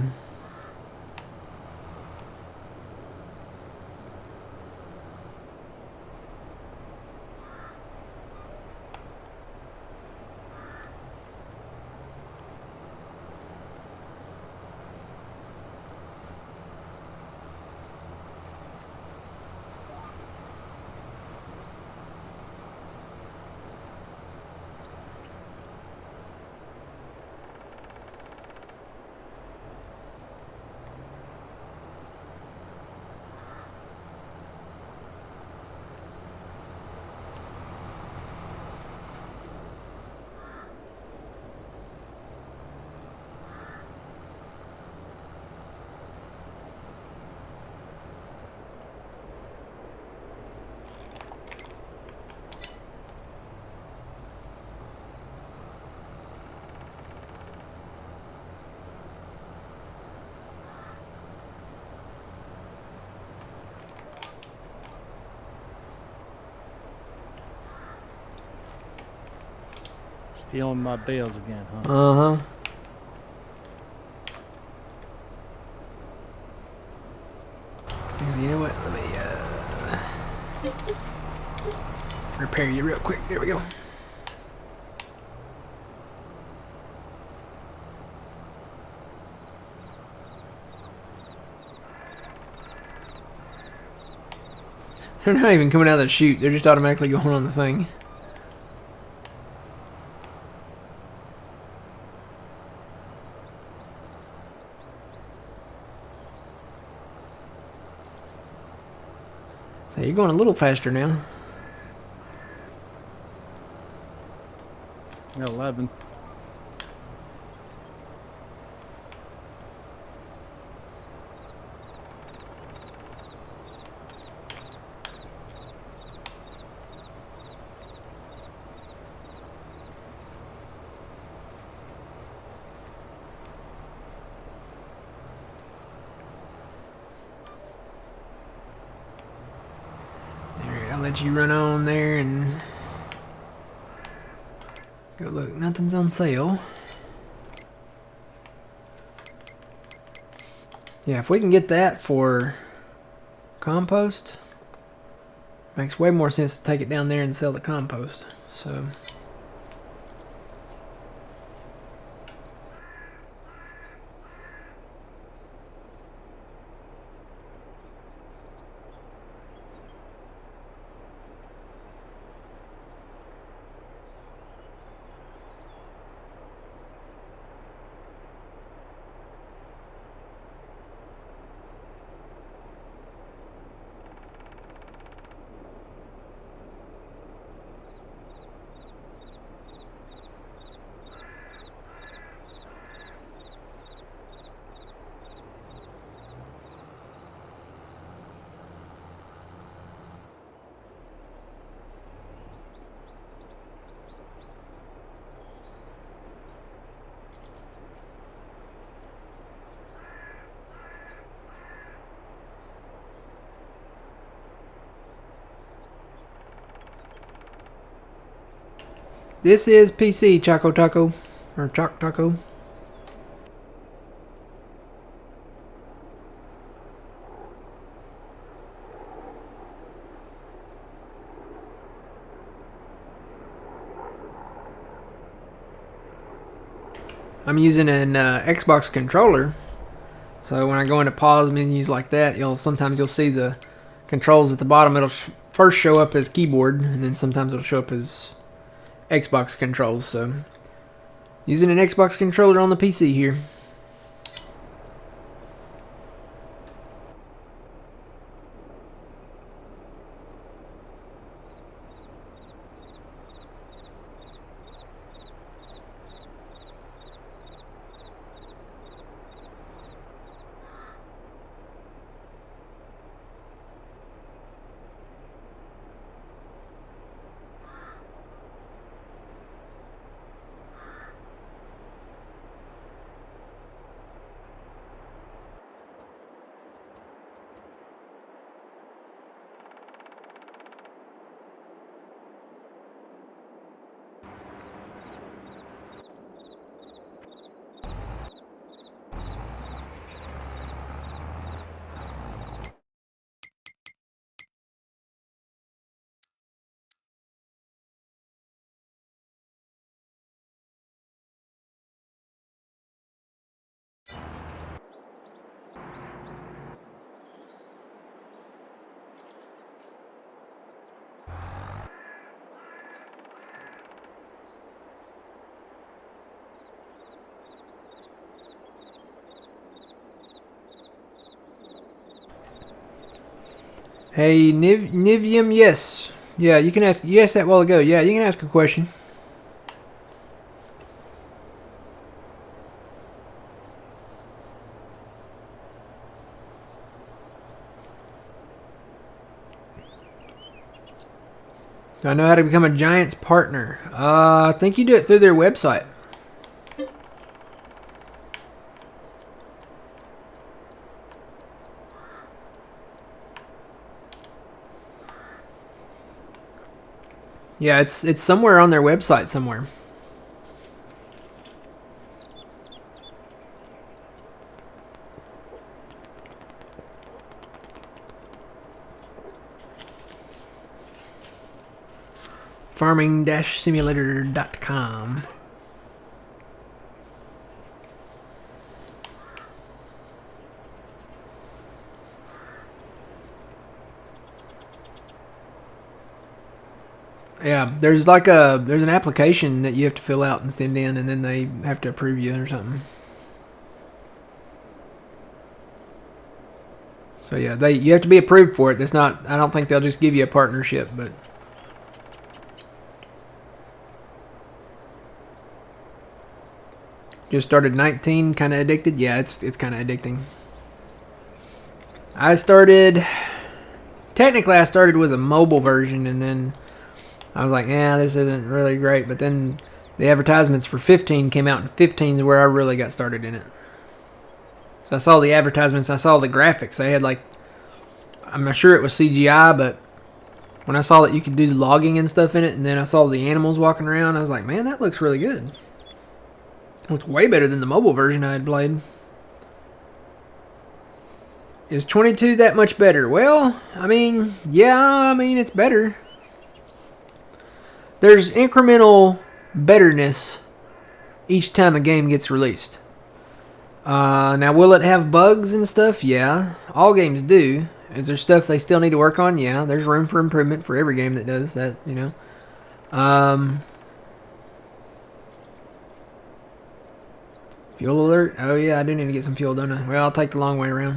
[SPEAKER 2] Stealing my bales again, huh?
[SPEAKER 1] Uh-huh. You know what? Let me repair you real quick. There we go. They're not even coming out of the chute. They're just automatically going on the thing. So you're going a little faster now.
[SPEAKER 2] 11.
[SPEAKER 1] I'll let you run on there and go look. Nothing's on sale. Yeah, if we can get that for compost, makes way more sense to take it down there and sell the compost. So... This is PC Choco Taco, or Choc Taco. I'm using an Xbox controller, so when I go into pause menus like that, sometimes you'll see the controls at the bottom. It'll first show up as keyboard, and then sometimes it'll show up as Xbox controls. So using an Xbox controller on the PC here. Hey, Nivium, yes. Yeah, you can ask. You asked that a while ago. Yeah, you can ask a question. Do I know how to become a Giants partner? I think you do it through their website. Yeah, it's somewhere on their website somewhere. Farming-simulator.com. Yeah, there's an application that you have to fill out and send in, and then they have to approve you or something. So yeah, you have to be approved for it. That's not. I don't think they'll just give you a partnership, but. Just started 19, kind of addicted. Yeah, it's kind of addicting. Technically I started with a mobile version, and then I was like, yeah, this isn't really great. But then the advertisements for 15 came out, and 15 is where I really got started in it. So I saw the advertisements, I saw the graphics. They had I'm not sure it was CGI, but when I saw that you could do logging and stuff in it, and then I saw the animals walking around, I was like, man, that looks really good. It looks way better than the mobile version I had played. Is 22 that much better? Well, it's better. There's incremental betterness each time a game gets released. Now, will it have bugs and stuff? Yeah. All games do. Is there stuff they still need to work on? Yeah. There's room for improvement for every game that does that, Fuel alert? Oh, yeah, I do need to get some fuel, don't I? Well, I'll take the long way around.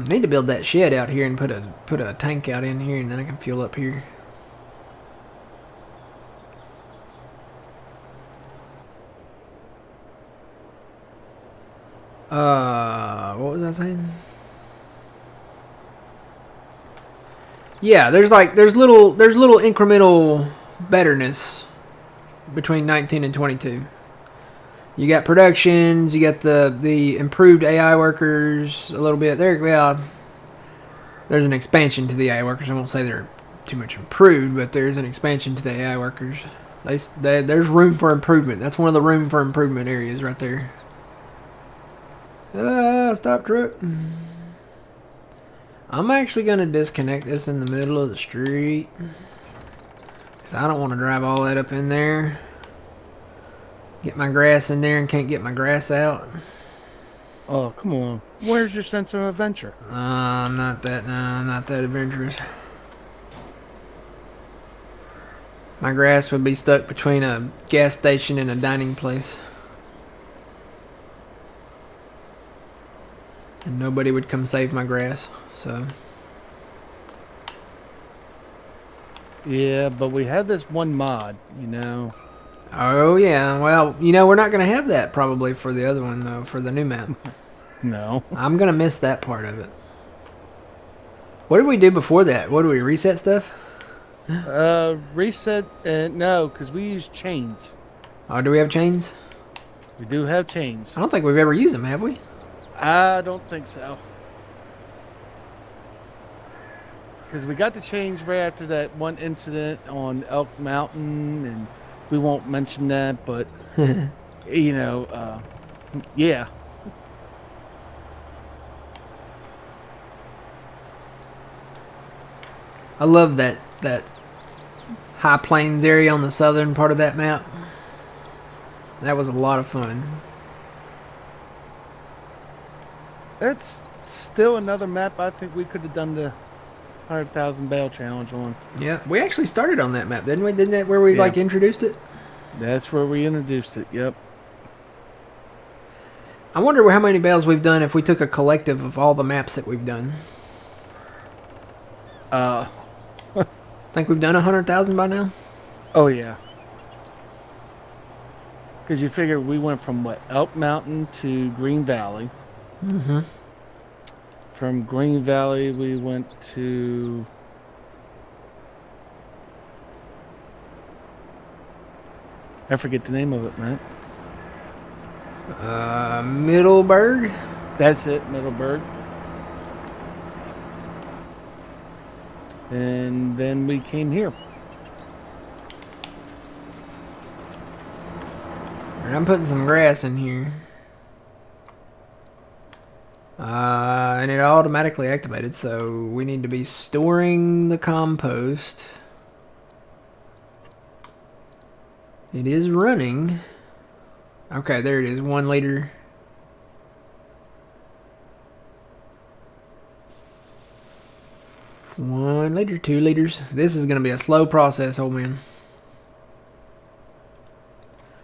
[SPEAKER 1] Need to build that shed out here and put a tank out in here, and then I can fuel up here. What was I saying? Yeah, there's little incremental betterness between 19 and 22. You got productions, you got the improved AI workers a little bit. There's an expansion to the AI workers. I won't say they're too much improved, but there's an expansion to the AI workers. There's room for improvement. That's one of the room for improvement areas right there. Stop truck. I'm actually going to disconnect this in the middle of the street, because I don't want to drive all that up in there. Get my grass in there and can't get my grass out.
[SPEAKER 2] Oh, come on. Where's your sense of adventure?
[SPEAKER 1] I'm not that adventurous. My grass would be stuck between a gas station and a dining place. And nobody would come save my grass, so.
[SPEAKER 2] Yeah, but we have this one mod,
[SPEAKER 1] Oh, yeah. Well, we're not going to have that probably for the other one, though, for the new map.
[SPEAKER 2] No.
[SPEAKER 1] I'm going to miss that part of it. What did we do before that? What, did we reset stuff?
[SPEAKER 2] Reset, no, because we use chains.
[SPEAKER 1] Oh, do we have chains?
[SPEAKER 2] We do have chains.
[SPEAKER 1] I don't think we've ever used them, have we?
[SPEAKER 2] I don't think so. Because we got the chains right after that one incident on Elk Mountain, and we won't mention that, but, yeah.
[SPEAKER 1] I love that high plains area on the southern part of that map. That was a lot of fun.
[SPEAKER 2] That's still another map I think we could have done the 100,000 bale challenge on.
[SPEAKER 1] Yeah, we actually started on that map, didn't we? Didn't that where we introduced it?
[SPEAKER 2] That's where we introduced it. Yep.
[SPEAKER 1] I wonder how many bales we've done if we took a collective of all the maps that we've done. Think we've done 100,000 by now?
[SPEAKER 2] Oh yeah. Because you figure we went from what, Elk Mountain to Green Valley.
[SPEAKER 1] Mm-hmm.
[SPEAKER 2] From Green Valley, we went to. I forget the name of it, man.
[SPEAKER 1] Middleburg?
[SPEAKER 2] That's it, Middleburg. And then we came here.
[SPEAKER 1] And I'm putting some grass in here. And it automatically activated, so we need to be storing the compost. It is running. Okay, there it is. 1 liter. One liter, 2 liters. This is going to be a slow process, old man.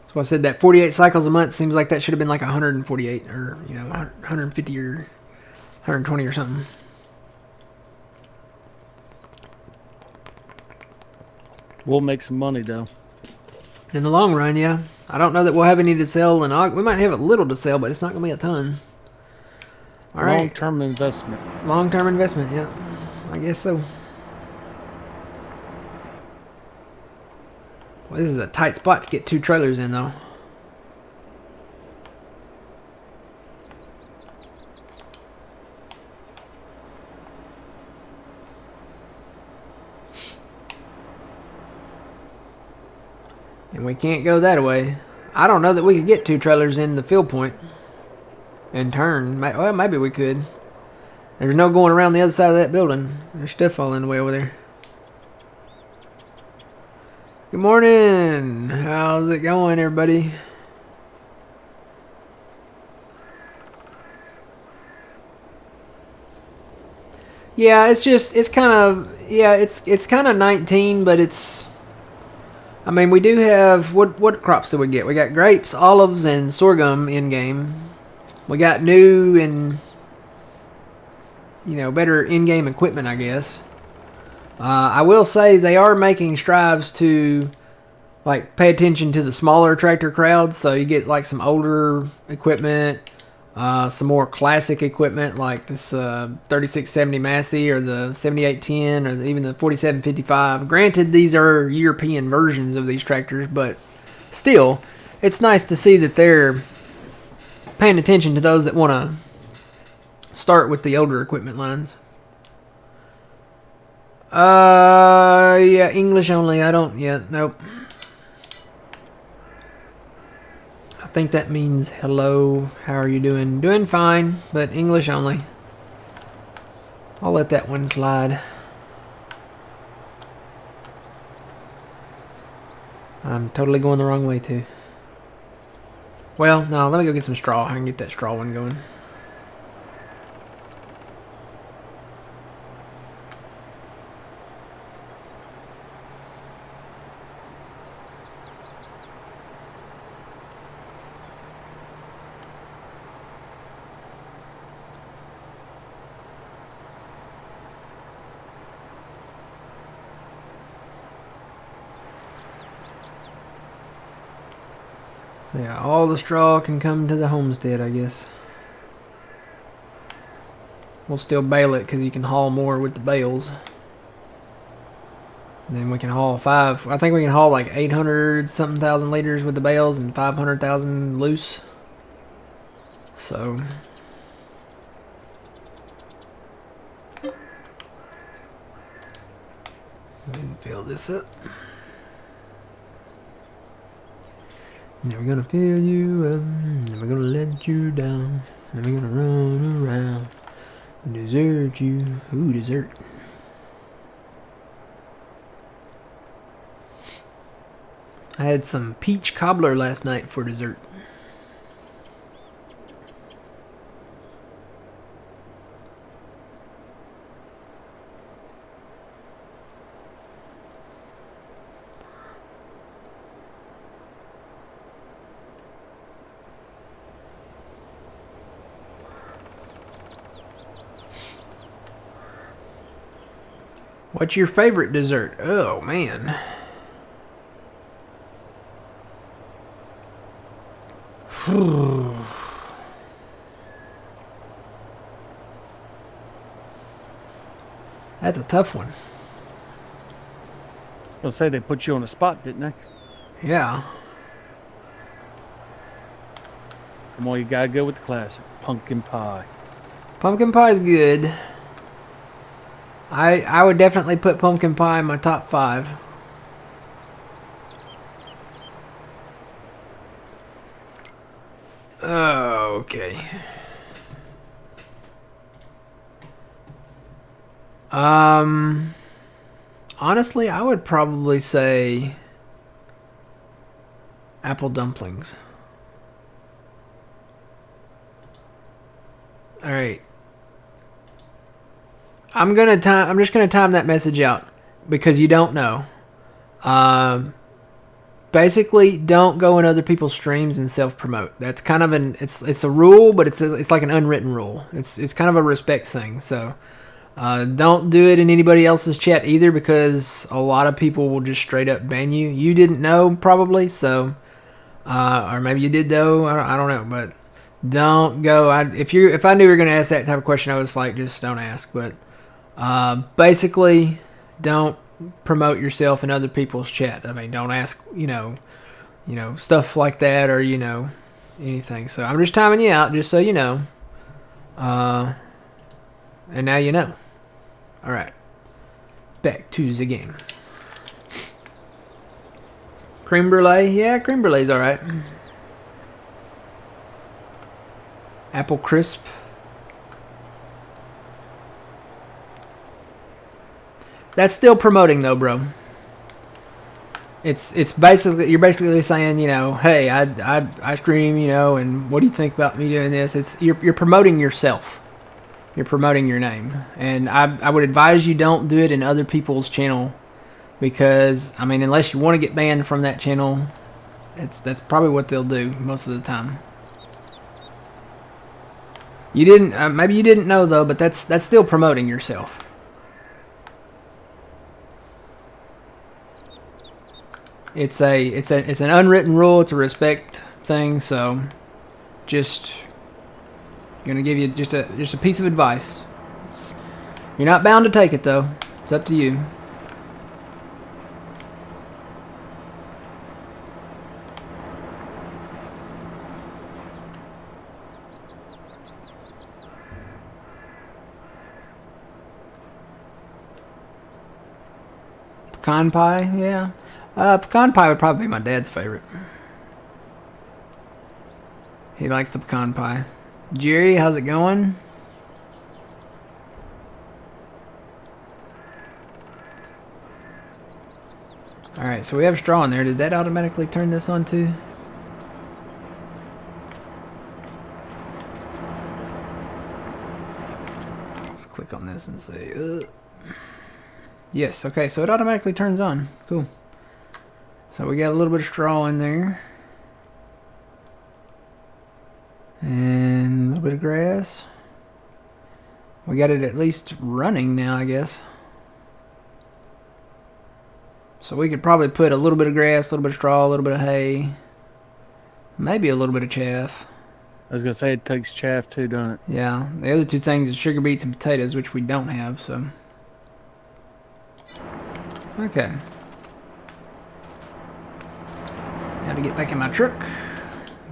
[SPEAKER 1] That's why I said that 48 cycles a month seems like that should have been like 148 or, 150 or 120 or something.
[SPEAKER 2] We'll make some money, though.
[SPEAKER 1] In the long run, yeah. I don't know that we'll have any to sell in August. We might have a little to sell, but it's not going to be a ton. All right.
[SPEAKER 2] Long-term investment.
[SPEAKER 1] Long-term investment, yeah. I guess so. Well, this is a tight spot to get 2 trailers in, though. And we can't go that way. I don't know that we could get 2 trailers in the field point and turn. Well, maybe we could. There's no going around the other side of that building. There's stuff all in the way over there. Good morning. How's it going, everybody? Yeah, it's kind of 19, but I mean, we do have what crops do we get? We got grapes, olives, and sorghum in game. We got new and better in-game equipment, I guess. I will say they are making strives to pay attention to the smaller tractor crowds. So you get some older equipment, some more classic equipment like this 3670 Massey or the 7810 or even the 4755. Granted, these are European versions of these tractors, but still, it's nice to see that they're paying attention to those that want to start with the older equipment lines. Yeah, English only. Nope. I think that means hello. How are you doing? Doing fine, but English only. I'll let that one slide. I'm totally going the wrong way too. Well, no, let me go get some straw. I can get that straw one going. So yeah, all the straw can come to the homestead, I guess. We'll still bale it because you can haul more with the bales. And then we can haul I think we can haul 800 something thousand liters with the bales and 500,000 loose. So we can fill this up. Never gonna fill you up, never gonna let you down, never gonna run around and desert you. Ooh, dessert. I had some peach cobbler last night for dessert. What's your favorite dessert? Oh, man. That's a tough one.
[SPEAKER 2] I'll say they put you on the spot, didn't they?
[SPEAKER 1] Yeah.
[SPEAKER 2] Come on, you gotta go with the classic pumpkin pie.
[SPEAKER 1] Pumpkin pie's good. I would definitely put pumpkin pie in my top 5. Oh, okay. Honestly, I would probably say apple dumplings. All right. I'm just gonna time that message out because you don't know. Basically, don't go in other people's streams and self promote. That's kind of it's a rule, but it's like an unwritten rule. It's kind of a respect thing. So don't do it in anybody else's chat either because a lot of people will just straight up ban you. You didn't know probably, so or maybe you did though. I don't know, but don't go. If I knew you were gonna ask that type of question, I was like, just don't ask. But basically, don't promote yourself in other people's chat. I mean, don't ask, stuff like that or, anything. So I'm just timing you out just so you know. And now you know. All right. Back to the game. Creme brulee? Yeah, creme brulee's all right. Apple crisp. That's still promoting though, bro. It's basically you're basically saying, hey, I stream, and what do you think about me doing this? You're promoting yourself. You're promoting your name, and I would advise you don't do it in other people's channel because I mean, unless you want to get banned from that channel, that's probably what they'll do most of the time. You didn't maybe you didn't know though, but that's still promoting yourself. It's an unwritten rule. It's a respect thing. So, just gonna give you just a piece of advice. You're not bound to take it though. It's up to you. Pecan pie, yeah. Pecan pie would probably be my dad's favorite. He likes the pecan pie. Jerry, how's it going? Alright, so we have straw in there. Did that automatically turn this on too? Let's click on this and say, yes, okay, so it automatically turns on. Cool. So we got a little bit of straw in there. And a little bit of grass. We got it at least running now, I guess. So we could probably put a little bit of grass, a little bit of straw, a little bit of hay. Maybe a little bit of chaff.
[SPEAKER 2] I was gonna say it takes chaff too, don't it?
[SPEAKER 1] Yeah, the other two things is sugar beets and potatoes, which we don't have, so. Okay. Got to get back in my truck.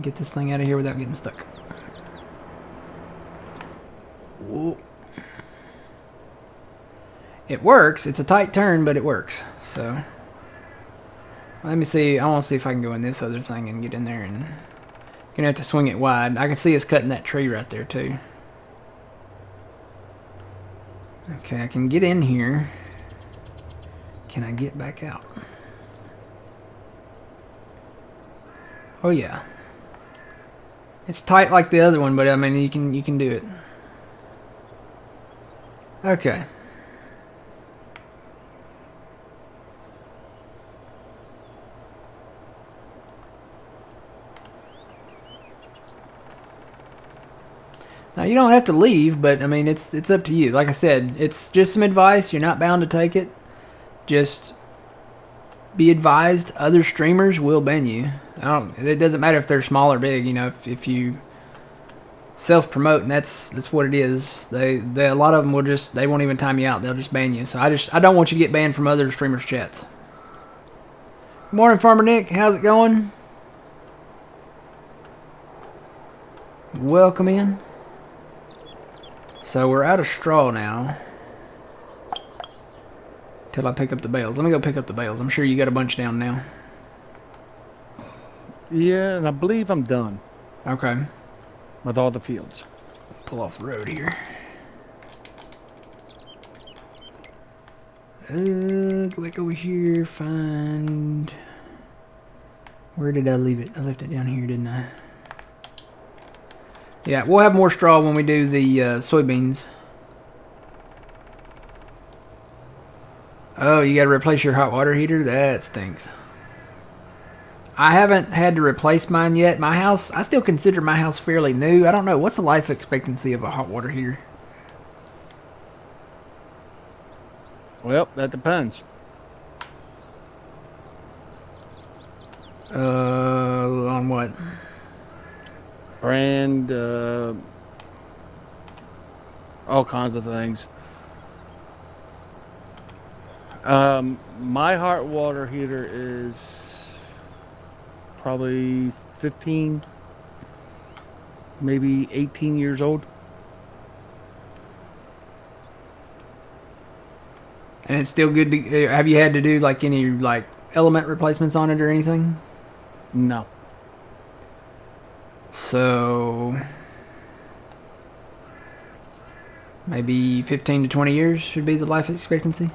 [SPEAKER 1] Get this thing out of here without getting stuck. Whoa. It works. It's a tight turn, but it works. So, let me see. I want to see if I can go in this other thing and get in there. And gonna have to swing it wide. I can see us cutting that tree right there too. Okay, I can get in here. Can I get back out? Oh yeah. It's tight like the other one, but I mean you can do it. Okay. Now, you don't have to leave, but I mean, it's up to you. Like I said, it's just some advice. You're not bound to take it. Just be advised. Other streamers will ban you. It doesn't matter if they're small or big. You know, if you self promote, and that's what it is. They a lot of them will just they won't even time you out. They'll just ban you. So I don't want you to get banned from other streamers' chats. Good morning, Farmer Nick. How's it going? Welcome in. So we're out of straw now. Till I pick up the bales. Let me go pick up the bales. I'm sure you got a bunch down now.
[SPEAKER 2] Yeah, and I believe I'm done
[SPEAKER 1] Okay.
[SPEAKER 2] with all the fields.
[SPEAKER 1] Pull off the road here. Go back over here. Find... Where did I leave it? I left it down here, didn't I? Yeah, we'll have more straw when we do the soybeans. Oh, you got to replace your hot water heater? That stinks. I haven't had to replace mine yet. My house, I still consider my house fairly new. I don't know. What's the life expectancy of a hot water heater?
[SPEAKER 2] Well, that depends.
[SPEAKER 1] On what?
[SPEAKER 2] Brand, all kinds of things. My hot water heater is probably 15, maybe 18 years old.
[SPEAKER 1] And it's still good to... Have you had to do like any like element replacements on it or anything?
[SPEAKER 2] No.
[SPEAKER 1] So maybe 15 to 20 years should be the life expectancy.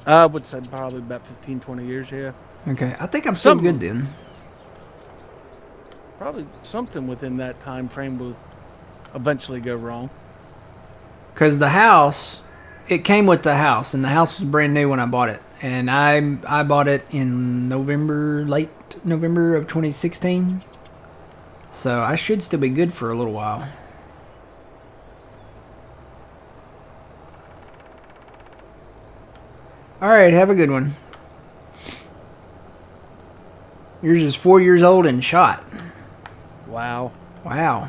[SPEAKER 2] I would say probably about 15, 20 years, yeah.
[SPEAKER 1] Okay, I think I'm still good then.
[SPEAKER 2] Probably something within that time frame will eventually go wrong.
[SPEAKER 1] Because the house, it came with the house, and the house was brand new when I bought it. And I bought it in late November of 2016. So I should still be good for a little while. Alright, have a good one. Yours is 4 years old and shot.
[SPEAKER 2] Wow.
[SPEAKER 1] Wow.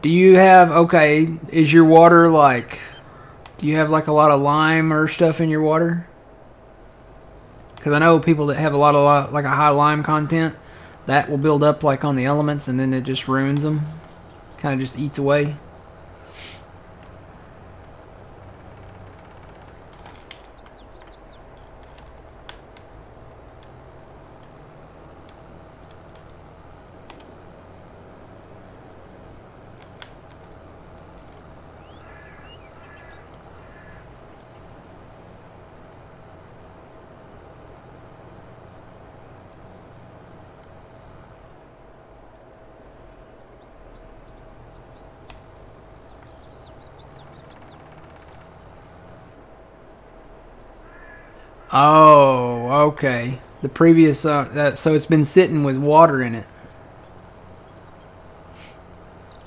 [SPEAKER 1] Do you have, okay, is your water like, do you have like a lot of lime or stuff in your water? Because I know people that have a lot of, like a high lime content, that will build up like on the elements and then it just ruins them. Kind of just eats away. Oh, okay. The previous, so it's been sitting with water in it.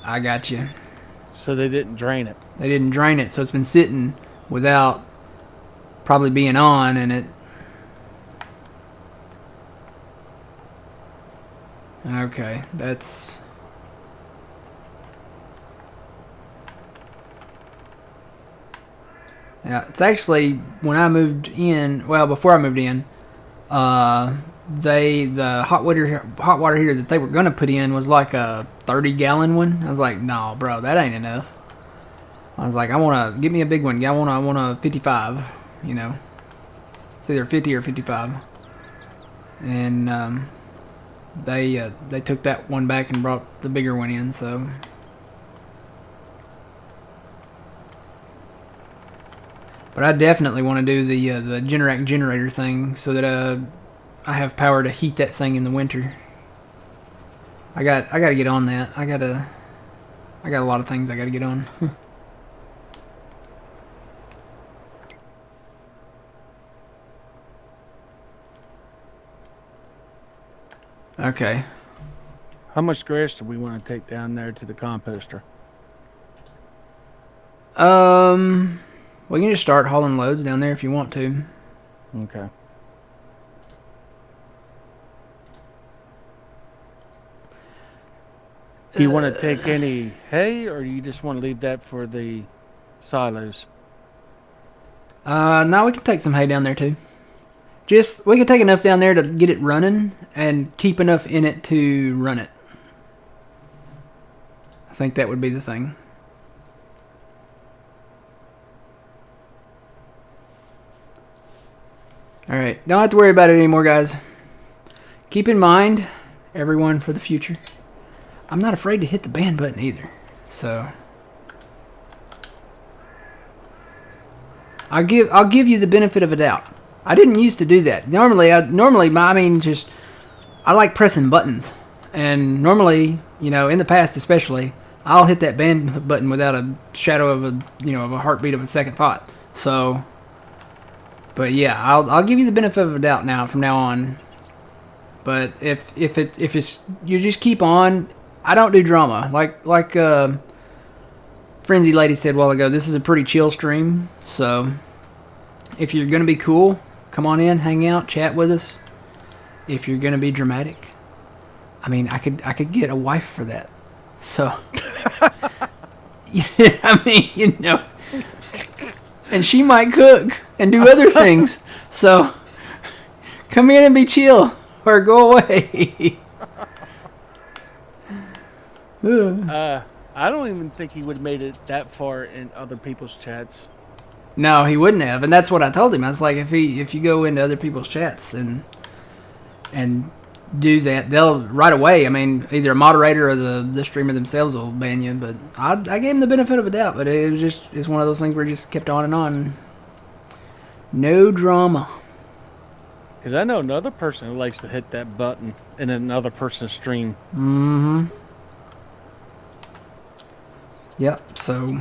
[SPEAKER 1] I got you.
[SPEAKER 2] So they didn't drain it.
[SPEAKER 1] They didn't drain it, so it's been sitting without probably being on, and it... Okay, that's... Yeah, it's actually, when I moved in, well, before I moved in, the hot water heater that they were going to put in was like a 30-gallon one. I was like, no, bro, that ain't enough. I was like, I want to, get me a big one. I want a 55, you know. It's either 50 or 55. And they took that one back and brought the bigger one in, so... But I definitely want to do the Generac generator thing so that I have power to heat that thing in the winter. I got to get on that. I got a lot of things I got to get on. Okay.
[SPEAKER 2] How much grass do we want to take down there to the composter?
[SPEAKER 1] We can just start hauling loads down there if you want to.
[SPEAKER 2] Okay. Do you want to take any hay, or do you just want to leave that for the silos?
[SPEAKER 1] Now we can take some hay down there too. Just we can take enough down there to get it running and keep enough in it to run it. I think that would be the thing. Alright, don't have to worry about it anymore, guys. Keep in mind, everyone, for the future, I'm not afraid to hit the ban button either. So I'll give you the benefit of a doubt. I didn't used to do that. Normally I like pressing buttons. And normally, in the past especially, I'll hit that ban button without a shadow of a heartbeat of a second thought. So, but yeah, I'll give you the benefit of a doubt now from now on. But if it's you just keep on. I don't do drama like Frenzy Lady said a while ago. This is a pretty chill stream, so if you're gonna be cool, come on in, hang out, chat with us. If you're gonna be dramatic, I mean, I could get a wife for that. So, I mean, and she might cook and do other things. So, come in and be chill or go away.
[SPEAKER 2] I don't even think he would have made it that far in other people's chats.
[SPEAKER 1] No, he wouldn't have, and that's what I told him. I was like, if you go into other people's chats and do that, they'll right away. I mean, either a moderator or the streamer themselves will ban you. But I gave him the benefit of a doubt. But it's one of those things where it just kept on and on. No drama.
[SPEAKER 2] Because I know another person who likes to hit that button in another person's stream.
[SPEAKER 1] Mm-hmm. Yep. So.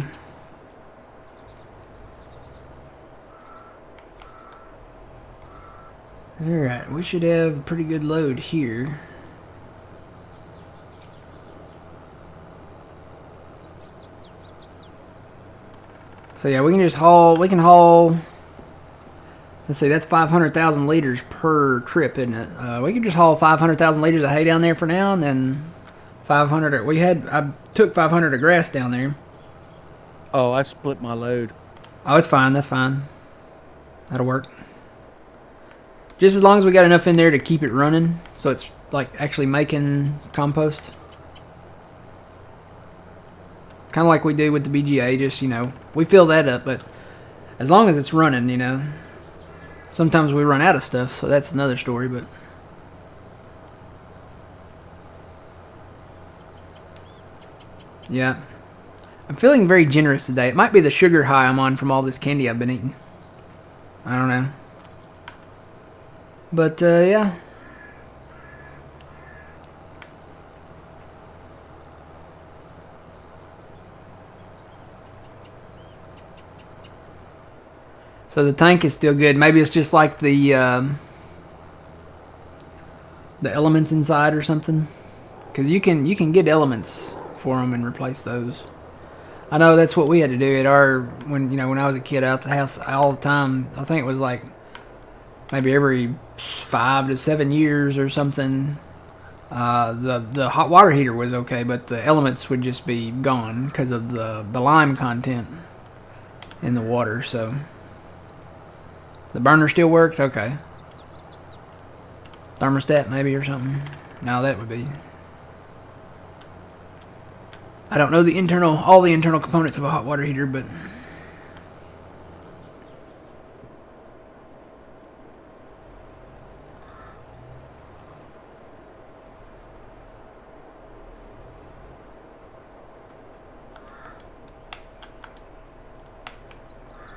[SPEAKER 1] Alright, we should have a pretty good load here. So yeah, we can haul, let's see, that's 500,000 liters per trip, isn't it? We can just haul 500,000 liters of hay down there for now, and then 500, I took 500 of grass down there.
[SPEAKER 2] Oh, I split my load.
[SPEAKER 1] Oh, it's fine, that's fine. That'll work. Just as long as we got enough in there to keep it running, so it's like actually making compost. Kind of like we do with the BGA, just, we fill that up, but as long as it's running, sometimes we run out of stuff, so that's another story, but. Yeah. I'm feeling very generous today. It might be the sugar high I'm on from all this candy I've been eating. I don't know. But, yeah. So the tank is still good. Maybe it's just like the elements inside or something. Because you can get elements for them and replace those. I know that's what we had to do at when I was a kid out the house all the time. I think it was like maybe every 5 to 7 years or something. The hot water heater was okay, but the elements would just be gone because of the lime content in the water. So the burner still works, okay. Thermostat maybe or something. No, that would be. I don't know all the internal components of a hot water heater, but.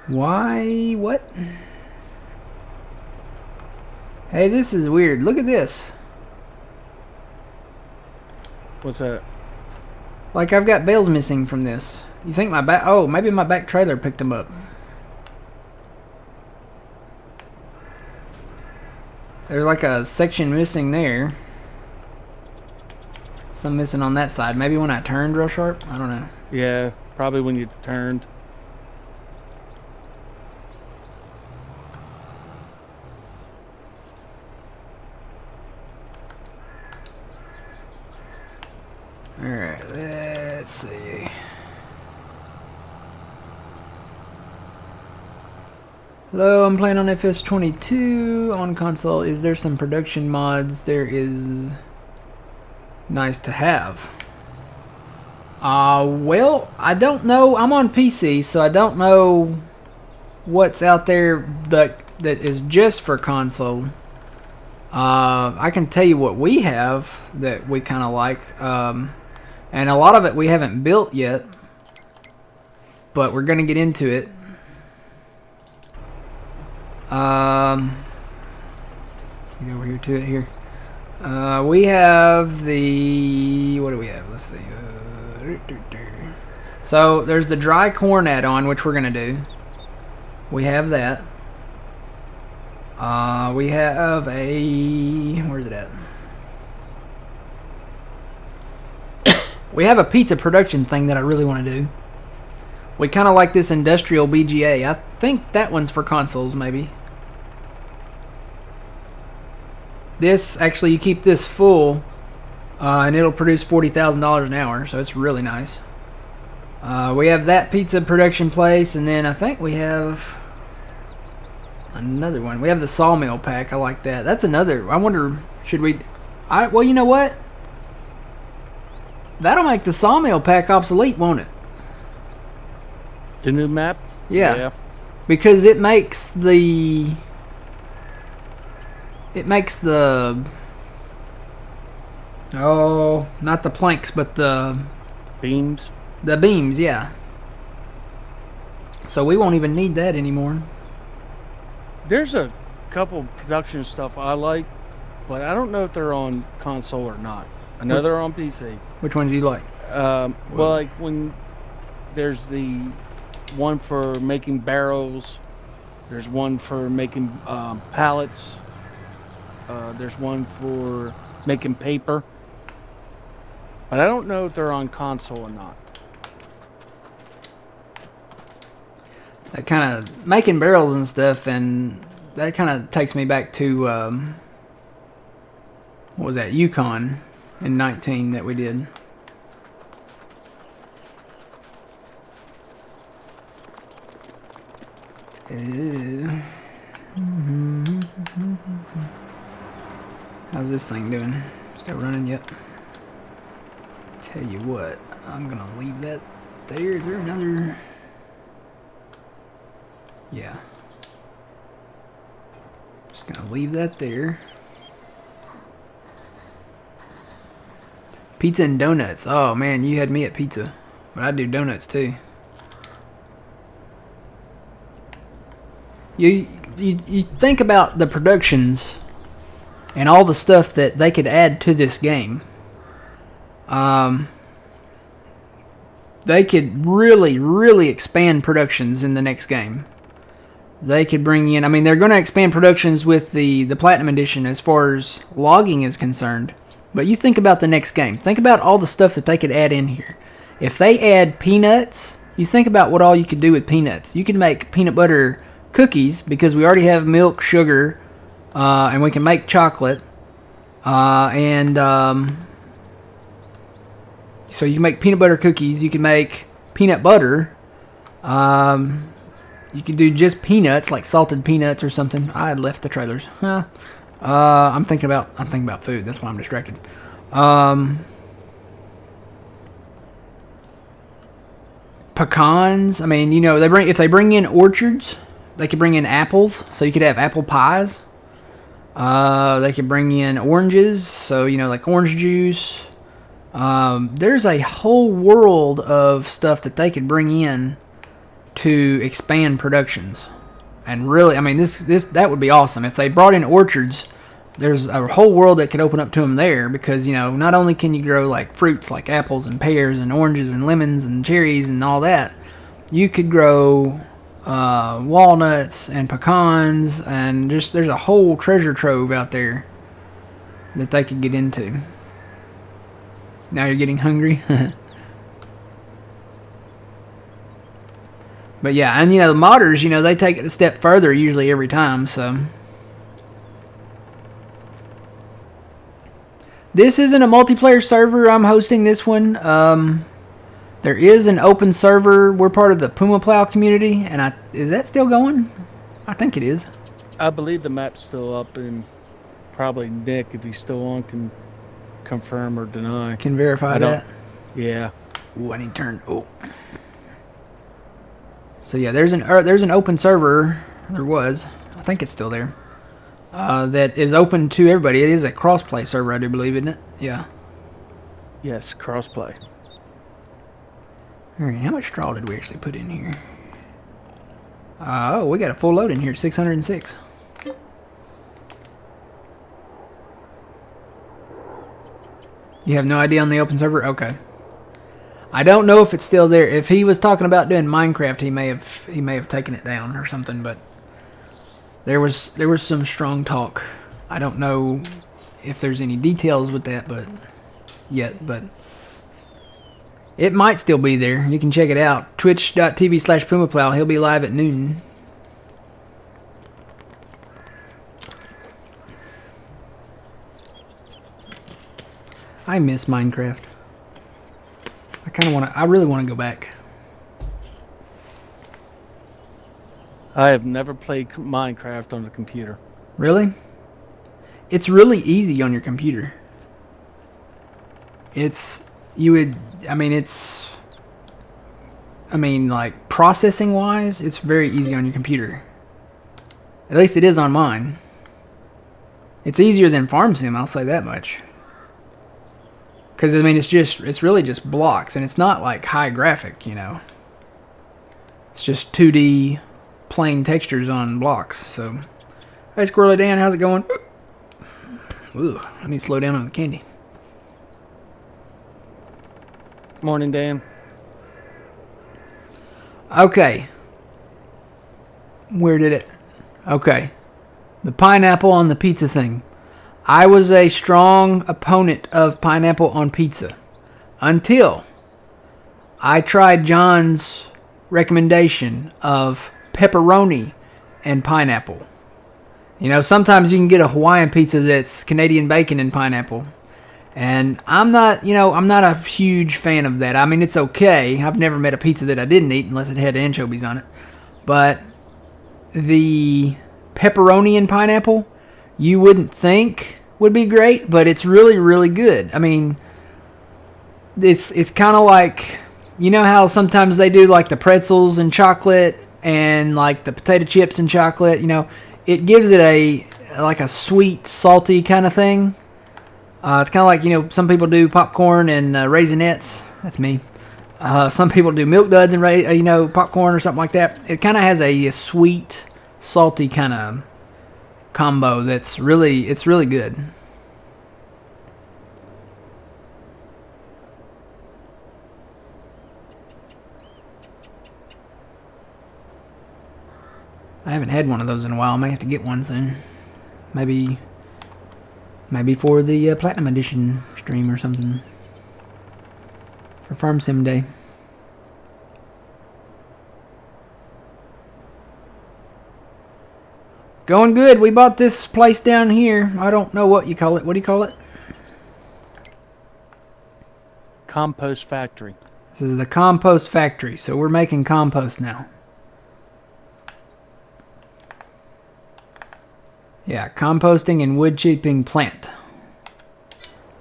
[SPEAKER 1] Why? What? Hey, this is weird. Look at this.
[SPEAKER 2] What's that?
[SPEAKER 1] Like, I've got bales missing from this. You think my back... Oh, maybe my back trailer picked them up. There's like a section missing there. Some missing on that side. Maybe when I turned real sharp. I don't know.
[SPEAKER 2] Yeah, probably when you turned.
[SPEAKER 1] Alright, let's see. Hello, I'm playing on FS22 on console. Is there some production mods? There is. Nice to have. Well, I don't know. I'm on PC, so I don't know what's out there that is just for console. I can tell you what we have that we kind of like. And a lot of it we haven't built yet, but we're going to get into it. Get over here to it here. We have the... What do we have? Let's see. So, there's the dry corn add-on, which we're going to do. We have that. We have a... Where's it at? We have a pizza production thing that I really want to do. We kind of like this industrial BGA. I think that one's for consoles, maybe. This, actually, you keep this full, and it'll produce $40,000 an hour, so it's really nice. We have that pizza production place, and then I think we have another one. We have the sawmill pack. I like that. That's another. I wonder, should we... well, you know what? That'll make the sawmill pack obsolete, won't it?
[SPEAKER 2] The new map?
[SPEAKER 1] Yeah. Because it makes the... Oh, not the planks, but the...
[SPEAKER 2] Beams?
[SPEAKER 1] The beams, yeah. So we won't even need that anymore.
[SPEAKER 2] There's a couple production stuff I like, but I don't know if they're on console or not. I know they're on PC.
[SPEAKER 1] Which ones do you like?
[SPEAKER 2] Well, like when there's the one for making barrels, there's one for making pallets, there's one for making paper, but I don't know if they're on console or not.
[SPEAKER 1] That kind of making barrels and stuff, and that kind of takes me back to what was that, Yukon in 19 that we did. How's this thing doing? Still running yet? Tell you what, I'm gonna leave that there. Is there another? Yeah. Just gonna leave that there. Pizza and donuts. Oh man, you had me at pizza, but I do donuts too. You think about the productions and all the stuff that they could add to this game. They could really expand productions in the next game. They could bring in... I mean, they're going to expand productions with the Platinum Edition as far as logging is concerned. But you think about the next game. Think about all the stuff that they could add in here. If they add peanuts, you think about what all you could do with peanuts. You could make peanut butter cookies because we already have milk, sugar, and we can make chocolate. So you can make peanut butter cookies. You can make peanut butter. You could do just peanuts, like salted peanuts or something. I had left the trailers. Huh. I'm thinking about food. That's why I'm distracted. Pecans. I mean, you know, if they bring in orchards, they could bring in apples, so you could have apple pies. They could bring in oranges, so you know, like orange juice. There's a whole world of stuff that they could bring in to expand productions. And really, I mean, that would be awesome if they brought in orchards. There's a whole world that could open up to them there because, you know, not only can you grow like fruits like apples and pears and oranges and lemons and cherries and all that, you could grow walnuts and pecans, and just there's a whole treasure trove out there that they could get into. Now you're getting hungry. But yeah, and the modders, they take it a step further usually every time, so. This isn't a multiplayer server. I'm hosting this one. There is an open server. We're part of the Puma Plow community, and is that still going? I think it is.
[SPEAKER 2] I believe the map's still up, and probably Nick, if he's still on, can confirm or deny.
[SPEAKER 1] Can verify that.
[SPEAKER 2] Yeah.
[SPEAKER 1] Ooh, I need to turn. Oh. So yeah, there's an open server. There was. I think it's still there. That is open to everybody. It is a crossplay server, I do believe, isn't it? Yeah.
[SPEAKER 2] Yes, crossplay.
[SPEAKER 1] All right, how much straw did we actually put in here? Oh, we got a full load in here, 606. You have no idea on the open server? Okay. I don't know if it's still there. If he was talking about doing Minecraft, he may have taken it down or something, but there was some strong talk. I don't know if there's any details with that, but it might still be there. You can check it out. Twitch.tv/PumaPlow. He'll be live at noon. I miss Minecraft. I really want to go back.
[SPEAKER 2] I have never played Minecraft on the computer.
[SPEAKER 1] Really? It's really easy on your computer. Like processing wise, it's very easy on your computer. At least it is on mine. It's easier than Farm Sim, I'll say that much. Because, it's really just blocks, and it's not like high graphic, It's just 2D plain textures on blocks, so. Hey, Squirrely Dan, how's it going? Ooh, I need to slow down on the candy.
[SPEAKER 2] Morning, Dan.
[SPEAKER 1] Okay. Where did it? Okay. The pineapple on the pizza thing. I was a strong opponent of pineapple on pizza until I tried John's recommendation of pepperoni and pineapple. Sometimes you can get a Hawaiian pizza that's Canadian bacon and pineapple. And I'm not a huge fan of that. It's okay. I've never met a pizza that I didn't eat unless it had anchovies on it. But the pepperoni and pineapple, you wouldn't think would be great, but it's really, really good. It's kind of like, how sometimes they do like the pretzels and chocolate and like the potato chips and chocolate, it gives it a sweet, salty kind of thing. It's kind of like, some people do popcorn and raisinets. That's me. Some people do milk duds and, popcorn or something like that. It kind of has a sweet, salty kind of combo it's really good. I haven't had one of those in a while. I may have to get one soon. Maybe for the Platinum Edition stream or something. For Farm Sim Day. Going good. We bought this place down here. I don't know what you call it. What do you call it?
[SPEAKER 2] Compost factory.
[SPEAKER 1] This is the compost factory. So we're making compost now. Yeah, composting and wood chipping plant.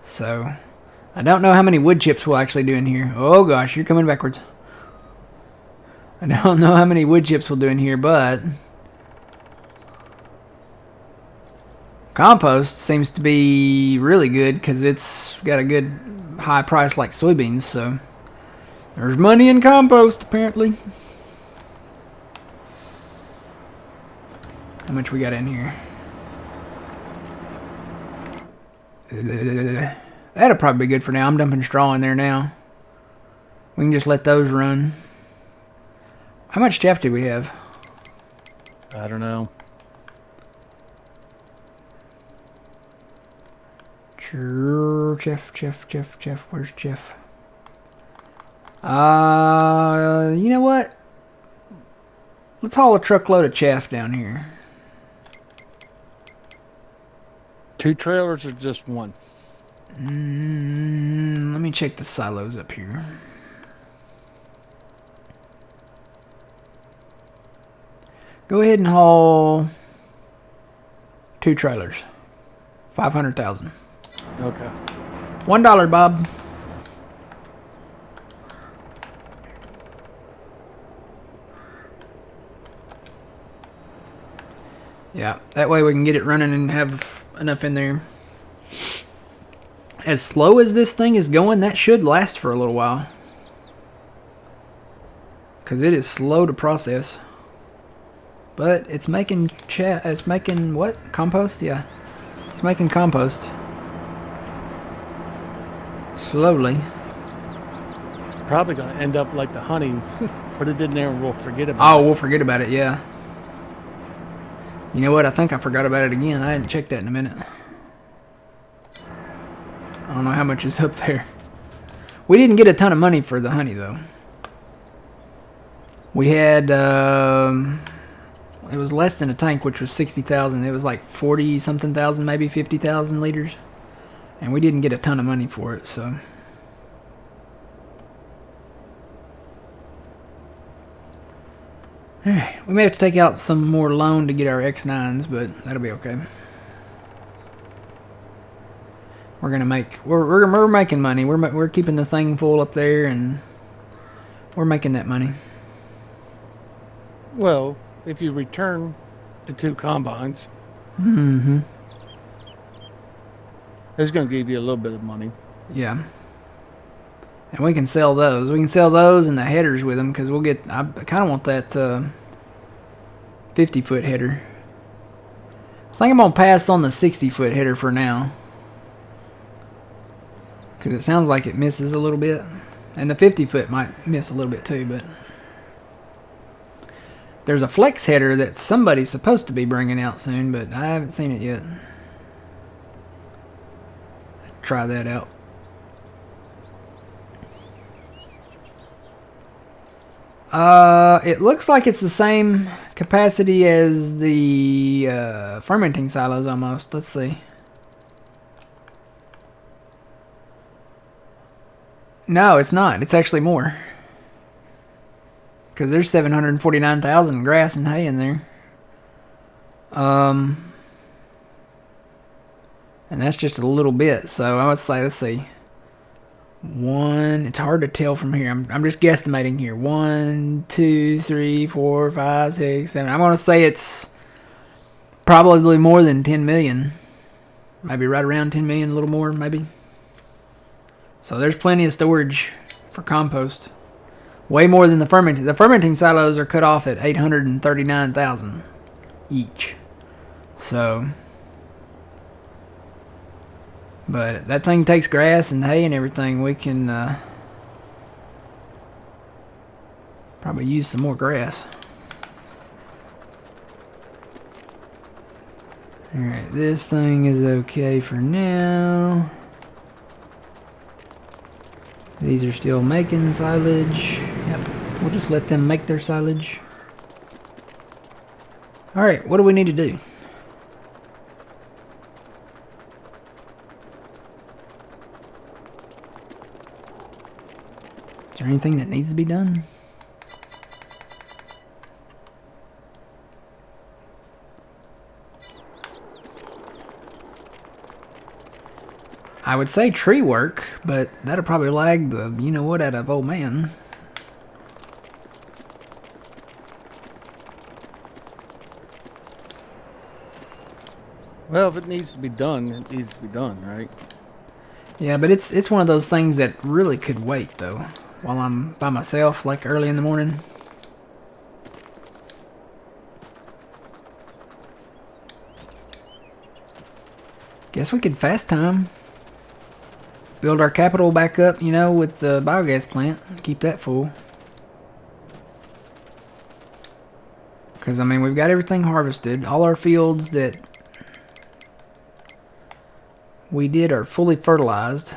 [SPEAKER 1] So, I don't know how many wood chips we'll actually do in here. Oh gosh, you're coming backwards. I don't know how many wood chips we'll do in here, but compost seems to be really good because it's got a good high price like soybeans, so there's money in compost apparently. How much we got in here? That'll probably be good for now. I'm dumping straw in there now. We can just let those run. How much chaff do we have?
[SPEAKER 2] I don't know.
[SPEAKER 1] Jeff. Where's Jeff? You know what? Let's haul a truckload of chaff down here.
[SPEAKER 2] 2 trailers or just one?
[SPEAKER 1] Let me check the silos up here. Go ahead and haul 2 trailers. 500,000.
[SPEAKER 2] Okay.
[SPEAKER 1] $1, Bob. Yeah, that way we can get it running and have enough in there. As slow as this thing is going, that should last for a little while. Because it is slow to process. But it's making it's making what? Compost? Yeah. It's making compost. Slowly.
[SPEAKER 2] It's probably going to end up like the honey. Put it in there and we'll forget about it.
[SPEAKER 1] Oh, we'll forget about it, yeah. You know what? I think I forgot about it again. I hadn't checked that in a minute. I don't know how much is up there. We didn't get a ton of money for the honey, though. We had... it was less than a tank, which was 60,000. It was like 40-something thousand, maybe 50,000 liters. And we didn't get a ton of money for it, so... Alright, we may have to take out some more loan to get our X9s, but that'll be okay. We're gonna make... We're making money. We're keeping the thing full up there, and... we're making that money.
[SPEAKER 2] Well, if you return the 2 combines,
[SPEAKER 1] Mm-hmm.
[SPEAKER 2] it's going to give you a little bit of money.
[SPEAKER 1] Yeah. And we can sell those. We can sell those and the headers with them, because we'll get... I kind of want that 50-foot header. I think I'm going to pass on the 60-foot header for now. Because it sounds like it misses a little bit. And the 50-foot might miss a little bit too, but... There's a flex header that somebody's supposed to be bringing out soon, but I haven't seen it yet. Try that out. It looks like it's the same capacity as the fermenting silos almost. Let's see. No, it's not. It's actually more. Because there's 749,000 grass and hay in there. And that's just a little bit. So I would say, let's see. It's hard to tell from here. I'm just guesstimating here. 1, 2, 3, 4, 5, 6, 7. I'm going to say it's probably more than 10 million. Maybe right around 10 million, a little more, maybe. So there's plenty of storage for compost. Way more than the fermenting. The fermenting silos are cut off at 839,000 each. So, but that thing takes grass and hay and everything. We can probably use some more grass. Alright, this thing is okay for now. These are still making silage. Yep, we'll just let them make their silage. Alright, what do we need to do? Is there anything that needs to be done? I would say tree work, but that'll probably lag the you-know-what out of old man.
[SPEAKER 2] Well, if it needs to be done, it needs to be done, right?
[SPEAKER 1] Yeah, but it's one of those things that really could wait, though, while I'm by myself, like early in the morning. Guess we could fast time. Build our capital back up, with the biogas plant. Keep that full. Because, I mean, we've got everything harvested. All our fields that we did are fully fertilized.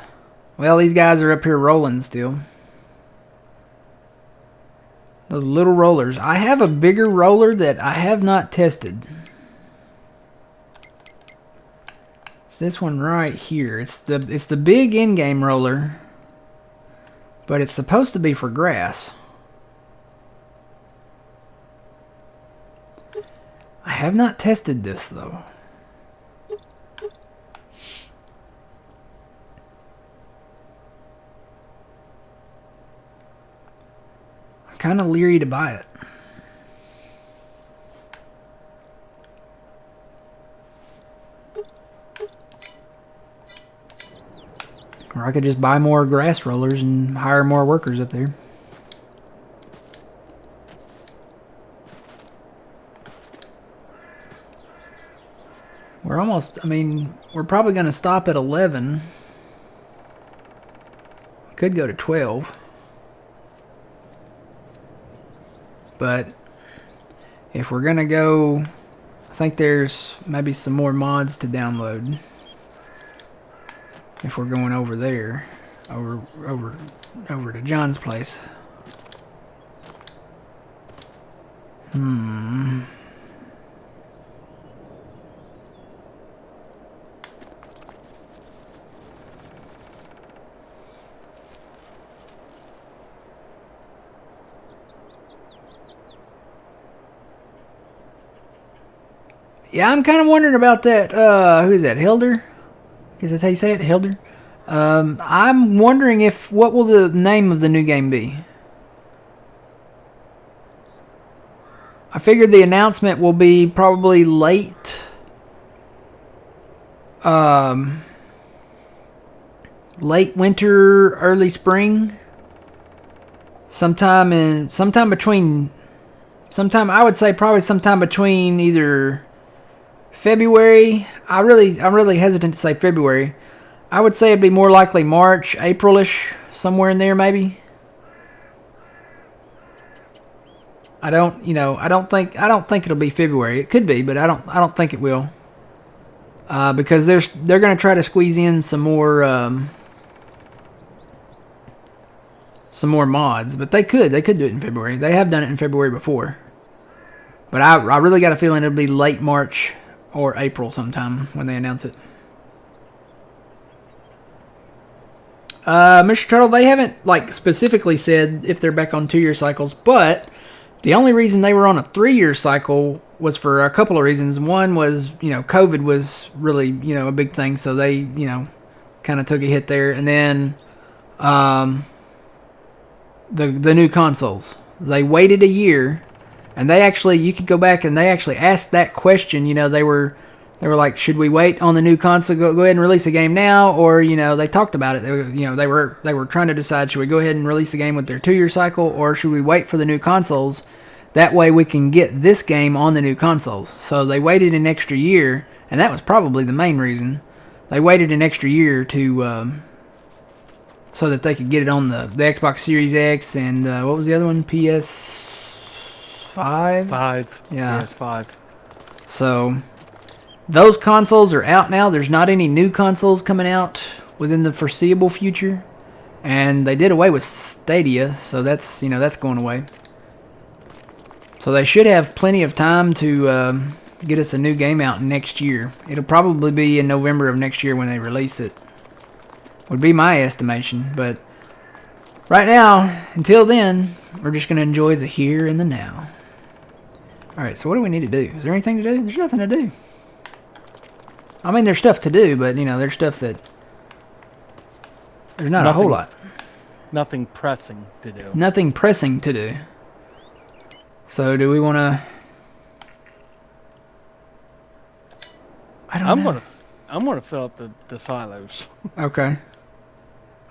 [SPEAKER 1] Well, these guys are up here rolling still. Those little rollers. I have a bigger roller that I have not tested. It's this one right here. It's the big in-game roller, but it's supposed to be for grass. I have not tested this though. I'm kind of leery to buy it. Or I could just buy more grass rollers and hire more workers up there. We're almost, I mean, we're probably going to stop at 11. Could go to 12. But if we're going to go, I think there's maybe some more mods to download. If we're going over there, over to John's place. Yeah, I'm kind of wondering about that. Who is that? Hilder? Is that how you say it? Hilder? I'm wondering what will the name of the new game be? I figured the announcement will be probably late. Late winter, early spring. Sometime I would say probably sometime between either February. I'm really hesitant to say February. I would say it'd be more likely March, April-ish, somewhere in there maybe. I don't think it'll be February. It could be, but I don't think it will. Because they're going to try to squeeze in some more mods, but they could do it in February. They have done it in February before. But I really got a feeling it'll be late March or April sometime when they announce it. Mr. Turtle, they haven't specifically said if they're back on 2-year cycles, but the only reason they were on a 3-year cycle was for a couple of reasons. One was, COVID was really, a big thing, so they, kind of took a hit there. And then the new consoles. They waited a year, and you could go back and they actually asked that question. They were like, should we wait on the new console? Go ahead and release a game now, or they talked about it. They were trying to decide, should we go ahead and release the game with their 2-year cycle, or should we wait for the new consoles? That way we can get this game on the new consoles. So they waited an extra year, and that was probably the main reason. They waited an extra year to so that they could get it on the Xbox Series X and what was the other one? PS5?
[SPEAKER 2] 5.
[SPEAKER 1] Yeah.
[SPEAKER 2] PS5.
[SPEAKER 1] So those consoles are out now. There's not any new consoles coming out within the foreseeable future. And they did away with Stadia, so that's going away. So they should have plenty of time to get us a new game out next year. It'll probably be in November of next year when they release it. Would be my estimation. But right now, until then, we're just going to enjoy the here and the now. Alright, so what do we need to do? Is there anything to do? There's nothing to do. I mean, there's stuff to do, but, there's stuff that... There's not a whole lot.
[SPEAKER 2] Nothing pressing to do.
[SPEAKER 1] Nothing pressing to do. So, do we want to... I don't know.
[SPEAKER 2] I'm gonna fill up the silos.
[SPEAKER 1] Okay.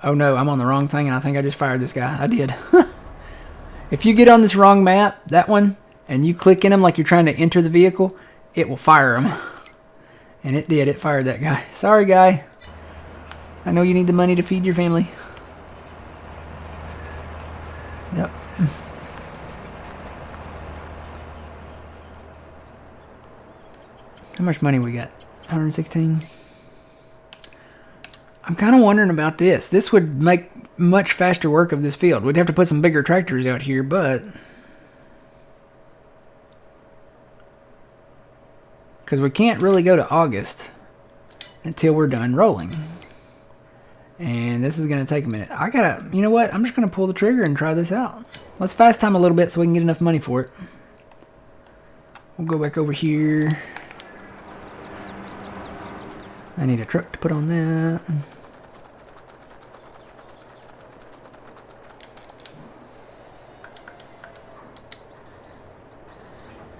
[SPEAKER 1] Oh no, I'm on the wrong thing, and I think I just fired this guy. I did. If you get on this wrong map, that one, and you click in them like you're trying to enter the vehicle, it will fire them. And it did. It fired that guy. Sorry, guy. I know you need the money to feed your family. Yep. How much money we got? 116. I'm kind of wondering about this. This would make much faster work of this field. We'd have to put some bigger tractors out here, but because we can't really go to August until we're done rolling. And this is going to take a minute. You know what? I'm just going to pull the trigger and try this out. Let's fast time a little bit so we can get enough money for it. We'll go back over here. I need a truck to put on that.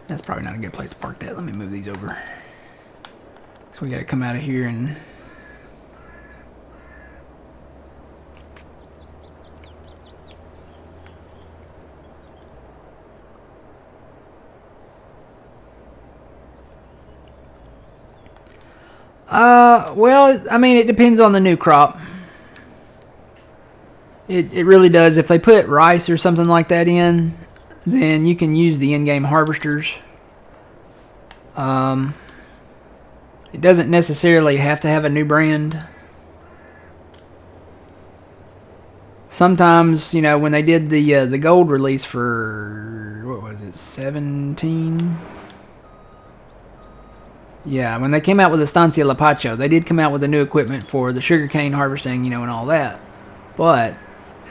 [SPEAKER 1] That's probably not a good place to park that. Let me move these over. So we got to come out of here and... well, I mean, it depends on the new crop. It really does. If they put rice or something like that in, then you can use the in-game harvesters. It doesn't necessarily have to have a new brand. Sometimes, you know, when they did the gold release for, what was it, 17? Yeah, when they came out with Estancia Lapacho, they did come out with the new equipment for the sugarcane harvesting, you know, and all that. But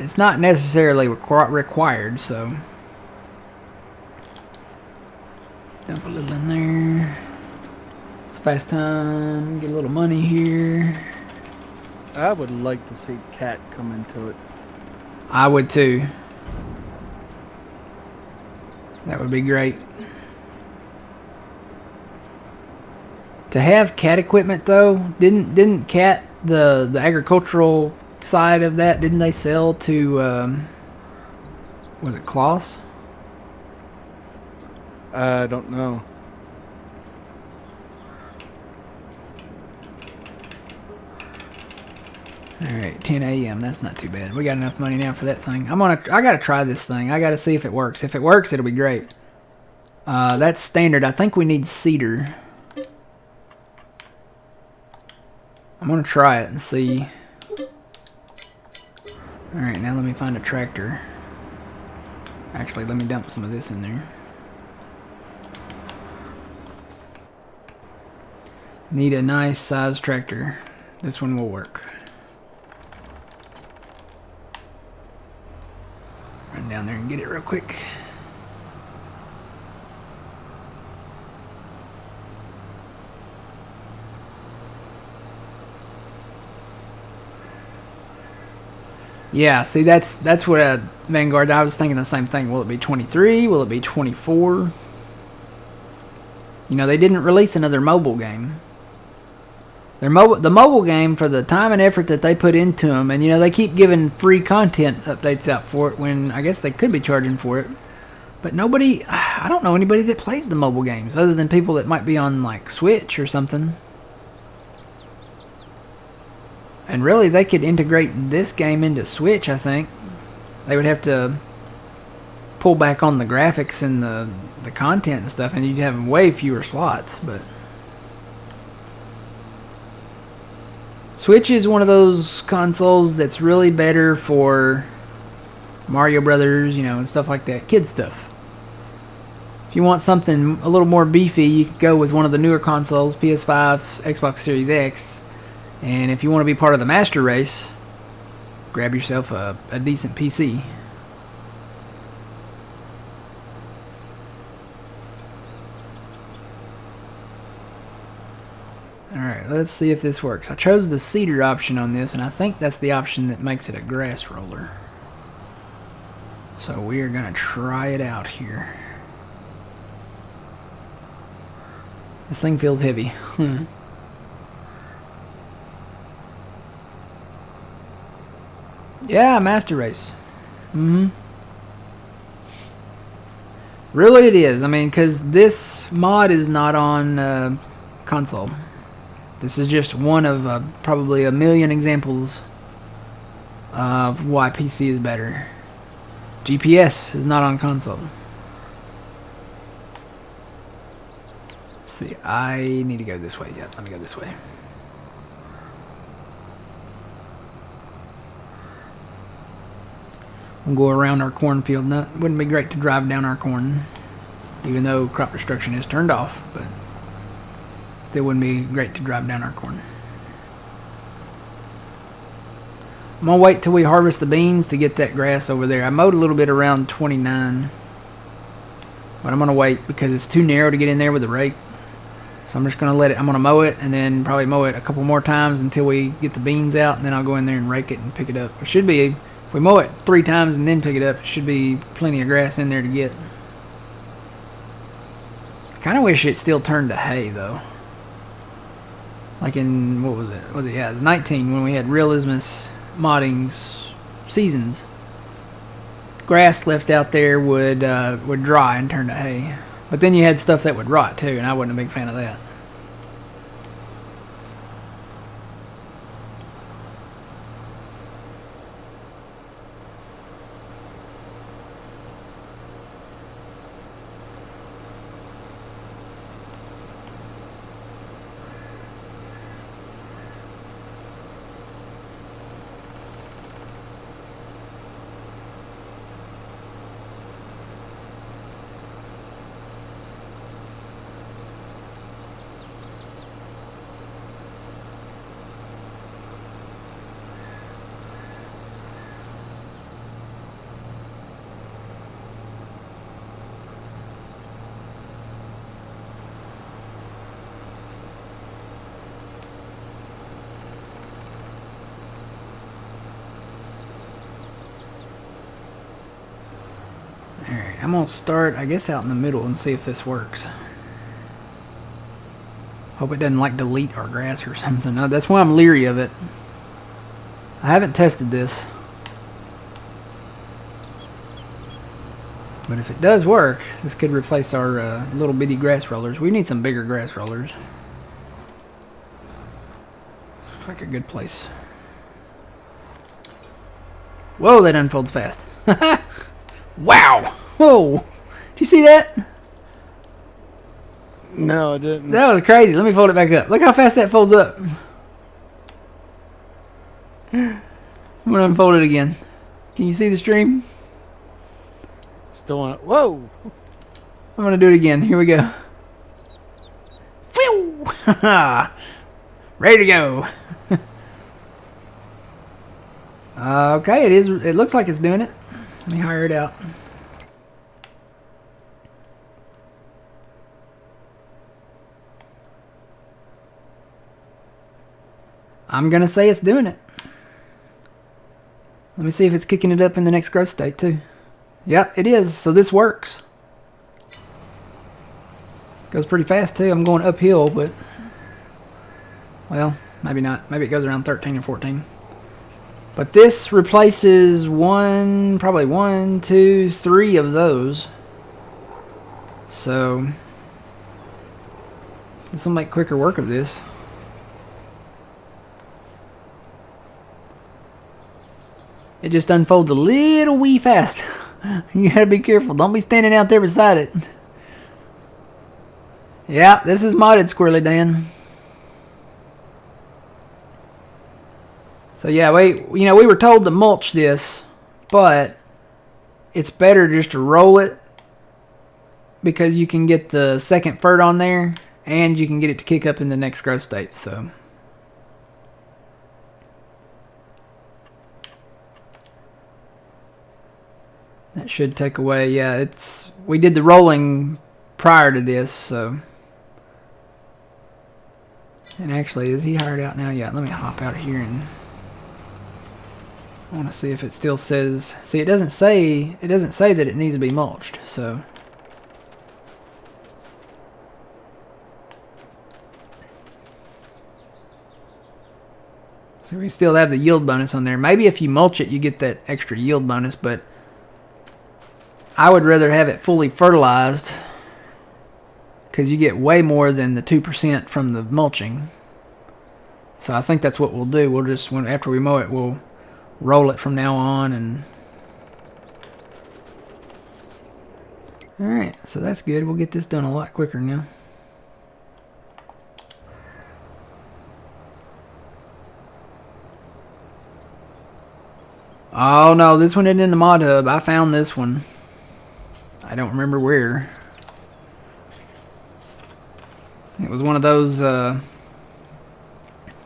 [SPEAKER 1] it's not necessarily required, so... Dump a little in there. It's fast time. Get a little money here.
[SPEAKER 2] I would like to see Cat come into it.
[SPEAKER 1] I would too. That would be great. To have Cat equipment though, didn't Cat the agricultural side of that, didn't they sell to was it Klaus?
[SPEAKER 2] I don't know.
[SPEAKER 1] Alright, 10 a.m. That's not too bad. We got enough money now for that thing. I gotta try this thing. I gotta see if it works. If it works, it'll be great. That's standard. I think we need cedar. I'm gonna try it and see. Alright, now let me find a tractor. Actually, let me dump some of this in there. Need a nice size tractor. This one will work. Run down there and get it real quick. Yeah, see, that's what Vanguard, I was thinking the same thing. Will it be 23? Will it be 24? You know, they didn't release another mobile game. The mobile game, for the time and effort that they put into them, and you know, they keep giving free content updates out for it when I guess they could be charging for it. But I don't know anybody that plays the mobile games other than people that might be on like Switch or something. And really, they could integrate this game into Switch, I think. They would have to pull back on the graphics and the content and stuff, and you'd have way fewer slots, but... Switch is one of those consoles that's really better for Mario Brothers, you know, and stuff like that. Kid stuff. If you want something a little more beefy, you could go with one of the newer consoles, PS5, Xbox Series X. And if you want to be part of the master race, grab yourself a decent PC. Alright, let's see if this works. I chose the cedar option on this, and I think that's the option that makes it a grass roller. So we are going to try it out here. This thing feels heavy. Yeah, master race. Really it is. I mean, because this mod is not on console. This is just one of probably a million examples of why PC is better. GPS is not on console. Let's see, I need to go this way. Yeah, let me go this way. We'll go around our cornfield. No, it wouldn't be great to drive down our corn, even though crop destruction is turned off, but still wouldn't be great to drive down our corn. I'm going to wait till we harvest the beans to get that grass over there. I mowed a little bit around 29, but I'm going to wait because it's too narrow to get in there with the rake. So I'm just going to let it, I'm going to mow it and then probably mow it a couple more times until we get the beans out, and then I'll go in there and rake it and pick it up. It should be, if we mow it 3 times and then pick it up, it should be plenty of grass in there to get. I kind of wish it still turned to hay though. Like in, what was it? Yeah, it was 19 when we had realismus modding's seasons. Grass left out there would dry and turn to hay. But then you had stuff that would rot too, and I wasn't a big fan of that. Alright, I'm going to start, I guess, out in the middle and see if this works. Hope it doesn't, like, delete our grass or something. No, that's why I'm leery of it. I haven't tested this. But if it does work, this could replace our little bitty grass rollers. We need some bigger grass rollers. Looks like a good place. Whoa, that unfolds fast. Wow! Whoa! Did you see that?
[SPEAKER 2] No, I didn't.
[SPEAKER 1] That was crazy. Let me fold it back up. Look how fast that folds up. I'm going to unfold it again. Can you see the stream?
[SPEAKER 2] Still on it. Whoa!
[SPEAKER 1] I'm going to do it again. Here we go. Phew! Ready to go. Okay, it is. It looks like it's doing it. Let me hire it out. I'm going to say it's doing it. Let me see if it's kicking it up in the next growth state too. Yep, it is. So this works. Goes pretty fast too. I'm going uphill, but well, maybe not. Maybe it goes around 13 or 14. But this replaces probably 1, 2, 3 of those. So this will make quicker work of this. It just unfolds a little wee fast. You gotta be careful. Don't be standing out there beside it. Yeah, this is modded, Squirrely Dan. So yeah, we were told to mulch this, but it's better just to roll it because you can get the second fert on there and you can get it to kick up in the next growth state. So that should take away. Yeah, we did the rolling prior to this, so. And actually, is he hired out now? Yeah, let me hop out of here and I want to see if it still says. See, it doesn't say that it needs to be mulched. So we still have the yield bonus on there. Maybe if you mulch it, you get that extra yield bonus, but I would rather have it fully fertilized because you get way more than the 2% from the mulching. So I think that's what we'll do. We'll just, after we mow it, we'll roll it from now on. And alright, so that's good. We'll get this done a lot quicker now. Oh no, this one isn't in the mod hub. I found this one. I don't remember where. It was one of those, kind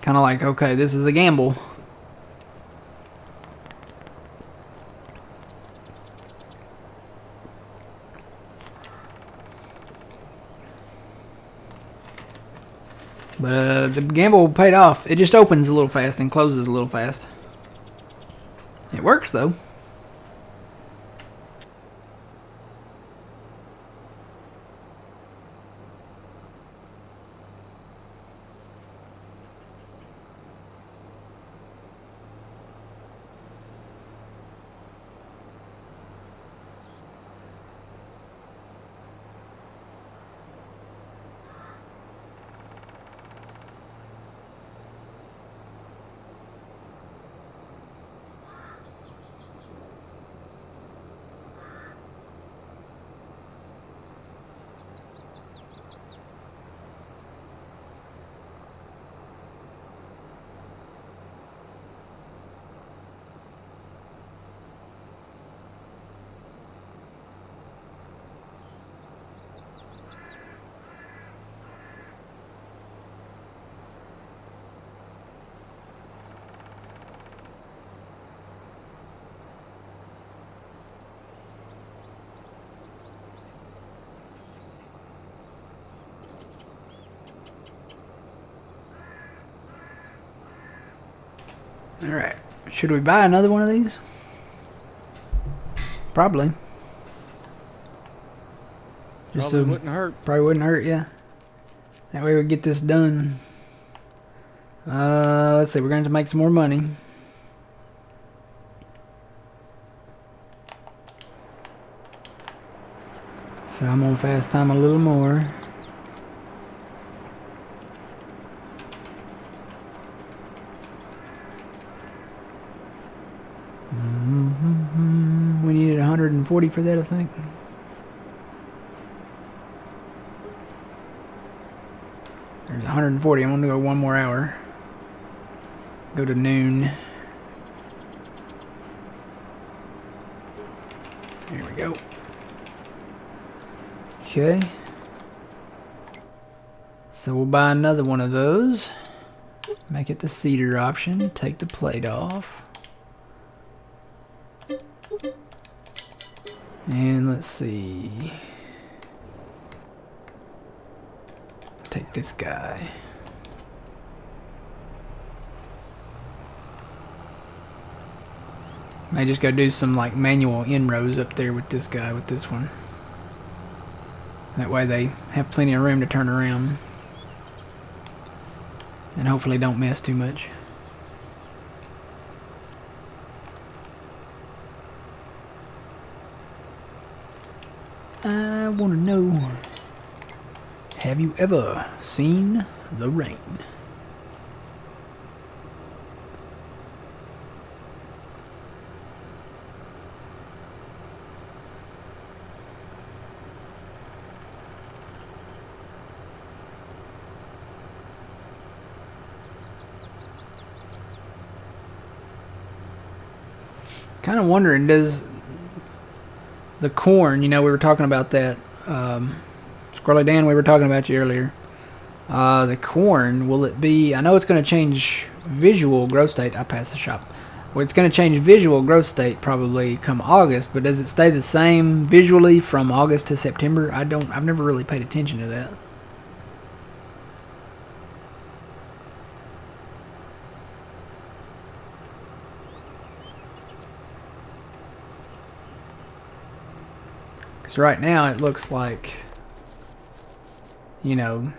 [SPEAKER 1] of like, okay, this is a gamble. But the gamble paid off. It just opens a little fast and closes a little fast. It works though. Alright. Should we buy another one of these? Probably. Just
[SPEAKER 2] Probably wouldn't hurt.
[SPEAKER 1] Probably wouldn't hurt, yeah. That way we get this done. Let's see, we're going to make some more money. So I'm on fast time a little more. We needed 140 for that, I think. There's 140. I'm going to go one more hour. Go to noon. Here we go. Okay. So we'll buy another one of those. Make it the cedar option. Take the plate off. And let's see. Take this guy. May just go do some like manual inrows up there with this guy, with this one. That way they have plenty of room to turn around. And hopefully don't miss too much. I want to know, have you ever seen the rain? Kind of wondering, does the corn, you know, we were talking about that, Squirrely Dan, we were talking about you earlier. The corn, will it be, I know it's going to change visual growth state. I passed the shop. Well, it's going to change visual growth state probably come August, but does it stay the same visually from August to September? I've never really paid attention to that. Because right now it looks like, you know,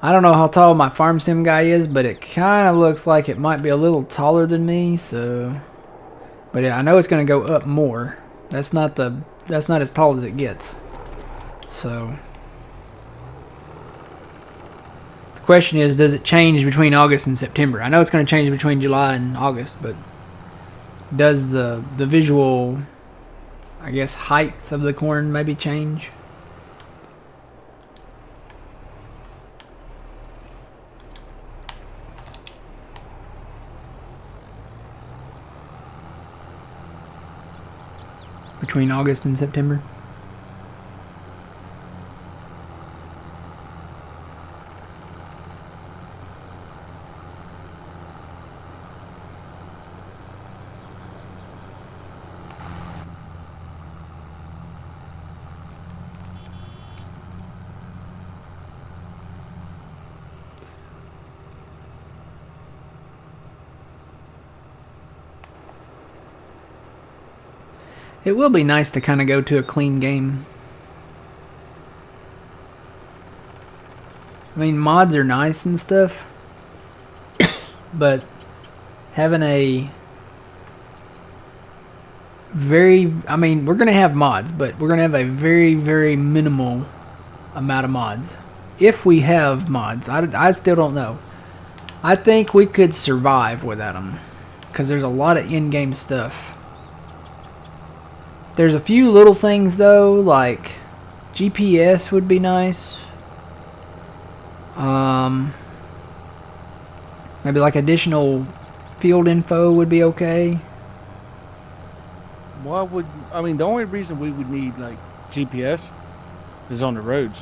[SPEAKER 1] I don't know how tall my farm sim guy is, but it kind of looks like it might be a little taller than me, so, but I know it's going to go up more. That's not as tall as it gets. So the question is, does it change between August and September? I know it's going to change between July and August, but does the visual, I guess, height of the corn maybe change? between August and September. It will be nice to kind of go to a clean game. I mean, mods are nice and stuff, but having a I mean, we're going to have mods, but we're going to have a very, very minimal amount of mods. If we have mods, I still don't know. I think we could survive without them, because there's a lot of in-game stuff. There's a few little things though, like GPS would be nice. Maybe like additional field info would be okay.
[SPEAKER 2] Why would I mean the only reason we would need like GPS is on the roads.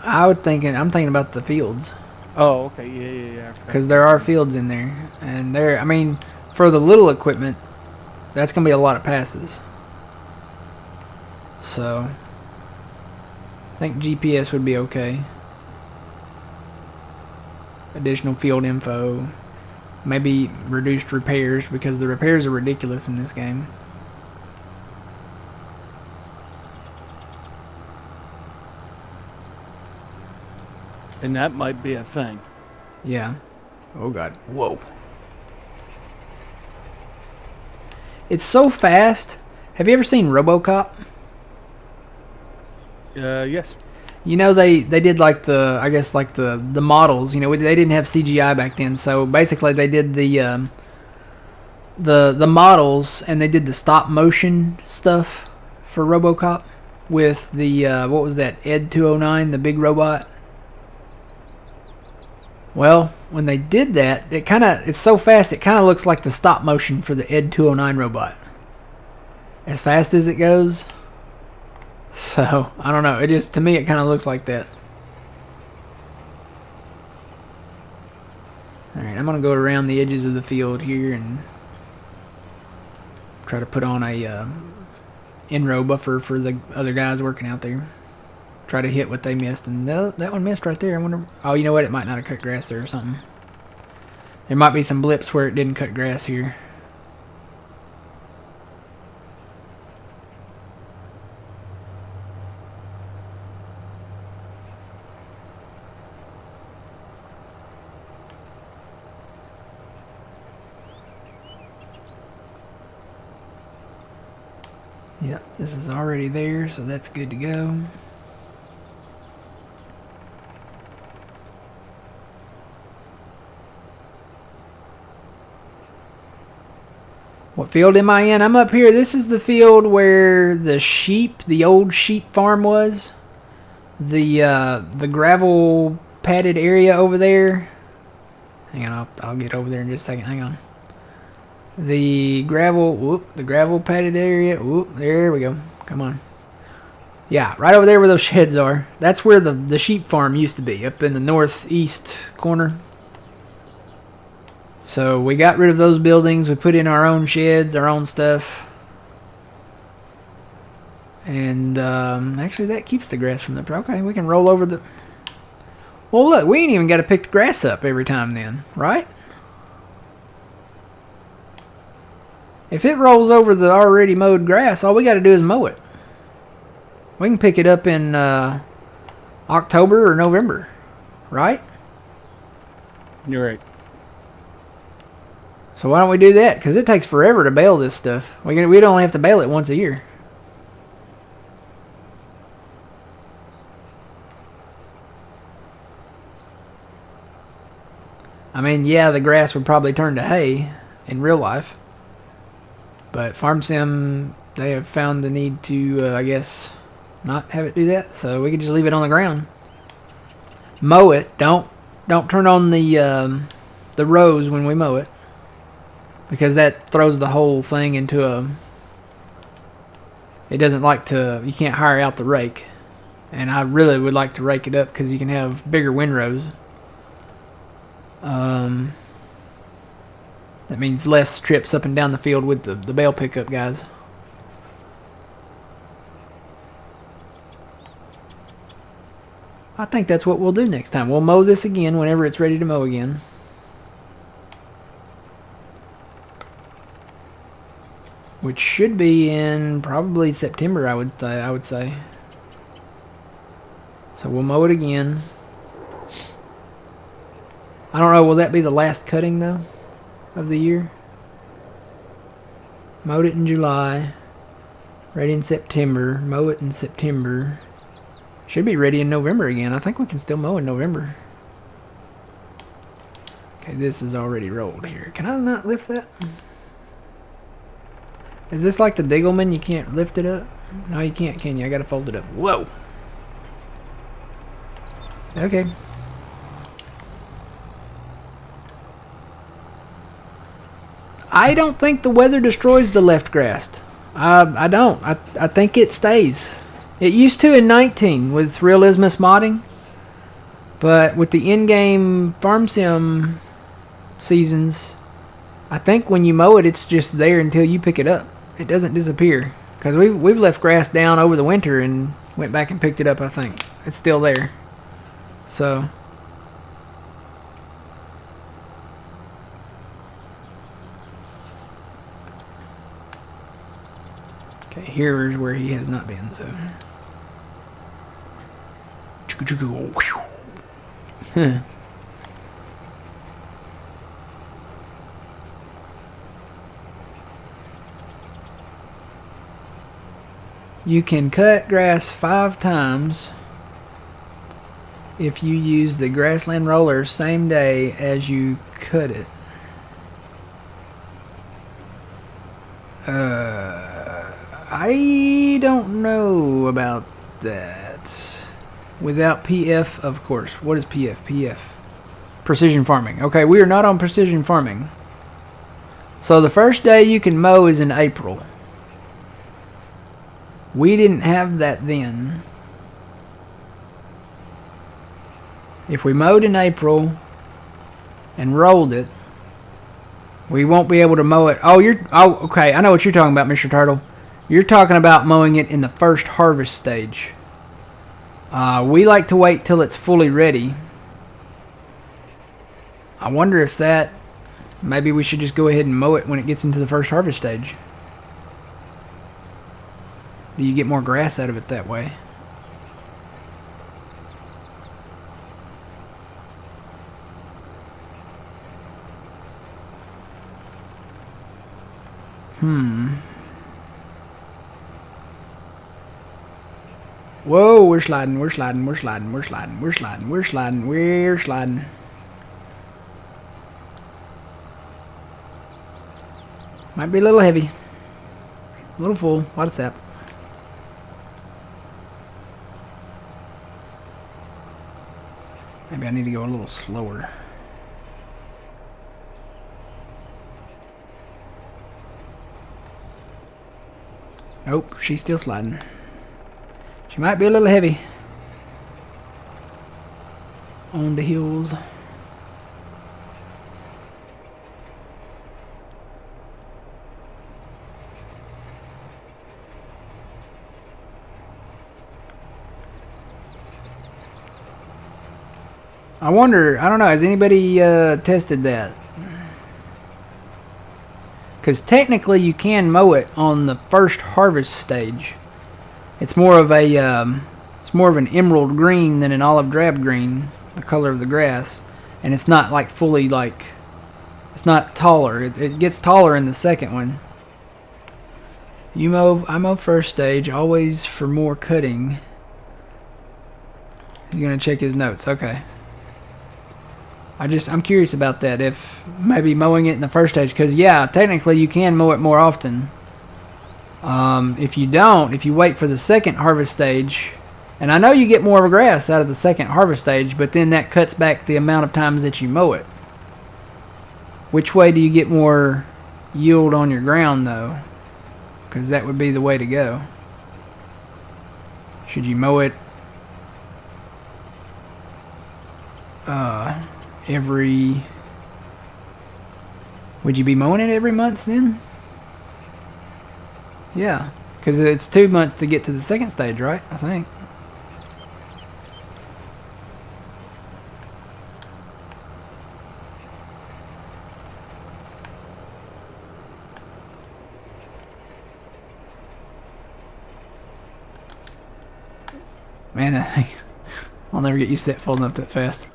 [SPEAKER 1] I'm thinking about the fields.
[SPEAKER 2] Oh, okay, yeah.
[SPEAKER 1] Because there are fields in there, and I mean, for the little equipment, that's gonna be a lot of passes. So, I think GPS would be okay. Additional field info. Maybe reduced repairs, because the repairs are ridiculous in this game.
[SPEAKER 2] And that might be a thing.
[SPEAKER 1] Yeah. Oh god. Whoa. It's so fast. Have you ever seen RoboCop?
[SPEAKER 2] Yes.
[SPEAKER 1] You know, they did like the models. You know, they didn't have CGI back then, so basically they did the models, and they did the stop motion stuff for RoboCop with the what was that, Ed 209, the big robot. Well, when they did that, it's so fast it kind of looks like the stop motion for the Ed 209 robot. As fast as it goes. So, I don't know. To me, it kind of looks like that. Alright, I'm going to go around the edges of the field here and try to put on a in-row buffer for the other guys working out there. Try to hit what they missed. And that one missed right there. I wonder... Oh, you know what? It might not have cut grass there or something. There might be some blips where it didn't cut grass here. Yep, this is already there, so that's good to go. What field am I in? I'm up here. This is the field where the old sheep farm was. The gravel padded area over there. Hang on, I'll get over there in just a second. Hang on. The gravel padded area. Whoop, there we go. Come on. Yeah, right over there where those sheds are. That's where the sheep farm used to be, up in the northeast corner. So we got rid of those buildings. We put in our own sheds, our own stuff. And actually that keeps the grass from the... Okay, we can roll over the... Well, look, we ain't even got to pick the grass up every time then, right? If it rolls over the already mowed grass, all we got to do is mow it. We can pick it up in October or November, right?
[SPEAKER 2] You're right.
[SPEAKER 1] So why don't we do that? Because it takes forever to bale this stuff. We'd only have to bale it once a year. I mean, yeah, the grass would probably turn to hay in real life. But Farm Sim, they have found the need to, I guess, not have it do that. So we could just leave it on the ground. Mow it. Don't turn on the rows when we mow it. Because that throws the whole thing into it doesn't like to, you can't hire out the rake. And I really would like to rake it up because you can have bigger windrows. That means less trips up and down the field with the bale pickup guys. I think that's what we'll do next time. We'll mow this again whenever it's ready to mow again. Which should be in probably September, I would say. So we'll mow it again. I don't know, will that be the last cutting though of the year? Mowed it in July. Ready in September. Mow it in September. Should be ready in November again. I think we can still mow in November. Okay, this is already rolled here. Can I not lift that? Is this like the Diegelman? You can't lift it up? No, you can't, can you? I gotta fold it up. Whoa! Okay. I don't think the weather destroys the left grass. I don't. I think it stays. It used to in 19 with Realismus modding. But with the in-game farm sim seasons, I think when you mow it, it's just there until you pick it up. It doesn't disappear. Because we've left grass down over the winter and went back and picked it up, I think. It's still there. So... okay, here is where he has not been, so... You can cut grass 5 times if you use the grassland roller same day as you cut it. I don't know about that. Without PF, of course. What is PF? PF. Precision farming. Okay, we are not on precision farming. So the first day you can mow is in April. We didn't have that then. If we mowed in April and rolled it, we won't be able to mow it. Oh, okay. I know what you're talking about, Mr. Turtle. You're talking about mowing it in the first harvest stage. We like to wait till it's fully ready. I wonder if that... maybe we should just go ahead and mow it when it gets into the first harvest stage. Do you get more grass out of it that way? Whoa, we're sliding, we're sliding, we're sliding, we're sliding, we're sliding, we're sliding, we're sliding. Might be a little heavy. A little full. A lot of sap. Maybe I need to go a little slower. Nope, she's still sliding. She might be a little heavy on the hills. I wonder, I don't know, has anybody tested that? Because technically you can mow it on the first harvest stage. It's more of an emerald green than an olive drab green, the color of the grass, and it's not like fully like, it's not taller. It gets taller in the second one. I mow first stage, always for more cutting. He's gonna check his notes. Okay. I'm curious about that. If maybe mowing it in the first stage, because yeah, technically you can mow it more often. If you wait for the second harvest stage, and I know you get more grass out of the second harvest stage, but then that cuts back the amount of times that you mow it. Which way do you get more yield on your ground though? Because that would be the way to go. Should you mow it every... Would you be mowing it every month then? Yeah, because it's 2 months to get to the second stage, right? I think. Man, that thing, I'll never get used to that folding up that fast.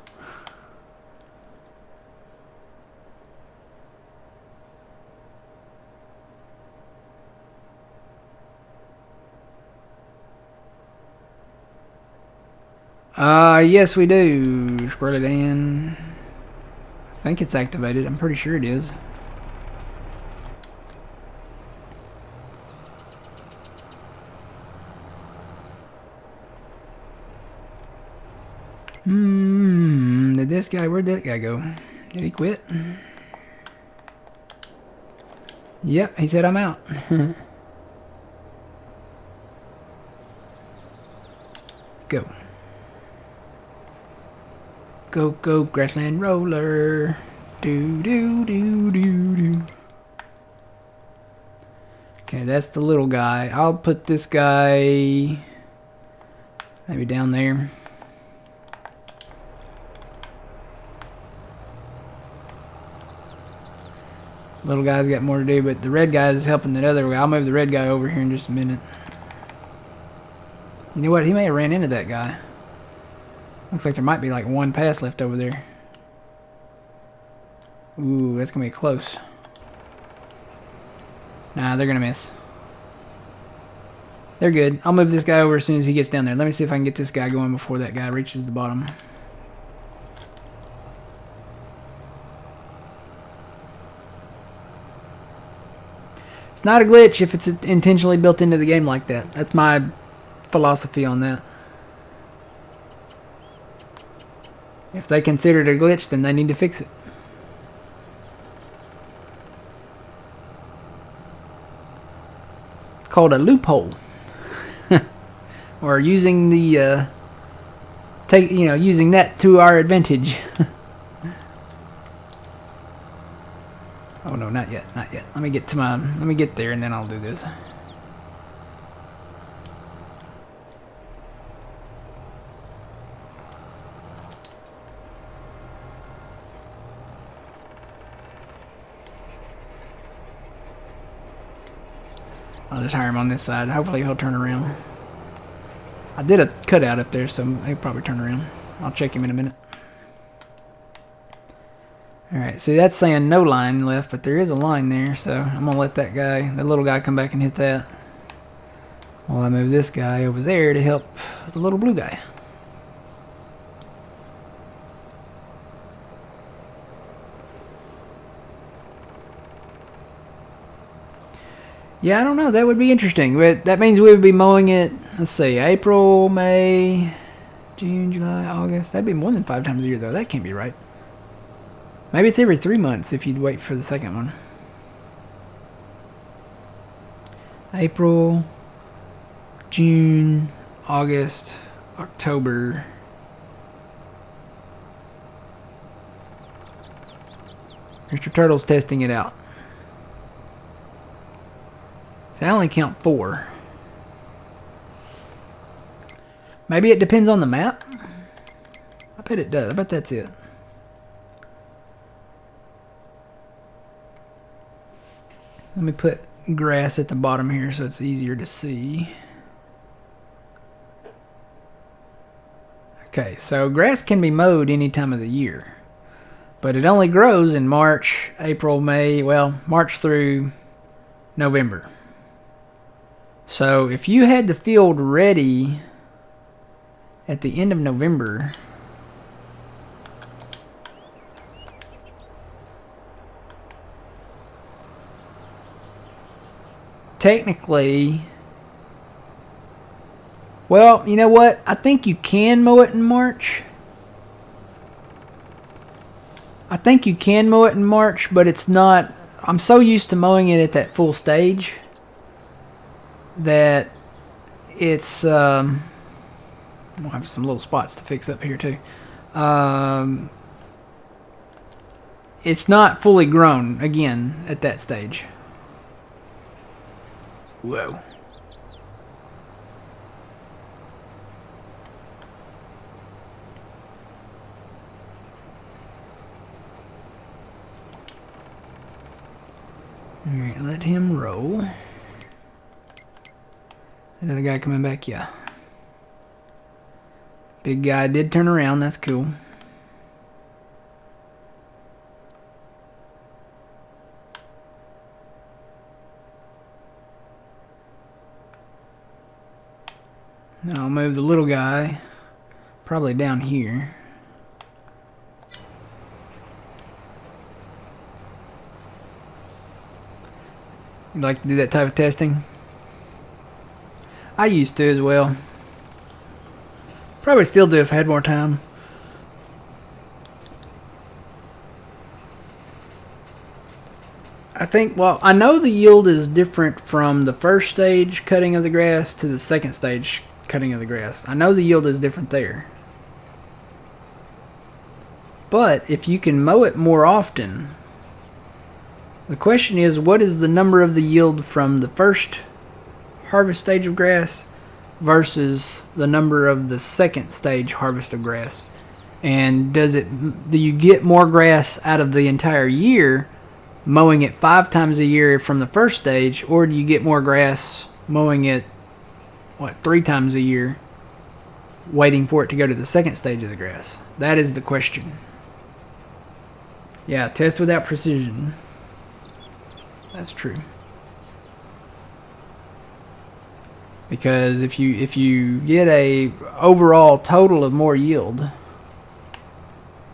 [SPEAKER 1] Yes we do. Scroll it in. I think it's activated. I'm pretty sure it is. Did this guy, where'd that guy go? Did he quit? Yep, he said I'm out. Go. Go, go, grassland roller. Do, do, do, do, do. Okay, that's the little guy. I'll put this guy maybe down there. Little guy's got more to do, but the red guy is helping that other guy. I'll move the red guy over here in just a minute. You know what? He may have ran into that guy. Looks like there might be like one pass left over there. Ooh, that's gonna be close. Nah, they're gonna miss. They're good. I'll move this guy over as soon as he gets down there. Let me see if I can get this guy going before that guy reaches the bottom. It's not a glitch if it's intentionally built into the game like that. That's my philosophy on that. If they consider it a glitch, then they need to fix it. It's called a loophole. Or using the using that to our advantage. Oh no, not yet, not yet. Let me get there and then I'll do this. I'll just hire him on this side. Hopefully he'll turn around. I did a cutout up there, so he'll probably turn around. I'll check him in a minute. Alright, see that's saying no line left, but there is a line there, so I'm gonna let that guy, that little guy, come back and hit that. While I move this guy over there to help the little blue guy. Yeah, I don't know. That would be interesting. But that means we would be mowing it, let's see, April, May, June, July, August. That'd be more than 5 times a year, though. That can't be right. Maybe it's every 3 months if you'd wait for the second one. April, June, August, October. Mr. Turtle's testing it out. So I only count 4. Maybe it depends on the map. I bet it does. I bet that's it. Let me put grass at the bottom here so it's easier to see. Okay, so grass can be mowed any time of the year. But it only grows in March, April, May, well, March through November. So if you had the field ready at the end of November, technically, well, you know what? I think you can mow it in March. I think you can mow it in March, but it's not. I'm so used to mowing it at that full stage that it's We'll have some little spots to fix up here too. It's not fully grown again at that stage. Whoa. Alright, let him roll. Is that other guy coming back? Yeah. Big guy did turn around, that's cool. Now I'll move the little guy probably down here. You like to do that type of testing? I used to as well. Probably still do if I had more time. I think, well, I know the yield is different from the first stage cutting of the grass to the second stage cutting of the grass. I know the yield is different there. But if you can mow it more often, the question is, what is the number of the yield from the first harvest stage of grass versus the number of the second stage harvest of grass? And do you get more grass out of the entire year mowing it 5 times a year from the first stage, or do you get more grass mowing it 3 times a year waiting for it to go to the second stage of the grass? That is the question. Yeah, test without precision. That's true. Because if you get a overall total of more yield,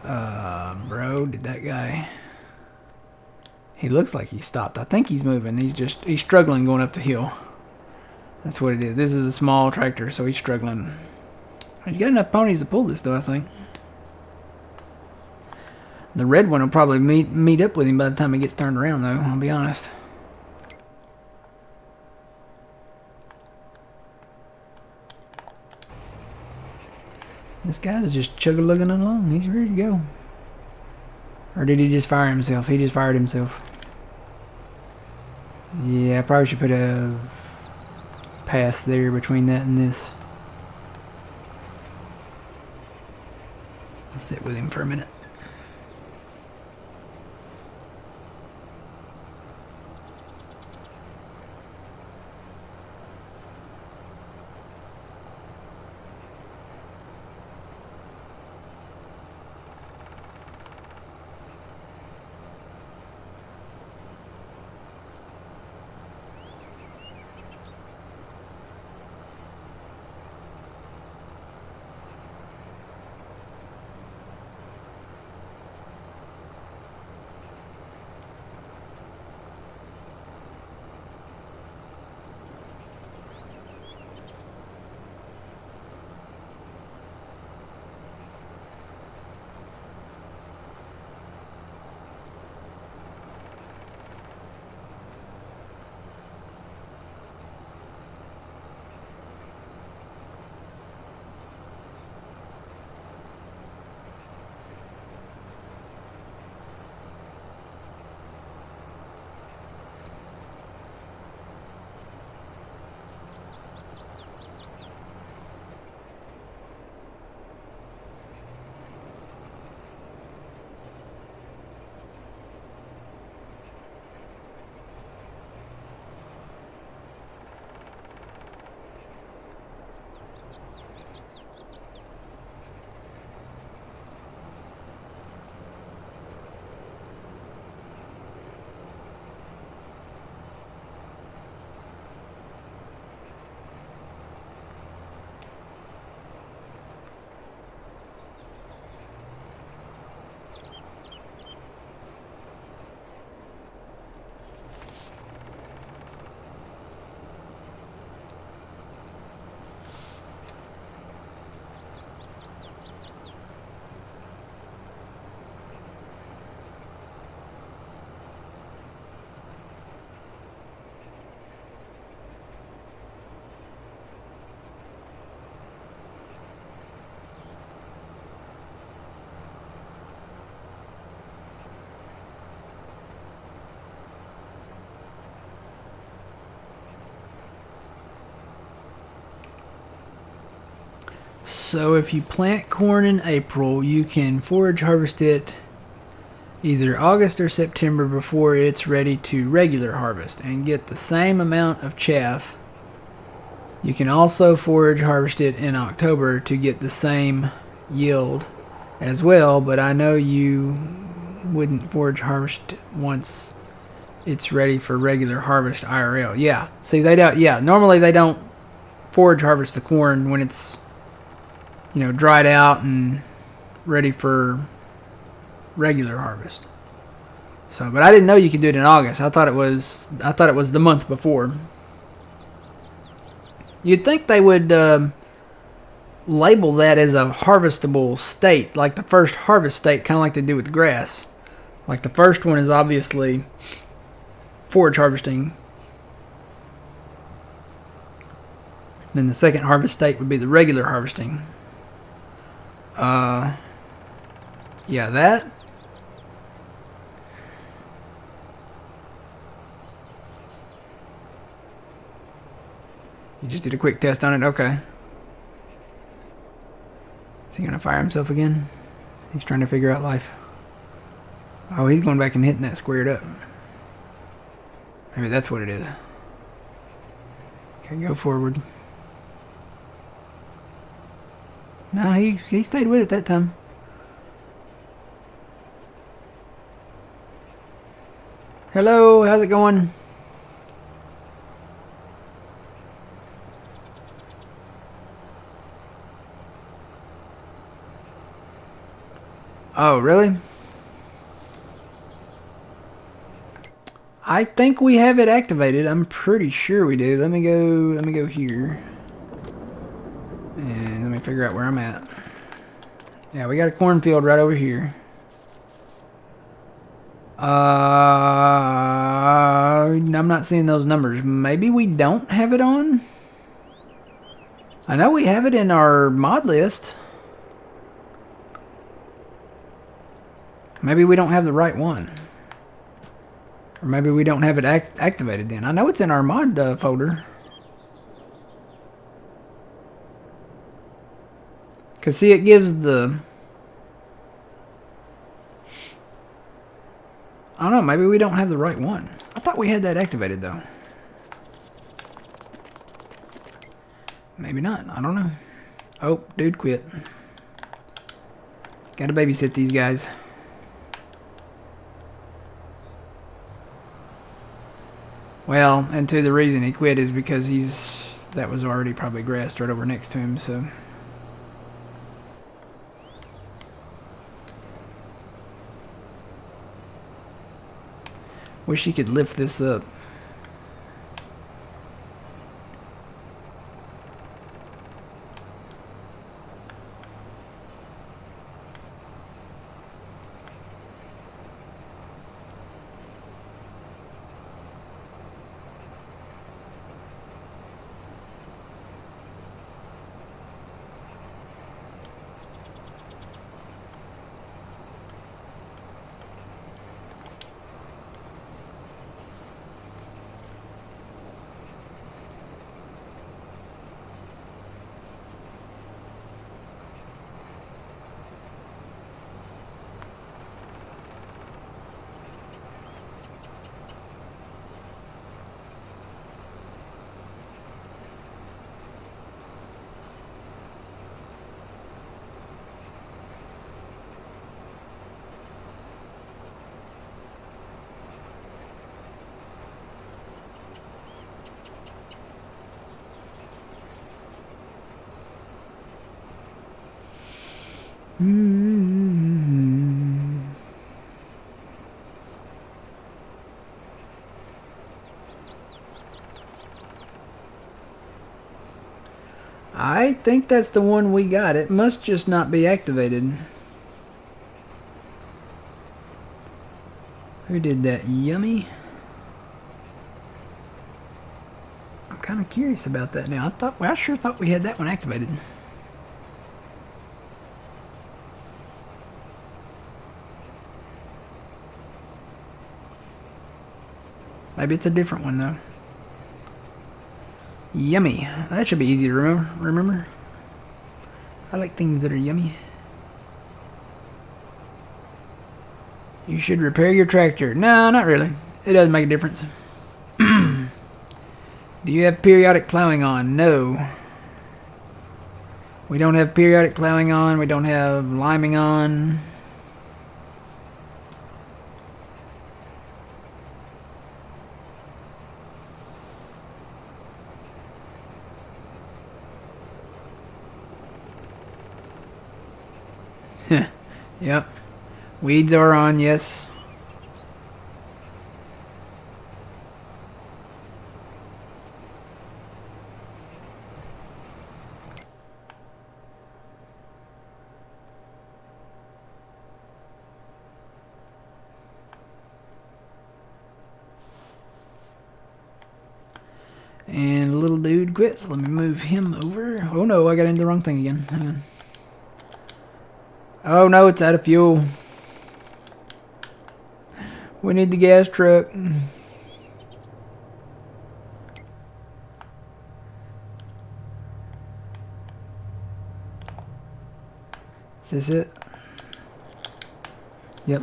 [SPEAKER 1] bro, did that guy? He looks like he stopped. I think he's moving. He's struggling going up the hill. That's what it is. This is a small tractor, so he's struggling. He's got enough ponies to pull this, though, I think. The red one will probably meet up with him by the time he gets turned around, though, I'll be honest. This guy's just chug-a-lugging along. He's ready to go. Or did he just fire himself? He just fired himself. Yeah, I probably should put a pass there between that and this. I'll sit with him for a minute. So if you plant corn in April, you can forage harvest it either August or September before it's ready to regular harvest and get the same amount of chaff. You can also forage harvest it in October to get the same yield as well, but I know you wouldn't forage harvest once it's ready for regular harvest IRL. Yeah, see, they don't. Yeah, normally they don't forage harvest the corn when it's, you know, dried out and ready for regular harvest. So, but I didn't know you could do it in August. I thought it was the month before. You'd think they would label that as a harvestable state, like the first harvest state, kind of like they do with grass. Like the first one is obviously forage harvesting. Then the second harvest state would be the regular harvesting. Yeah, that. You just did a quick test on it? Okay. Is he going to fire himself again? He's trying to figure out life. Oh, he's going back and hitting that squared up. Maybe that's what it is. Okay, go forward. No, he stayed with it that time. Hello, how's it going? Oh, really? I think we have it activated. I'm pretty sure we do. Let me go here. And let me figure out where I'm at. Yeah, we got a cornfield right over here. I'm not seeing those numbers. Maybe we don't have it on? I know we have it in our mod list. Maybe we don't have the right one. Or maybe we don't have it activated then. I know it's in our mod folder. Because see, it gives the... I don't know, maybe we don't have the right one. I thought we had that activated though. Maybe not, I don't know. Oh, dude quit. Gotta babysit these guys. Well, and to the reason he quit is because that was already probably grassed right over next to him, so... Wish he could lift this up. I think that's the one we got. It must just not be activated. Who did that? Yummy? I'm kind of curious about that now. I sure thought we had that one activated. Maybe it's a different one though. Yummy. That should be easy to remember. I like things that are yummy. You should repair your tractor. No, not really. It doesn't make a difference. Do you have periodic plowing on? No. We don't have periodic plowing on. We don't have liming on. Yep. Weeds are on, yes. And little dude quit, so let me move him over. Oh no, I got into the wrong thing again. Hang on. Oh no, it's out of fuel. We need the gas truck. Is this it? Yep.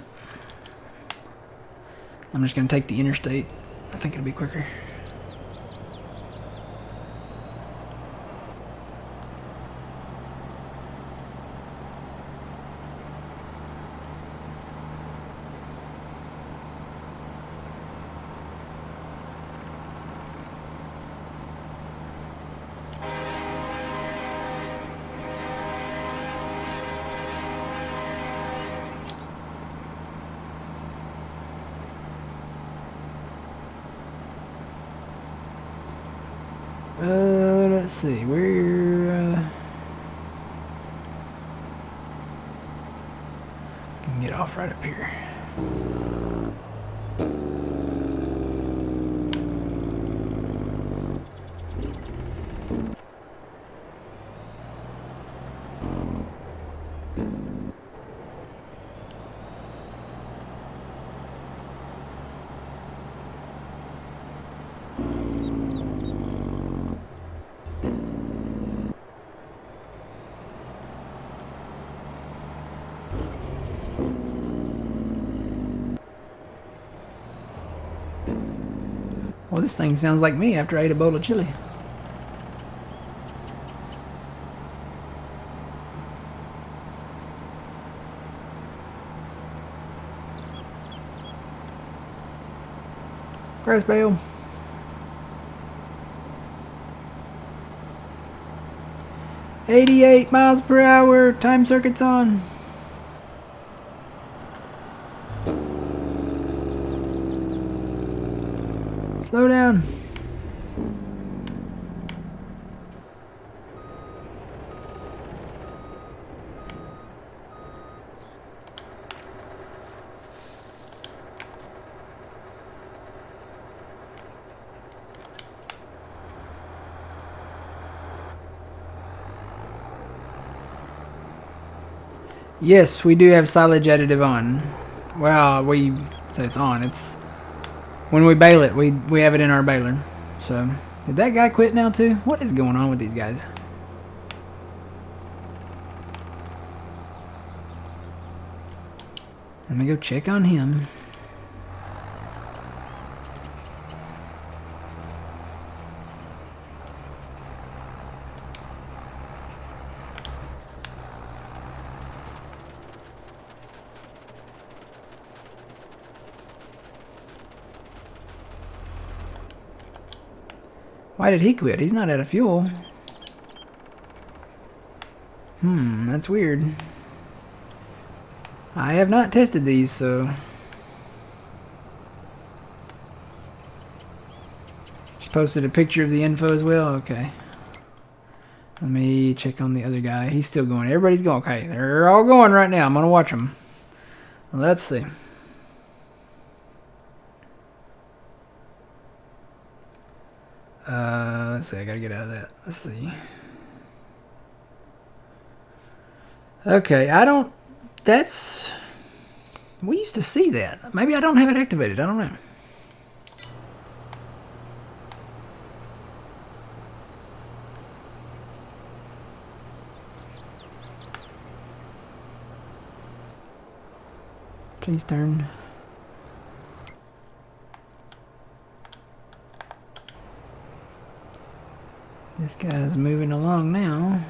[SPEAKER 1] I'm just gonna take the interstate. I think it'll be quicker. Let's see, where can get off right up here. Well, this thing sounds like me after I ate a bowl of chili. Grass bale. $88 miles per hour. Time circuit's on. Slow down. Yes, we do have silage additive on. Well, we say it's on. It's when we bale it, we have it in our baler. So, did that guy quit now too? What is going on with these guys? Let me go check on him. Why did he quit? He's not out of fuel. That's weird. I have not tested these, so... Just posted a picture of the info as well? Okay. Let me check on the other guy. He's still going. Everybody's going. Okay, they're all going right now. I'm going to watch them. Let's see. Let's see. I got to get out of that. Let's see. Okay, I don't... That's... We used to see that. Maybe I don't have it activated. I don't know. Please turn. This guy's moving along now.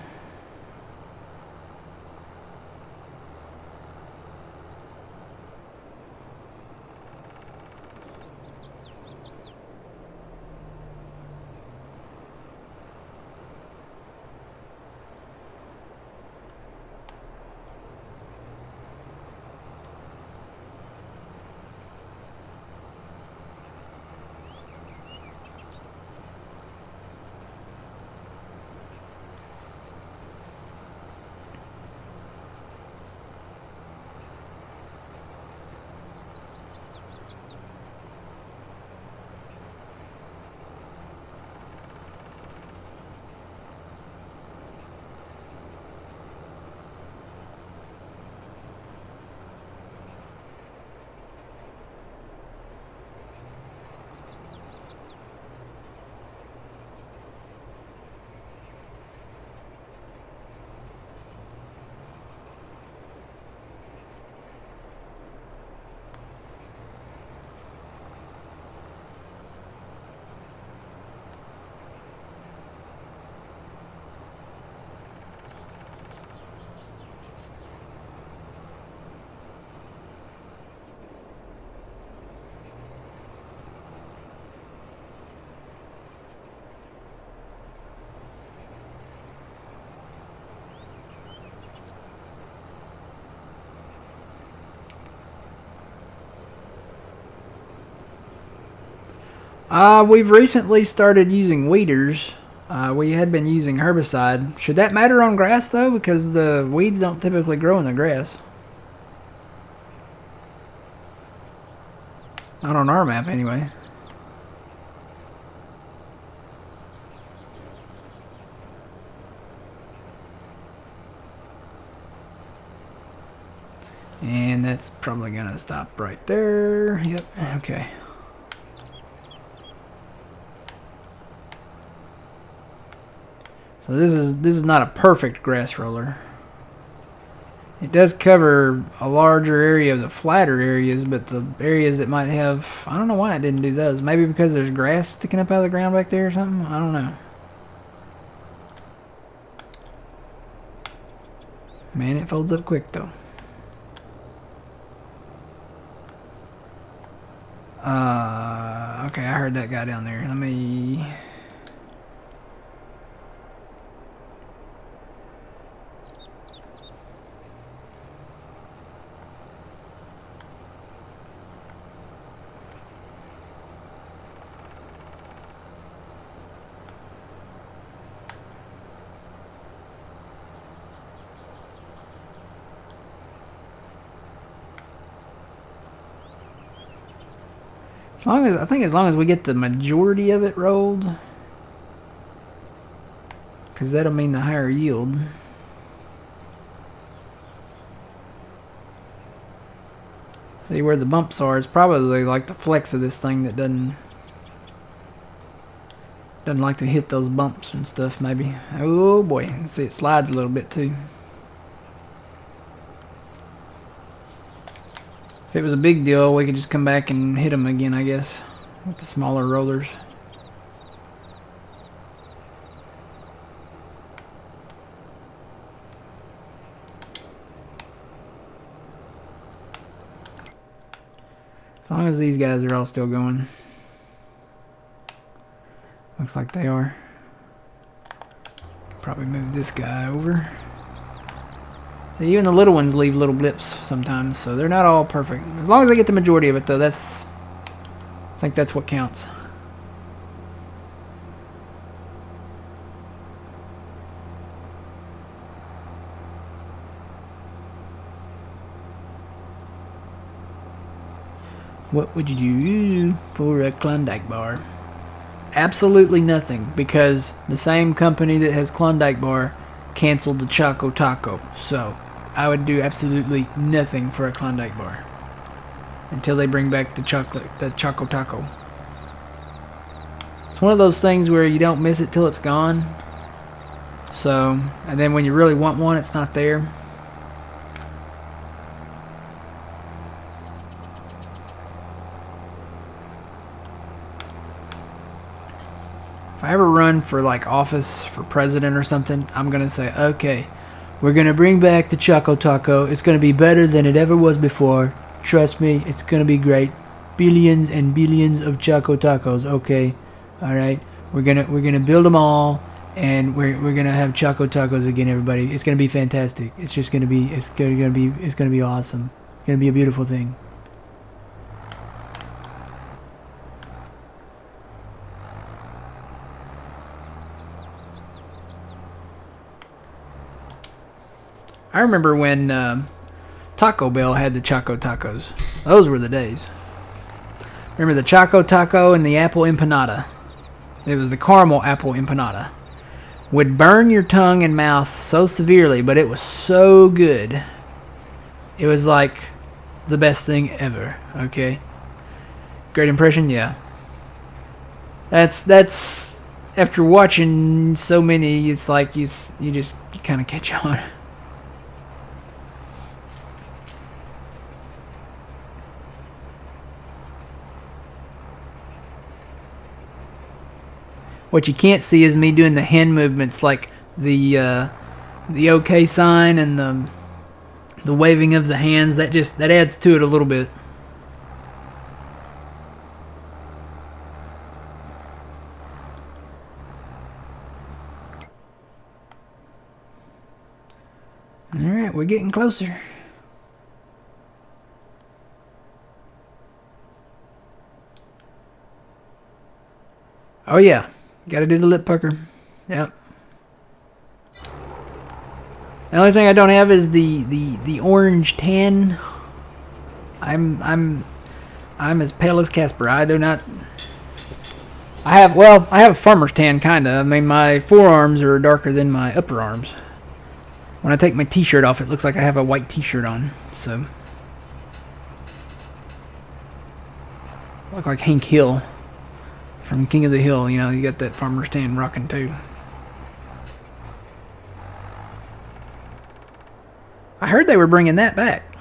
[SPEAKER 1] We've recently started using weeders. We had been using herbicide. Should that matter on grass though? Because the weeds don't typically grow in the grass. Not on our map anyway. And that's probably gonna stop right there. Yep, okay. So this is not a perfect grass roller. It does cover a larger area of the flatter areas, but the areas that might have, I don't know why it didn't do those. Maybe because there's grass sticking up out of the ground back there or something? I don't know. Man, it folds up quick though. Okay, I heard that guy down there. Let me... as long as we get the majority of it rolled, because that'll mean the higher yield. See where the bumps are? It's probably like the flex of this thing that doesn't like to hit those bumps and stuff. Maybe. Oh boy! See, it slides a little bit too. If it was a big deal, we could just come back and hit them again, I guess, with the smaller rollers. As long as these guys are all still going. Looks like they are. Probably move this guy over. So even the little ones leave little blips sometimes, so they're not all perfect. As long as I get the majority of it, though, I think that's what counts. What would you do for a Klondike bar? Absolutely nothing, because the same company that has Klondike bar canceled the Choco Taco, so I would do absolutely nothing for a Klondike bar until they bring back the Choco Taco. It's one of those things where you don't miss it till it's gone. So, and then when you really want one, it's not there. if I ever run for like office for president or something, I'm gonna say, okay, we're gonna bring back the Choco Taco. It's gonna be better than it ever was before. Trust me, it's gonna be great. Billions and billions of Choco Tacos. Okay, all right. We're gonna build them all, and we're gonna have Choco Tacos again, everybody. It's gonna be fantastic. It's just gonna be it's gonna be awesome. It's gonna be a beautiful thing. I remember when Taco Bell had the Choco Tacos. Those were the days. Remember the Choco Taco and the apple empanada? It was the caramel apple empanada. Would burn your tongue and mouth so severely, but it was so good. It was like the best thing ever. Okay. Great impression, yeah. That's after watching so many, it's like you just kind of catch on. What you can't see is me doing the hand movements, like the OK sign and the waving of the hands. That adds to it a little bit. All right, we're getting closer. Oh yeah. Got to do the lip pucker. Yep. The only thing I don't have is the orange tan. I'm as pale as Casper. I do not. I have a farmer's tan kinda. I mean, my forearms are darker than my upper arms. When I take my t-shirt off, it looks like I have a white t-shirt on. So I look like Hank Hill from King of the Hill. You know, you got that farmer's tan rocking too. I heard they were bringing that back.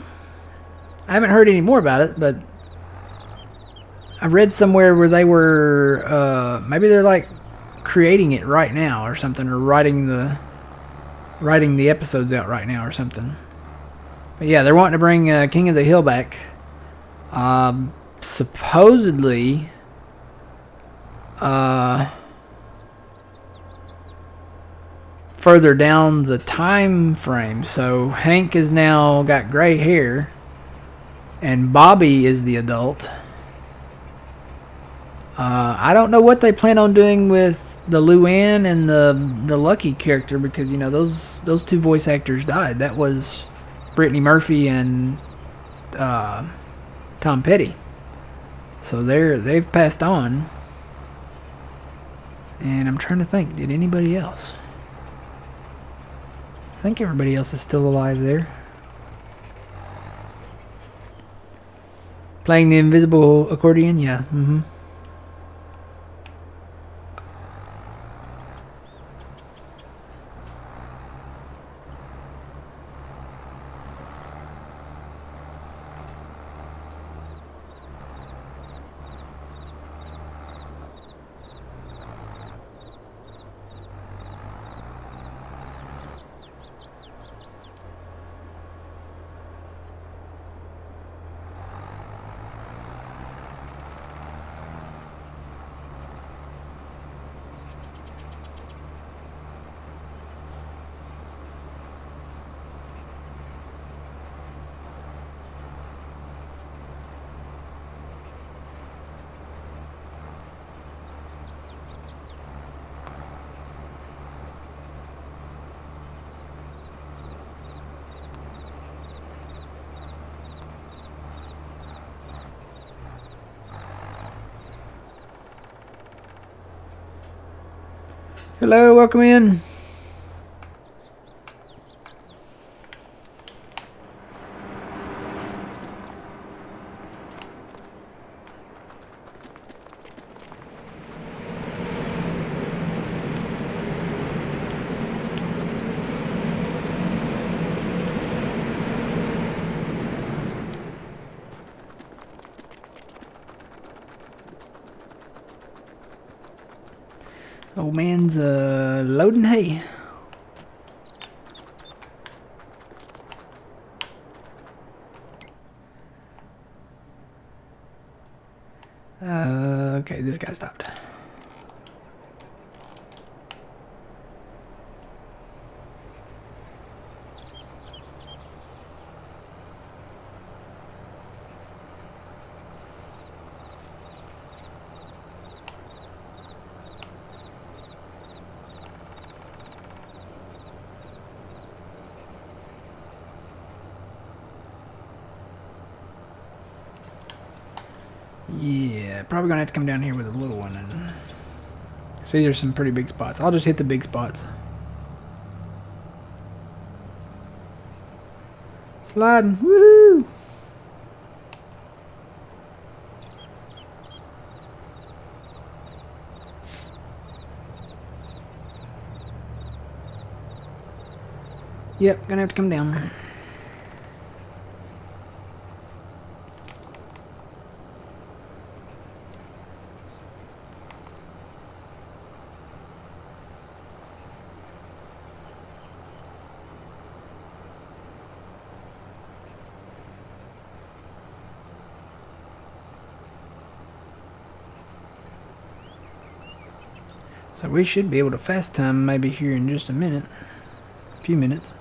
[SPEAKER 1] I haven't heard any more about it, but I read somewhere where they were maybe they're like creating it right now or something, or writing the episodes out right now or something. But yeah, they're wanting to bring King of the Hill back. Supposedly further down the time frame. So Hank has now got gray hair and Bobby is the adult. I don't know what they plan on doing with the Luann and the Lucky character, because you know those two voice actors died. That was Brittany Murphy and Tom Petty. So they've passed on. And I'm trying to think, did anybody else? I think everybody else is still alive there. Playing the invisible accordion? Yeah. Mm-hmm. Hello, welcome in. Old man's loading hay. Okay, this guy stopped. Yeah, probably gonna have to come down here with a little one and see. There's some pretty big spots. I'll just hit the big spots. Sliding, woo! Yep, gonna have to come down. So we should be able to fast time maybe here in just a minute. A few minutes.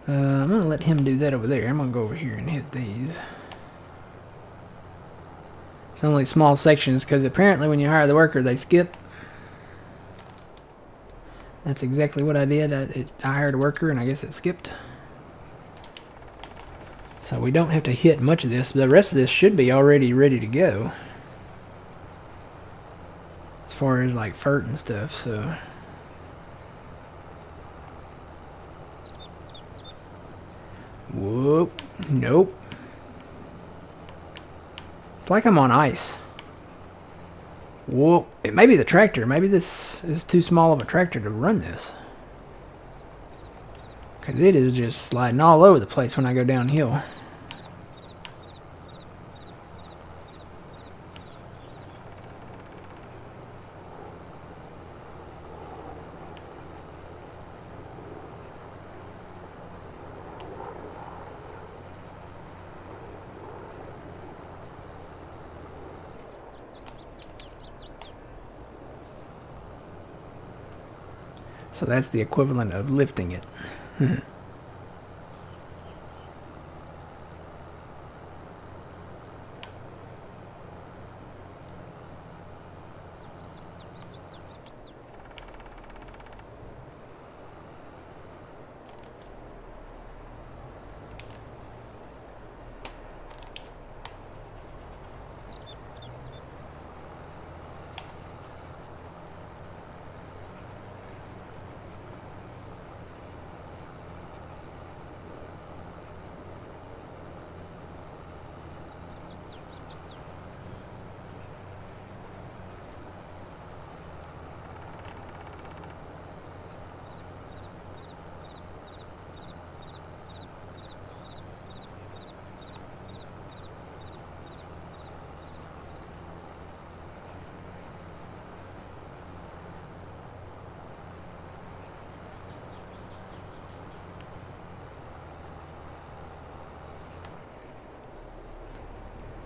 [SPEAKER 1] I'm going to let him do that over there. I'm going to go over here and hit these. It's only small sections because apparently when you hire the worker, they skip. That's exactly what I did. I hired a worker and I guess it skipped. So we don't have to hit much of this. The rest of this should be already ready to go. As far as like FERT and stuff, so... Whoop. Nope. It's like I'm on ice. Whoop. It may be the tractor. Maybe this is too small of a tractor to run this. Because it is just sliding all over the place when I go downhill. So that's the equivalent of lifting it.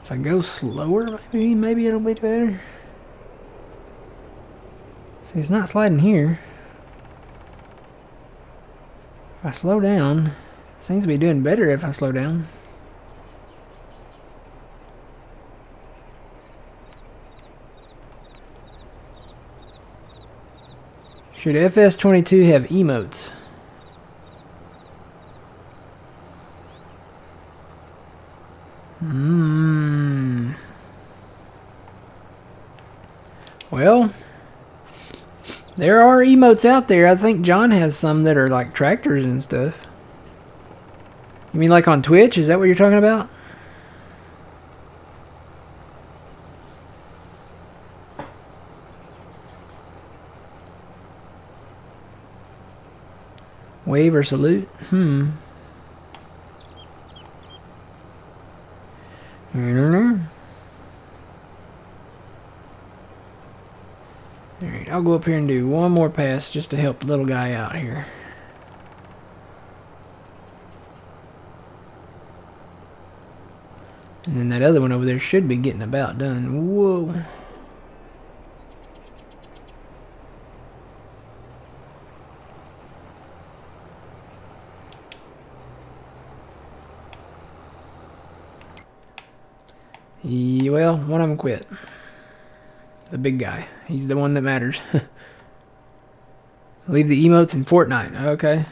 [SPEAKER 1] If I go slower, maybe it'll be better. See, it's not sliding here. If I slow down, it seems to be doing better if I slow down. Should FS22 have emotes? Well, there are emotes out there. I think John has some that are like tractors and stuff. You mean like on Twitch? Is that what you're talking about? Wave or salute? I don't know. Alright, I'll go up here and do one more pass just to help the little guy out here. And then that other one over there should be getting about done. Whoa. Yeah, well, one of them quit. The big guy. He's the one that matters. Leave the emotes in Fortnite. Okay.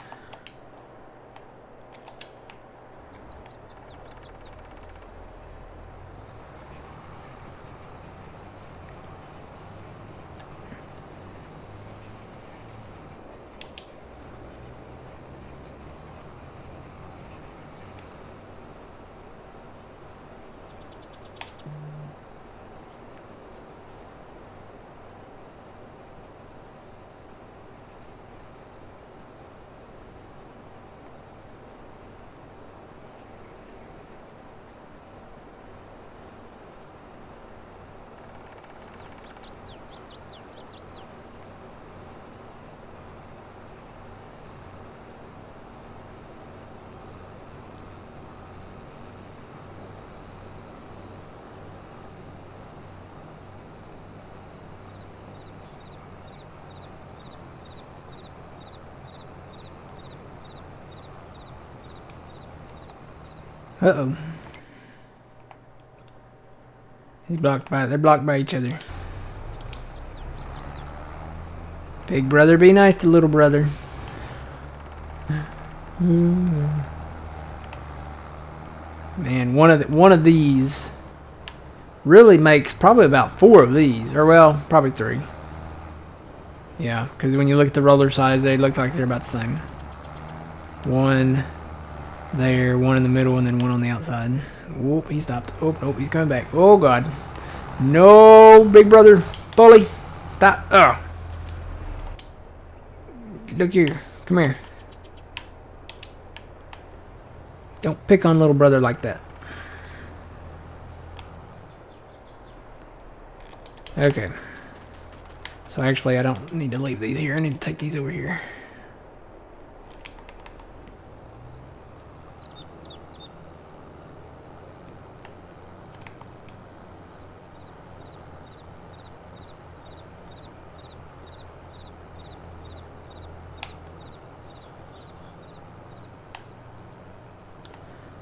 [SPEAKER 1] Uh-oh. They're blocked by each other. Big brother, be nice to little brother. Man, one of these really makes probably about 4 of these, or well, probably 3. Yeah, because when you look at the roller size, they look like they're about the same. One there, one in the middle, and then one on the outside. Whoop, he stopped. Oh, nope, he's coming back. Oh, God. No, big brother. Bully. Stop. Oh. Look here. Come here. Don't pick on little brother like that. Okay. So actually, I don't need to leave these here. I need to take these over here.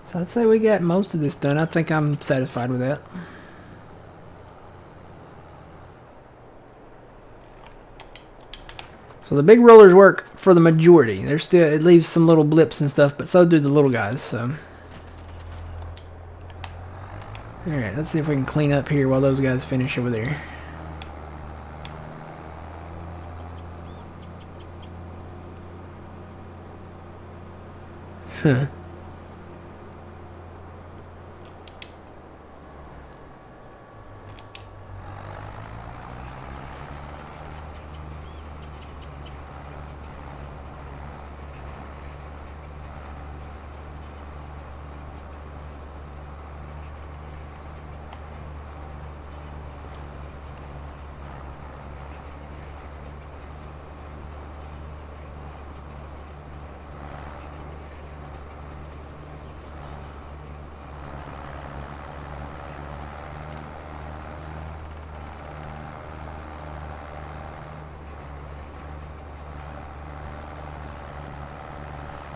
[SPEAKER 1] So I'd say we got most of this done. I think I'm satisfied with that. So the big rollers work for the majority. There's still, it leaves some little blips and stuff, but so do the little guys. So, all right, let's see if we can clean up here while those guys finish over there. Huh.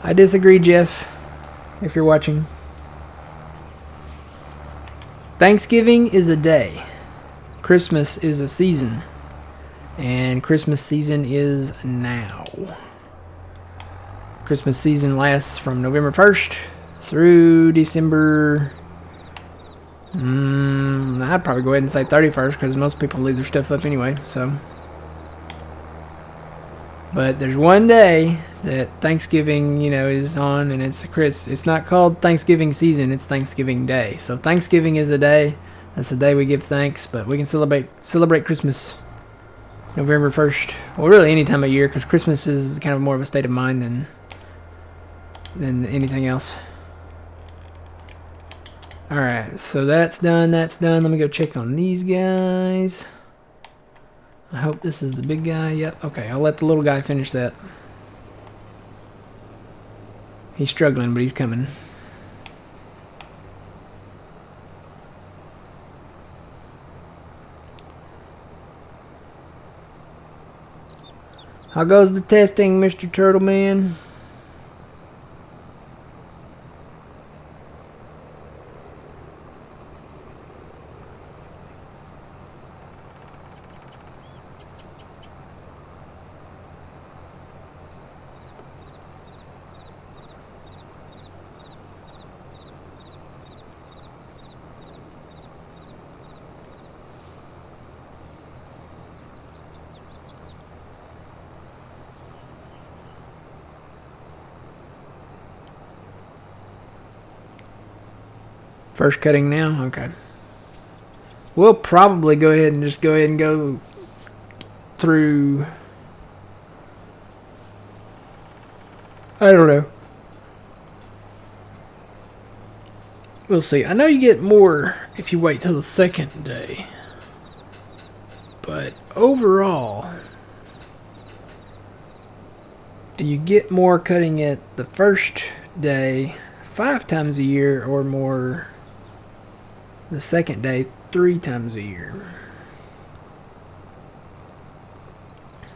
[SPEAKER 1] I disagree, Jeff, if you're watching. Thanksgiving is a day. Christmas is a season. And Christmas season is now. Christmas season lasts from November 1st through December... I'd probably go ahead and say 31st because most people leave their stuff up anyway, so... But there's one day that Thanksgiving, you know, is on, and it's not called Thanksgiving season, it's Thanksgiving Day. So Thanksgiving is a day. That's the day we give thanks, but we can celebrate Christmas November 1st. Well, really any time of year, because Christmas is kind of more of a state of mind than than anything else. Alright, so that's done, that's done. Let me go check on these guys. I hope this is the big guy. Yep, okay, I'll let the little guy finish that. He's struggling, but he's coming. How goes the testing, Mr. Turtle Man? First cutting now? Okay. We'll probably go ahead and go through. I don't know. We'll see. I know you get more if you wait till the second day. But overall, do you get more cutting it the first day 5 times a year or more the second day 3 times a year?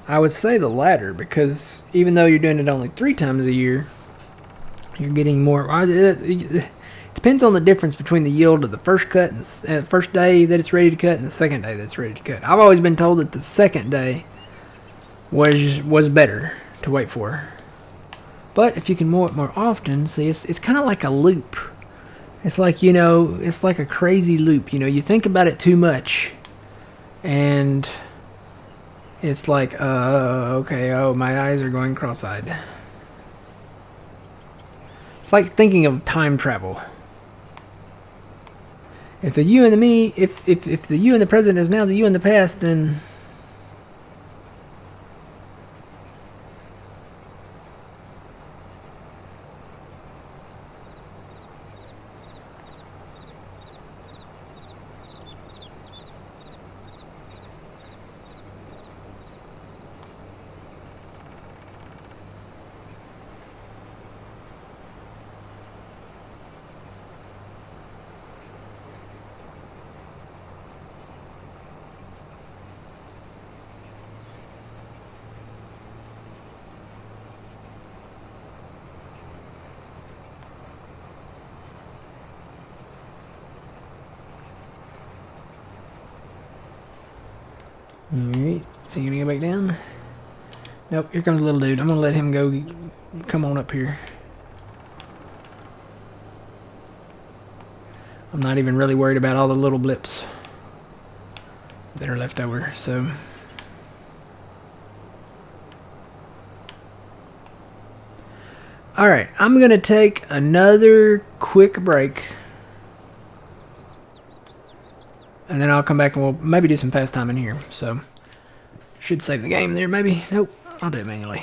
[SPEAKER 1] I would say the latter, because even though you're doing it only 3 times a year, you're getting more. It depends on the difference between the yield of the first cut and the first day that it's ready to cut and the second day that's ready to cut. I've always been told that the second day was better to wait for. But if you can mow it more often, see, it's kind of like a loop. It's like, it's like a crazy loop. You think about it too much, and it's like, okay, oh, my eyes are going cross-eyed. It's like thinking of time travel. If the you and the me, if the you and the present is now the you in the past, then alright, is he gonna go back down? Nope, here comes a little dude. I'm gonna let him go. Come on up here. I'm not even really worried about all the little blips that are left over, so. Alright, I'm gonna take another quick break. And then I'll come back and we'll maybe do some fast time in here. So, should save the game there, maybe. Nope, I'll do it manually.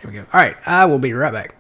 [SPEAKER 1] Here we go. Alright, I will be right back.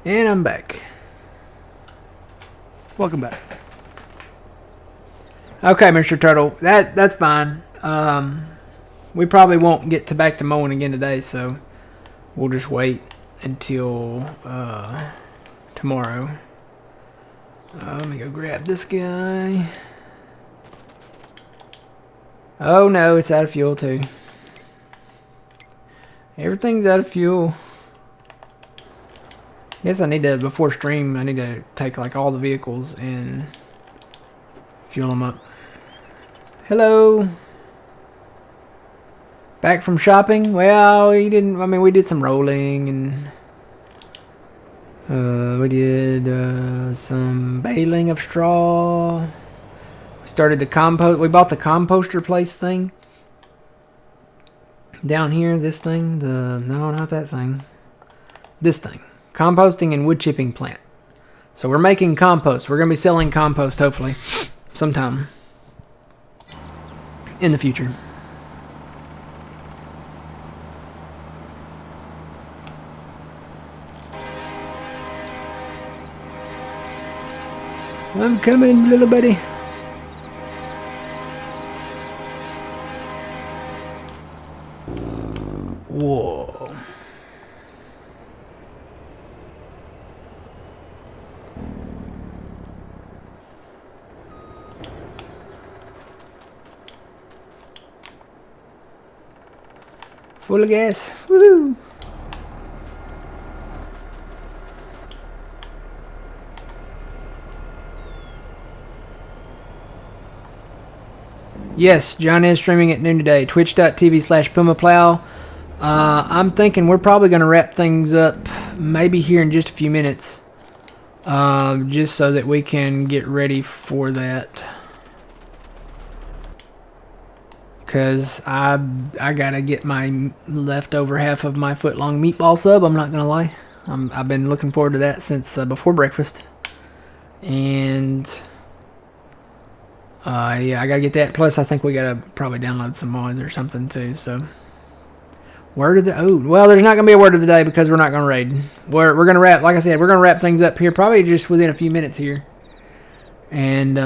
[SPEAKER 1] And I'm back.
[SPEAKER 2] Welcome back.
[SPEAKER 1] Okay, Mr. Turtle. That's fine. We probably won't get back to mowing again today, so we'll just wait until tomorrow. Let me go grab this guy. Oh no, it's out of fuel too. Everything's out of fuel. Yes, I need to, before stream, I need to take like all the vehicles and fuel them up. Hello. Back from shopping? Well, we didn't, I mean, we did some rolling and we did some baling of straw. We started the compost, we bought the composter place thing. Down here, this thing, no, not that thing. This thing. Composting and wood chipping plant. So we're making compost. We're going to be selling compost, hopefully, sometime in the future. I'm coming, little buddy. Whoa. Full of gas. Woohoo. Yes, John is streaming at noon today. Twitch.tv/PumaPlow. I'm thinking we're probably going to wrap things up maybe here in just a few minutes. Just so that we can get ready for that. Because I gotta get my leftover half of my foot-long meatball sub, I'm not gonna lie. I've been looking forward to that since before breakfast. And yeah, I gotta get that. Plus, I think we gotta probably download some mods or something too. So, word of the well, there's not gonna be a word of the day because we're not gonna raid. We're gonna wrap, like I said, we're gonna wrap things up here probably just within a few minutes here. And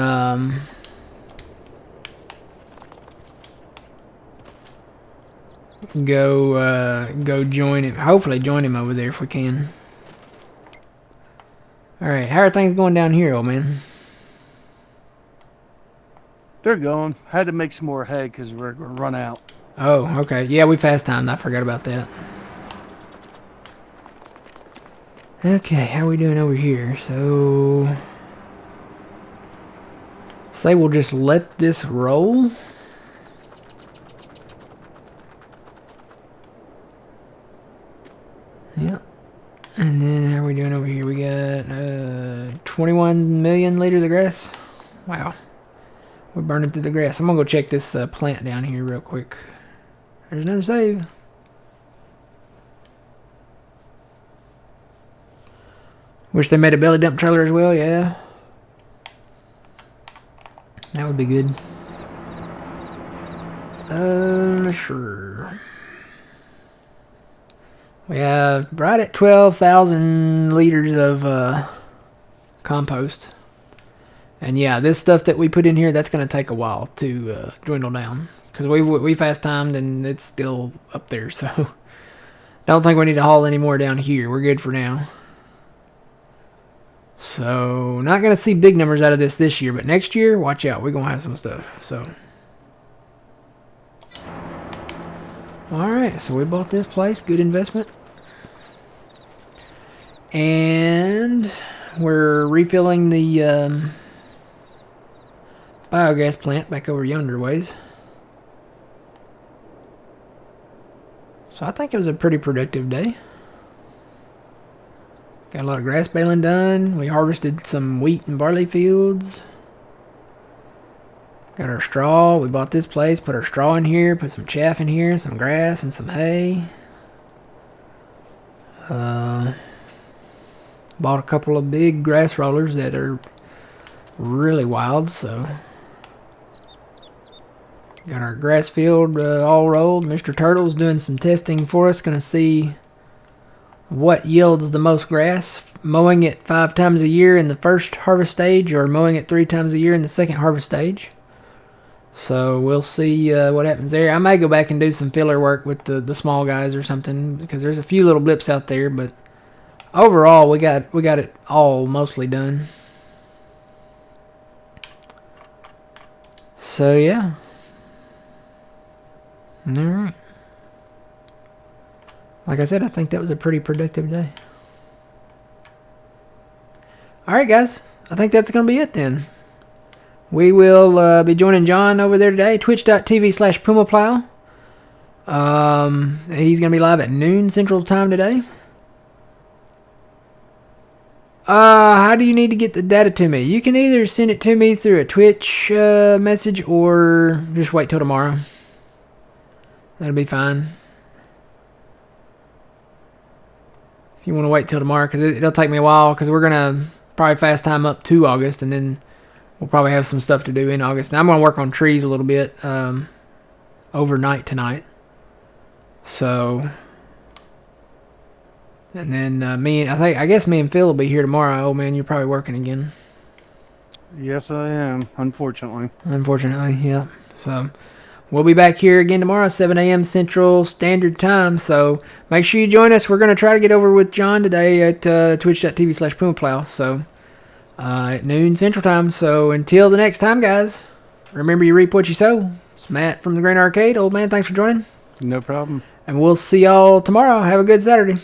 [SPEAKER 1] go join him. Hopefully join him over there if we can. Alright, how are things going down here, old man?
[SPEAKER 2] They're going. I had to make some more hay because we're going to run out.
[SPEAKER 1] Oh, okay. Yeah, we fast timed. I forgot about that. Okay, how are we doing over here? So, say we'll just let this roll. Yep. And then how are we doing over here? We got 21 million liters of grass. Wow. We're burning through the grass. I'm going to go check this plant down here real quick. There's another save. Wish they made a belly dump trailer as well, yeah. That would be good. Sure. We have right at 12,000 liters of compost. And yeah, this stuff that we put in here, that's going to take a while to dwindle down. Because we fast timed and it's still up there. So don't think we need to haul any more down here. We're good for now. So not going to see big numbers out of this year. But next year, watch out. We're going to have some stuff. So. Alright, so we bought this place. Good investment. And we're refilling the biogas plant back over yonder ways. So I think it was a pretty productive day. Got a lot of grass baling done. We harvested some wheat and barley fields. Got our straw. We bought this place, put our straw in here, put some chaff in here, some grass and some hay. Bought a couple of big grass rollers that are really wild, so. Got our grass field all rolled. Mr. Turtle's doing some testing for us. Gonna see what yields the most grass mowing it 5 times a year in the first harvest stage or mowing it 3 times a year in the second harvest stage. So we'll see what happens there. I may go back and do some filler work with the small guys or something because there's a few little blips out there, but overall we got it all mostly done. So yeah. All right. Like I said, I think that was a pretty productive day. Alright guys, I think that's going to be it then. We will be joining John over there today, twitch.tv/PumaPlow. He's going to be live at noon Central Time today. How do you need to get the data to me? You can either send it to me through a Twitch message or just wait till tomorrow. That'll be fine. If you want to wait till tomorrow, because it'll take me a while, because we're going to probably fast time up to August, and then we'll probably have some stuff to do in August. And I'm going to work on trees a little bit overnight tonight. So, and then I guess me and Phil will be here tomorrow. Oh man, you're probably working again.
[SPEAKER 2] Yes, I am. Unfortunately.
[SPEAKER 1] Unfortunately, yeah. So we'll be back here again tomorrow, 7 a.m. Central Standard Time. So make sure you join us. We're going to try to get over with John today at twitch.tv/PumaPlow. So at noon Central Time. So until the next time, guys, remember you reap what you sow. It's Matt from the Green Arcade. Old man, thanks for joining.
[SPEAKER 2] No problem.
[SPEAKER 1] And we'll see y'all tomorrow. Have a good Saturday.